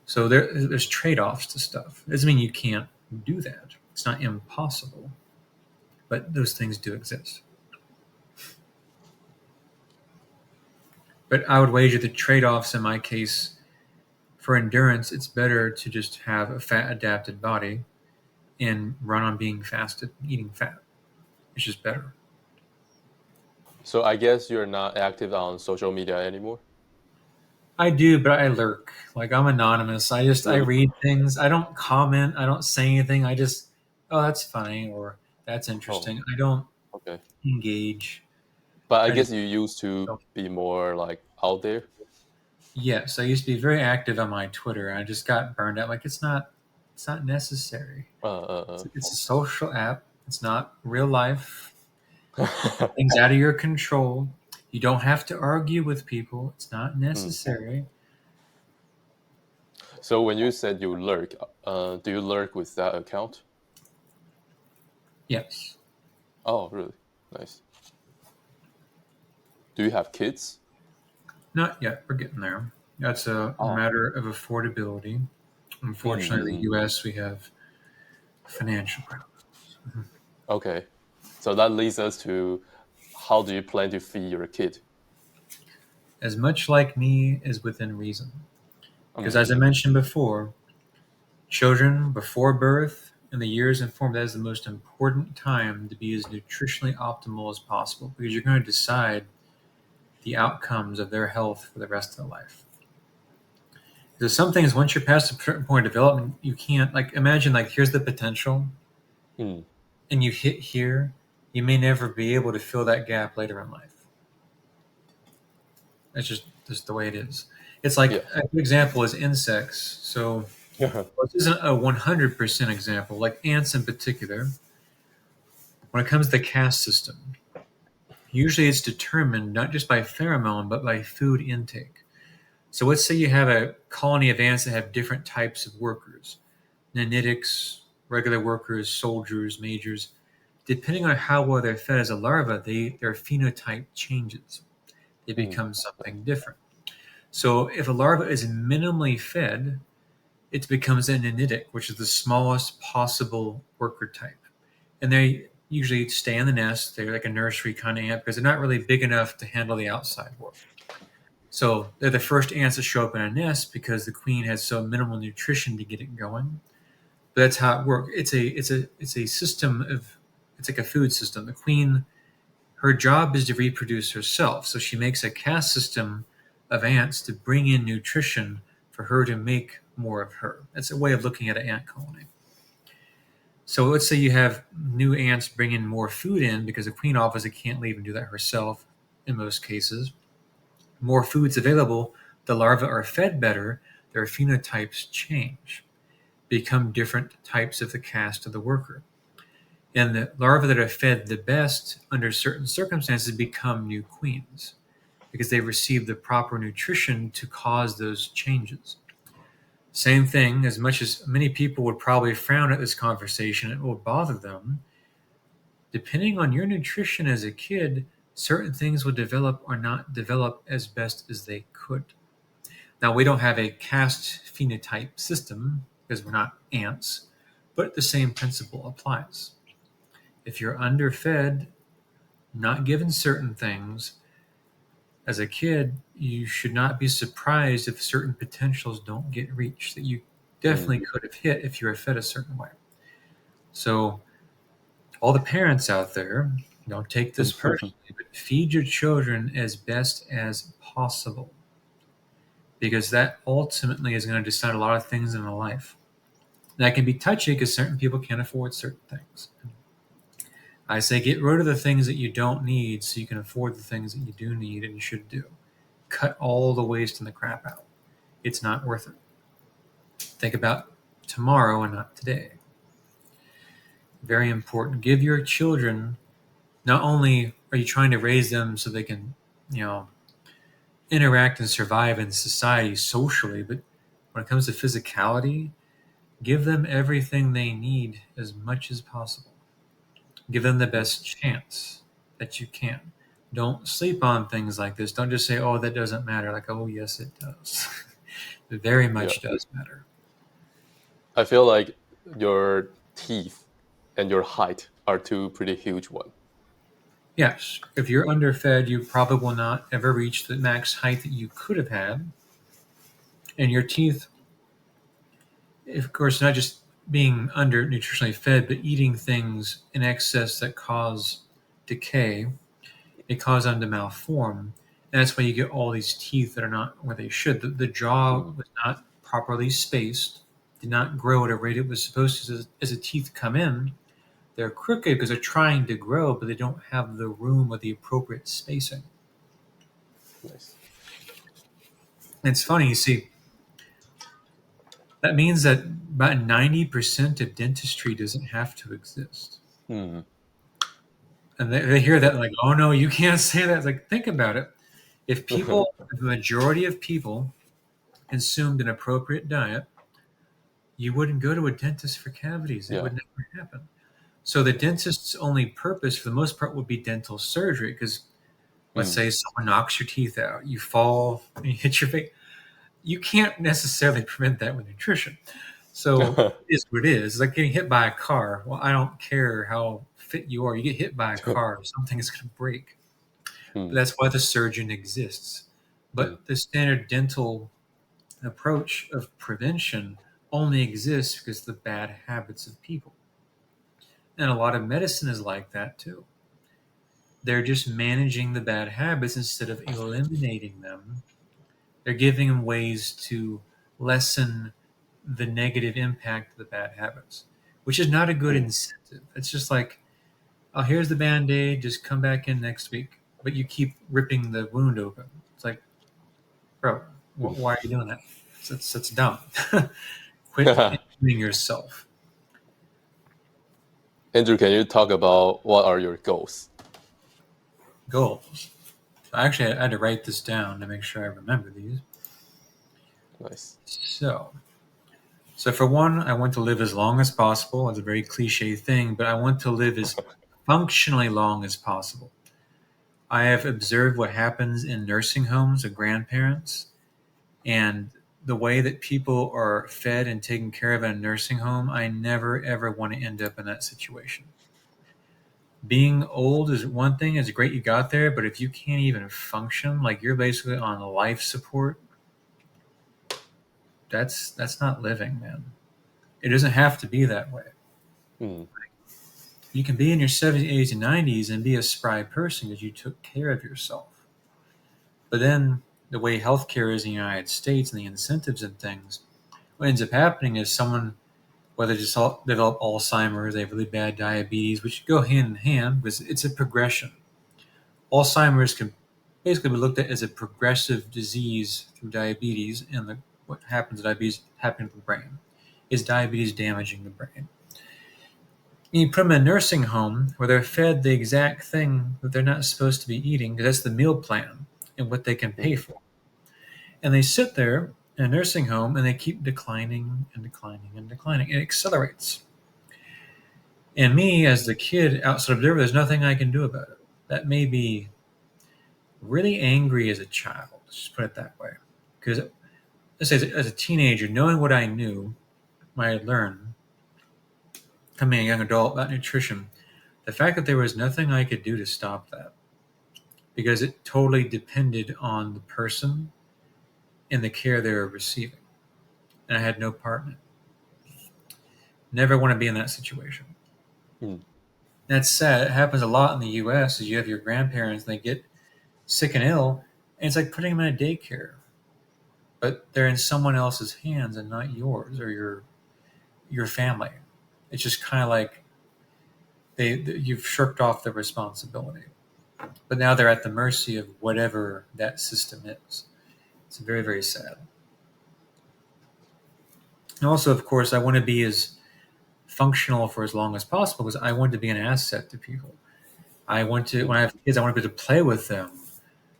So there's trade-offs to stuff. It doesn't mean you can't do that. It's not impossible, but those things do exist. But I would wager the trade-offs in my case for endurance, it's better to just have a fat adapted body and run on being fasted, eating fat. It's just better. So I guess you're not active on social media anymore? I do, but I lurk. Like I'm anonymous. I Really? read things. I don't comment. I don't say anything. I just, oh, that's funny, or That's Oh, interesting. I don't okay. engage. But I I just guess you used to be more like out there. yes, I used to be very active on my Twitter, and I just got burned out. Like it's not necessary. It's a social app. It's not real life. Things out of your control. You don't have to argue with people. It's not Hmm. necessary. So when you said you lurk, do you lurk with that account? Yes. Oh, really? Nice. Do you have kids? Not yet. We're getting there. That's a Oh. matter of affordability. Unfortunately, in the Mm-hmm. U.S., we have financial problems. Okay. So that leads us to how do you plan to feed your kid? As much like me as within reason. Because as I Mm-hmm. mentioned before, children before birth and the years informed that is the most important time to be as nutritionally optimal as possible because you're going to decide the outcomes of their health for the rest of their life. Because some things, once you're past a certain point of development, you can't, like, imagine, like, here's the potential, Mm. and you hit here, you may never be able to fill that gap later in life. It's just the way it is. It's like Yes. a good example is insects. So this isn't a 100% example, like ants in particular. When it comes to the caste system, usually it's determined not just by pheromone, but by food intake. So let's say you have a colony of ants that have different types of workers, nanitics, regular workers, soldiers, majors. Depending on how well they're fed as a larva, their phenotype changes. They Mm. become something different. So if a larva is minimally fed, it becomes a nanitic, which is the smallest possible worker type. And they usually stay in the nest. They're like a nursery kind of ant because they're not really big enough to handle the outside world. So they're the first ants to show up in a nest because the queen has so minimal nutrition to get it going. But that's how it works. It's a system of it's like a food system. The queen, her job is to reproduce herself. So she makes a caste system of ants to bring in nutrition for her to make more of her. That's a way of looking at an ant colony. So let's say you have new ants bringing more food in because the queen obviously can't leave and do that herself in most cases. More food's available, the larvae are fed better, their phenotypes change, become different types of the caste of the worker. And the larvae that are fed the best under certain circumstances become new queens because they receive the proper nutrition to cause those changes. Same thing, as much as many people would probably frown at this conversation, it will bother them. Depending on your nutrition as a kid, certain things will develop or not develop as best as they could. Now, we don't have a caste phenotype system because we're not ants, but the same principle applies. If you're underfed, not given certain things, as a kid, you should not be surprised if certain potentials don't get reached that you definitely Mm. could have hit if you were fed a certain way. So, all the parents out there, don't take this personally, but feed your children as best as possible because that ultimately is going to decide a lot of things in their life. That can be touchy because certain people can't afford certain things. I say get rid of the things that you don't need so you can afford the things that you do need and you should do. Cut all the waste and the crap out. It's not worth it. Think about tomorrow and not today. Very important. Give your children, not only are you trying to raise them so they can, you know, interact and survive in society socially, but when it comes to physicality, give them everything they need as much as possible. Give them the Mm. best chance that you can. Don't sleep on things like this. Don't just say, oh, that doesn't matter. Like, oh, yes, it does. It very Yeah. much does matter. I feel like your teeth and your height are two pretty huge ones. Yes, if you're underfed, you probably will not ever reach the max height that you could have had. And your teeth, of course, not just being under nutritionally fed, but eating things in excess that cause decay, they cause them to malform. And that's why you get all these teeth that are not where they should. The jaw Mm. was not properly spaced, did not grow at a rate it was supposed to. As the teeth come in, They're crooked because they're trying to grow, but they don't have the room or the appropriate spacing. Nice. It's funny, you see, that means that about 90% of dentistry doesn't have to exist. Hmm. And they hear that like, oh no, you can't say that. It's like, think about it. If people, if the majority of people consumed an appropriate diet, you wouldn't go to a dentist for cavities. It Yeah. would never happen. So the dentist's only purpose, for the most part, would be dental surgery. Because let's Hmm. say someone knocks your teeth out, you fall, and you hit your face. You can't necessarily prevent that with nutrition. So it is what it is. It's like getting hit by a car. Well, I don't care how fit you are. You get hit by a car, something is going to break. Hmm. That's why the surgeon exists. Hmm. But the standard dental approach of prevention only exists because of the bad habits of people. And a lot of medicine is like that too. They're just managing the bad habits instead of eliminating them. They're giving them ways to lessen the negative impact of the bad habits, which is not a good Hmm. incentive. It's just like, oh, here's the band aid, just come back in next week. But you keep ripping the wound open. It's like, bro, why are you doing that? It's dumb. Quit injuring yourself. Andrew, can you talk about what are your goals? Goals. Actually, I had to write this down to make sure I remember these. Nice. So for one, I want to live as long as possible. It's a very cliche thing, but I want to live as functionally long as possible. I have observed what happens in nursing homes of grandparents, and the way that people are fed and taken care of in a nursing home. I never ever want to end up in that situation. Being old is one thing, it's great you got there, but if you can't even function, like you're basically on life support, that's not living, man. It doesn't have to be that way. Hmm. You can be in your 70s, 80s, and 90s and be a spry person because you took care of yourself. But then the way healthcare is in the United States and the incentives and things, what ends up happening is someone, whether they just develop Alzheimer's, they have really bad diabetes, which go hand in hand because it's a progression. Alzheimer's can basically be looked at as a progressive disease through diabetes, and what happens to diabetes happening to the brain. Is diabetes damaging the brain? You put them in a nursing home where they're fed the exact thing that they're not supposed to be eating because that's the meal plan and what they can pay Hmm. for. And they sit there in a nursing home and they keep declining and declining and declining. It accelerates. And me, as the kid, outside observer, there's nothing I can do about it. That may be really angry as a child. Let's just put it that way. Because let's say as a teenager, knowing what I knew, what I had learned, becoming a young adult about nutrition, the fact that there was nothing I could do to stop that, because it totally depended on the person and the care they were receiving. And I had no part in it. Never want to be in that situation. Hmm. That's sad. It happens a lot in the US is you have your grandparents and they get sick and ill, and it's like putting them in a daycare. But they're in someone else's hands and not yours or your family. It's just kind of like you've shirked off the responsibility. But now they're at the mercy of whatever that system is. It's very, very sad. And also, of course, I want to be as functional for as long as possible because I want to be an asset to people. I want to, Hmm. when I have kids, I want to be able to play with them,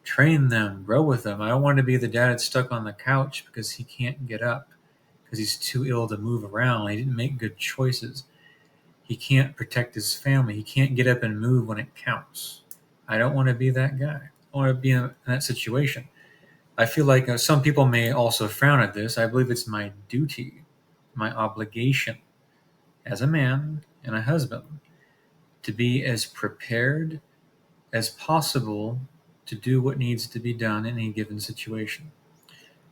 train them, grow with them. I don't want to be the dad that's stuck on the couch because he can't get up because he's too ill to move around. He didn't make good choices. He can't protect his family. He can't get up and move when it counts. I don't want to be that guy. I want to be in that situation. I feel like some people may also frown at this. I believe it's my duty, my obligation as a man and a husband to be as prepared as possible to do what needs to be done in any given situation.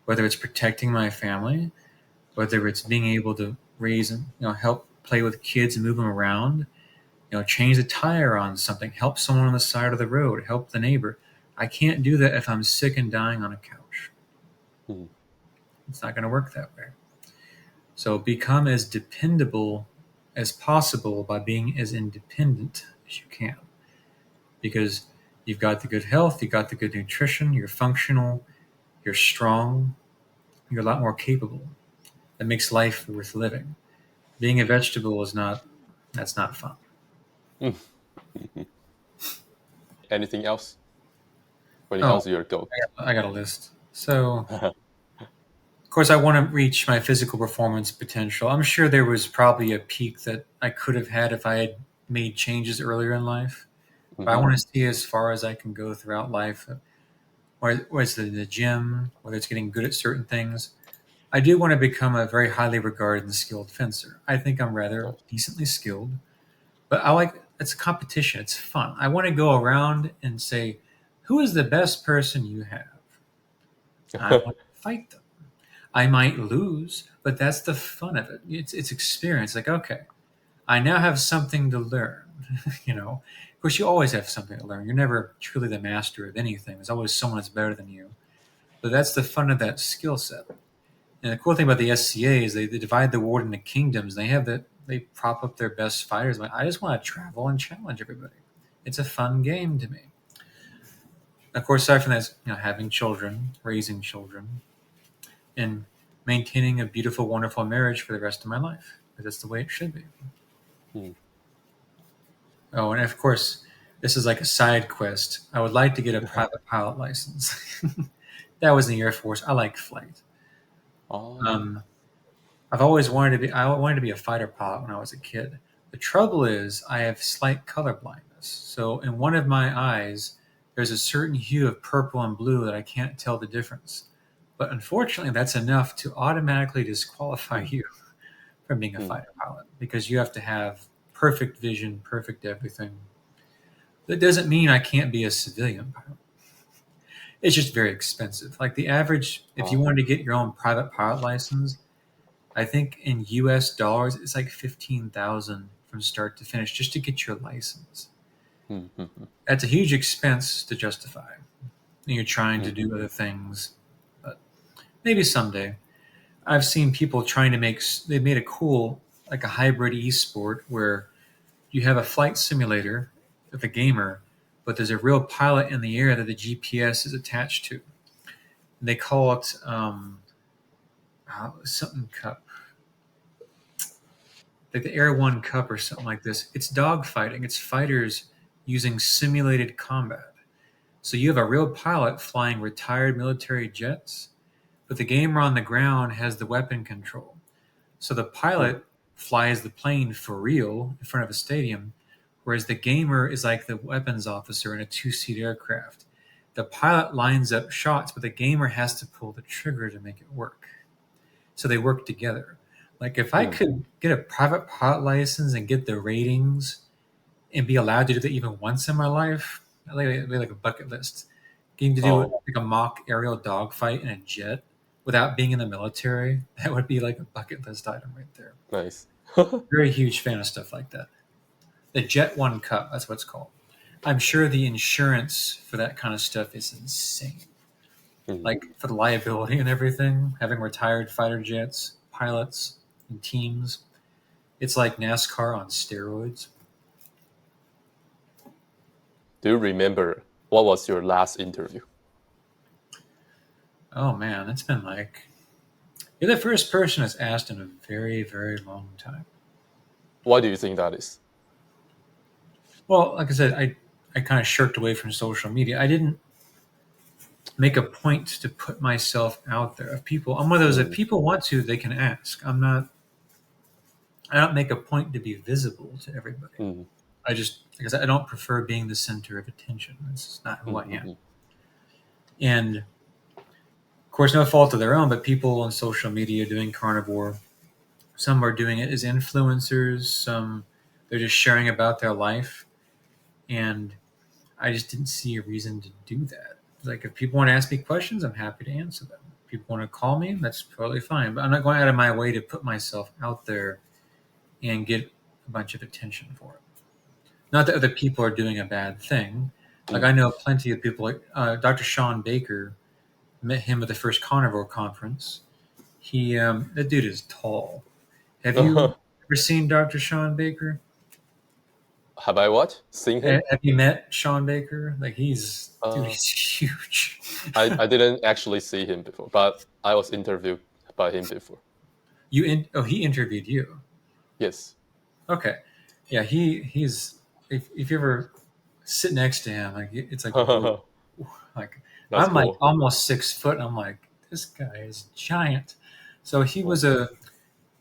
Whether it's protecting my family, whether it's being able to raise and help play with kids and move them around, change the tire on something, help someone on the side of the road, help the neighbor. I can't do that if I'm sick and dying on a couch. Hmm. It's not going to work that way. So become as dependable as possible by being as independent as you can. Because you've got the good health, you've got the good nutrition, you're functional, you're strong, you're a lot more capable. That makes life worth living. Being a vegetable is not, that's not fun. Anything else when it Oh, comes to your goal? I got a list. So, of course, I want to reach my physical performance potential. I'm sure there was probably a peak that I could have had if I had made changes earlier in life. But I Mhm. want to see as far as I can go throughout life, whether it's in the gym, whether it's getting good at certain things. I do want to become a very highly regarded and skilled fencer. I think I'm rather Nice. decently skilled, but I like it's a competition. It's fun. I want to go around and say, who is the best person you have? I want to fight them. I might lose, but that's the fun of it. It's experience. Like, okay, I now have something to learn. Of course, you always have something to learn. You're never truly the master of anything. There's always someone that's better than you. But that's the fun of that skill set. And the cool thing about the SCA is they divide the world into kingdoms. They prop up their best fighters. Like, I just want to travel and challenge everybody. It's a fun game to me. Of course, aside from that, having children, raising children, and maintaining a beautiful, wonderful marriage for the rest of my life. That's the way it should be. Hmm. Oh, and of course, this is like a side quest. I would like to get a private pilot license. That was in the Air Force. I like flight. Oh. Um, I've always wanted to be. I wanted to be a fighter pilot when I was a kid. The trouble is, I have slight color blindness. So in one of my eyes, there's a certain hue of purple and blue that I can't tell the difference. But unfortunately, that's enough to automatically disqualify Hmm. you from being a Hmm. fighter pilot because you have to have perfect vision, perfect everything. That doesn't mean I can't be a civilian pilot. It's just very expensive. Like the average, if you Oh. wanted to get your own private pilot license, I think in US dollars, it's like 15,000 from start to finish just to get your license. Hmm. Hmm. That's a huge expense to justify. And you're trying to Hmm. do other things, but maybe someday. I've seen people trying to they made a cool, like a hybrid esport where you have a flight simulator with a gamer, but there's a real pilot in the air that the GPS is attached to. And they call it something cup, like the Air One Cup or something like this. It's dogfighting. It's fighters using simulated combat. So you have a real pilot flying retired military jets, but the gamer on the ground has the weapon control. So the Hmm. pilot flies the plane for real in front of a stadium, whereas the gamer is like the weapons officer in a two-seat aircraft. The pilot lines up shots, but the gamer has to pull the trigger to make it work. So they work together. Like if I Hmm. could get a private pilot license and get the ratings and be allowed to do that even once in my life, it'd be like a bucket list. Getting to do Oh. like a mock aerial dogfight in a jet without being in the military, that would be like a bucket list item right there. Nice. Very huge fan of stuff like that. The Jet One Cup, that's what it's called. I'm sure the insurance for that kind of stuff is insane. Hmm. Like for the liability and everything, having retired fighter jets, pilots, and teams. It's like NASCAR on steroids. Do you remember what was your last interview? Oh man, it's been like you're the first person that's asked in a very, very long time. Why do you think that is? Well, like I said, I kind of shirked away from social media. I didn't make a point to put myself out there. If people, I'm one of those. If Hmm. people want to, they can ask. I'm not. I don't make a point to be visible to everybody. Hmm. I just because I don't prefer being the center of attention. It's just not who Hmm. I am. Hmm. And of course, no fault of their own, but people on social media doing carnivore, some are doing it as influencers. Some they're just sharing about their life, and I just didn't see a reason to do that. Like if people want to ask me questions, I'm happy to answer them. If people want to call me, that's totally fine. But I'm not going out of my way to put myself out there and get a bunch of attention for it. Not that other people are doing a bad thing. Like Hmm. I know plenty of people, like Dr. Shawn Baker. Met him at the first carnivore conference. That dude is tall. Have you Hmm. ever seen Dr. Shawn Baker? Have I what? Seen him? Have you met Shawn Baker? Like dude, Uh, he's huge. I didn't actually see him before, but I was interviewed by him before. He interviewed you. Yes. Okay, yeah, he's if you ever sit next to him, like it's like whoa, like That's I'm like cool. almost 6 foot. And I'm like this guy is giant. So he was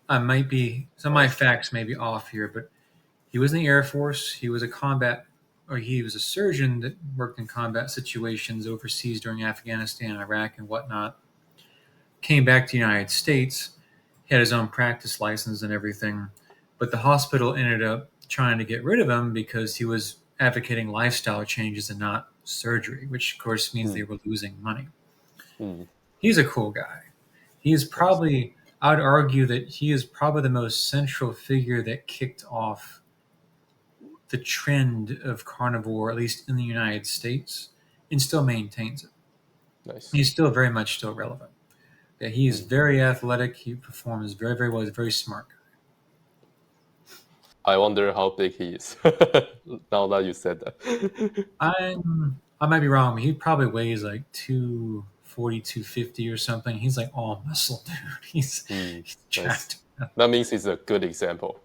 I might be some of my facts may be off here, but he was in the Air Force. He was he was a surgeon that worked in combat situations overseas during Afghanistan, Iraq, and whatnot. Came back to the United States, had his own practice license and everything, but the hospital ended up trying to get rid of him because he was advocating lifestyle changes and not surgery, which of course means they Hmm. were losing money. Hmm. He's a cool guy. He's Nice. probably, I would argue that he is probably the most central figure that kicked off the trend of carnivore, at least in the United States, and still maintains it. Nice. He's still very much still relevant. Yeah, he is Hmm. very athletic. He performs very, very well. He's a very smart guy. I wonder how big he is. Now that you said that. I might be wrong, but he probably weighs like 240, 250 or something. He's like all muscle, dude. Hmm. He's Nice. jacked. That means he's a good example.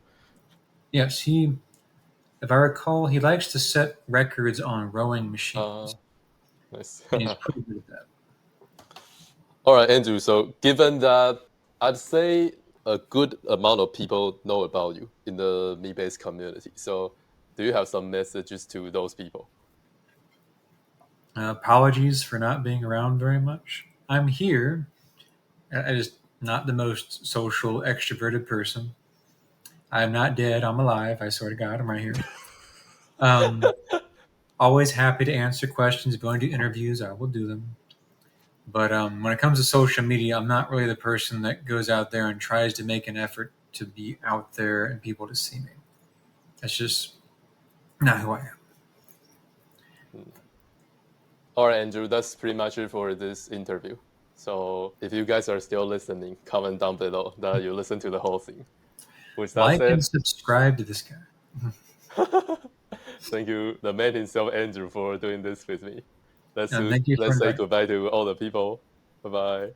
Yes, if I recall, he likes to set records on rowing Uh, machines, nice. and he's pretty good at that. All right, Andrew. So, given that I'd say a good amount of people know about you in the me-based community, so do you have some messages to those people? Apologies for not being around very much. I'm here. I just not the most social, extroverted person. I'm not dead. I'm alive. I swear to God, I'm right here. Um, Always happy to answer questions. If you want to do interviews, I will do them. But when it comes to social media, I'm not really the person that goes out there and tries to make an effort to be out there and people to see me. That's just not who I am. Hmm. All right, Andrew. That's pretty much it for this interview. So, if you guys are still listening, comment down below that you listen to the whole thing. With that Like said, and subscribe to this guy. thank you, the man himself, Andrew, for doing this with me. Thank you for Let's say inviting. goodbye to all the people. Bye bye.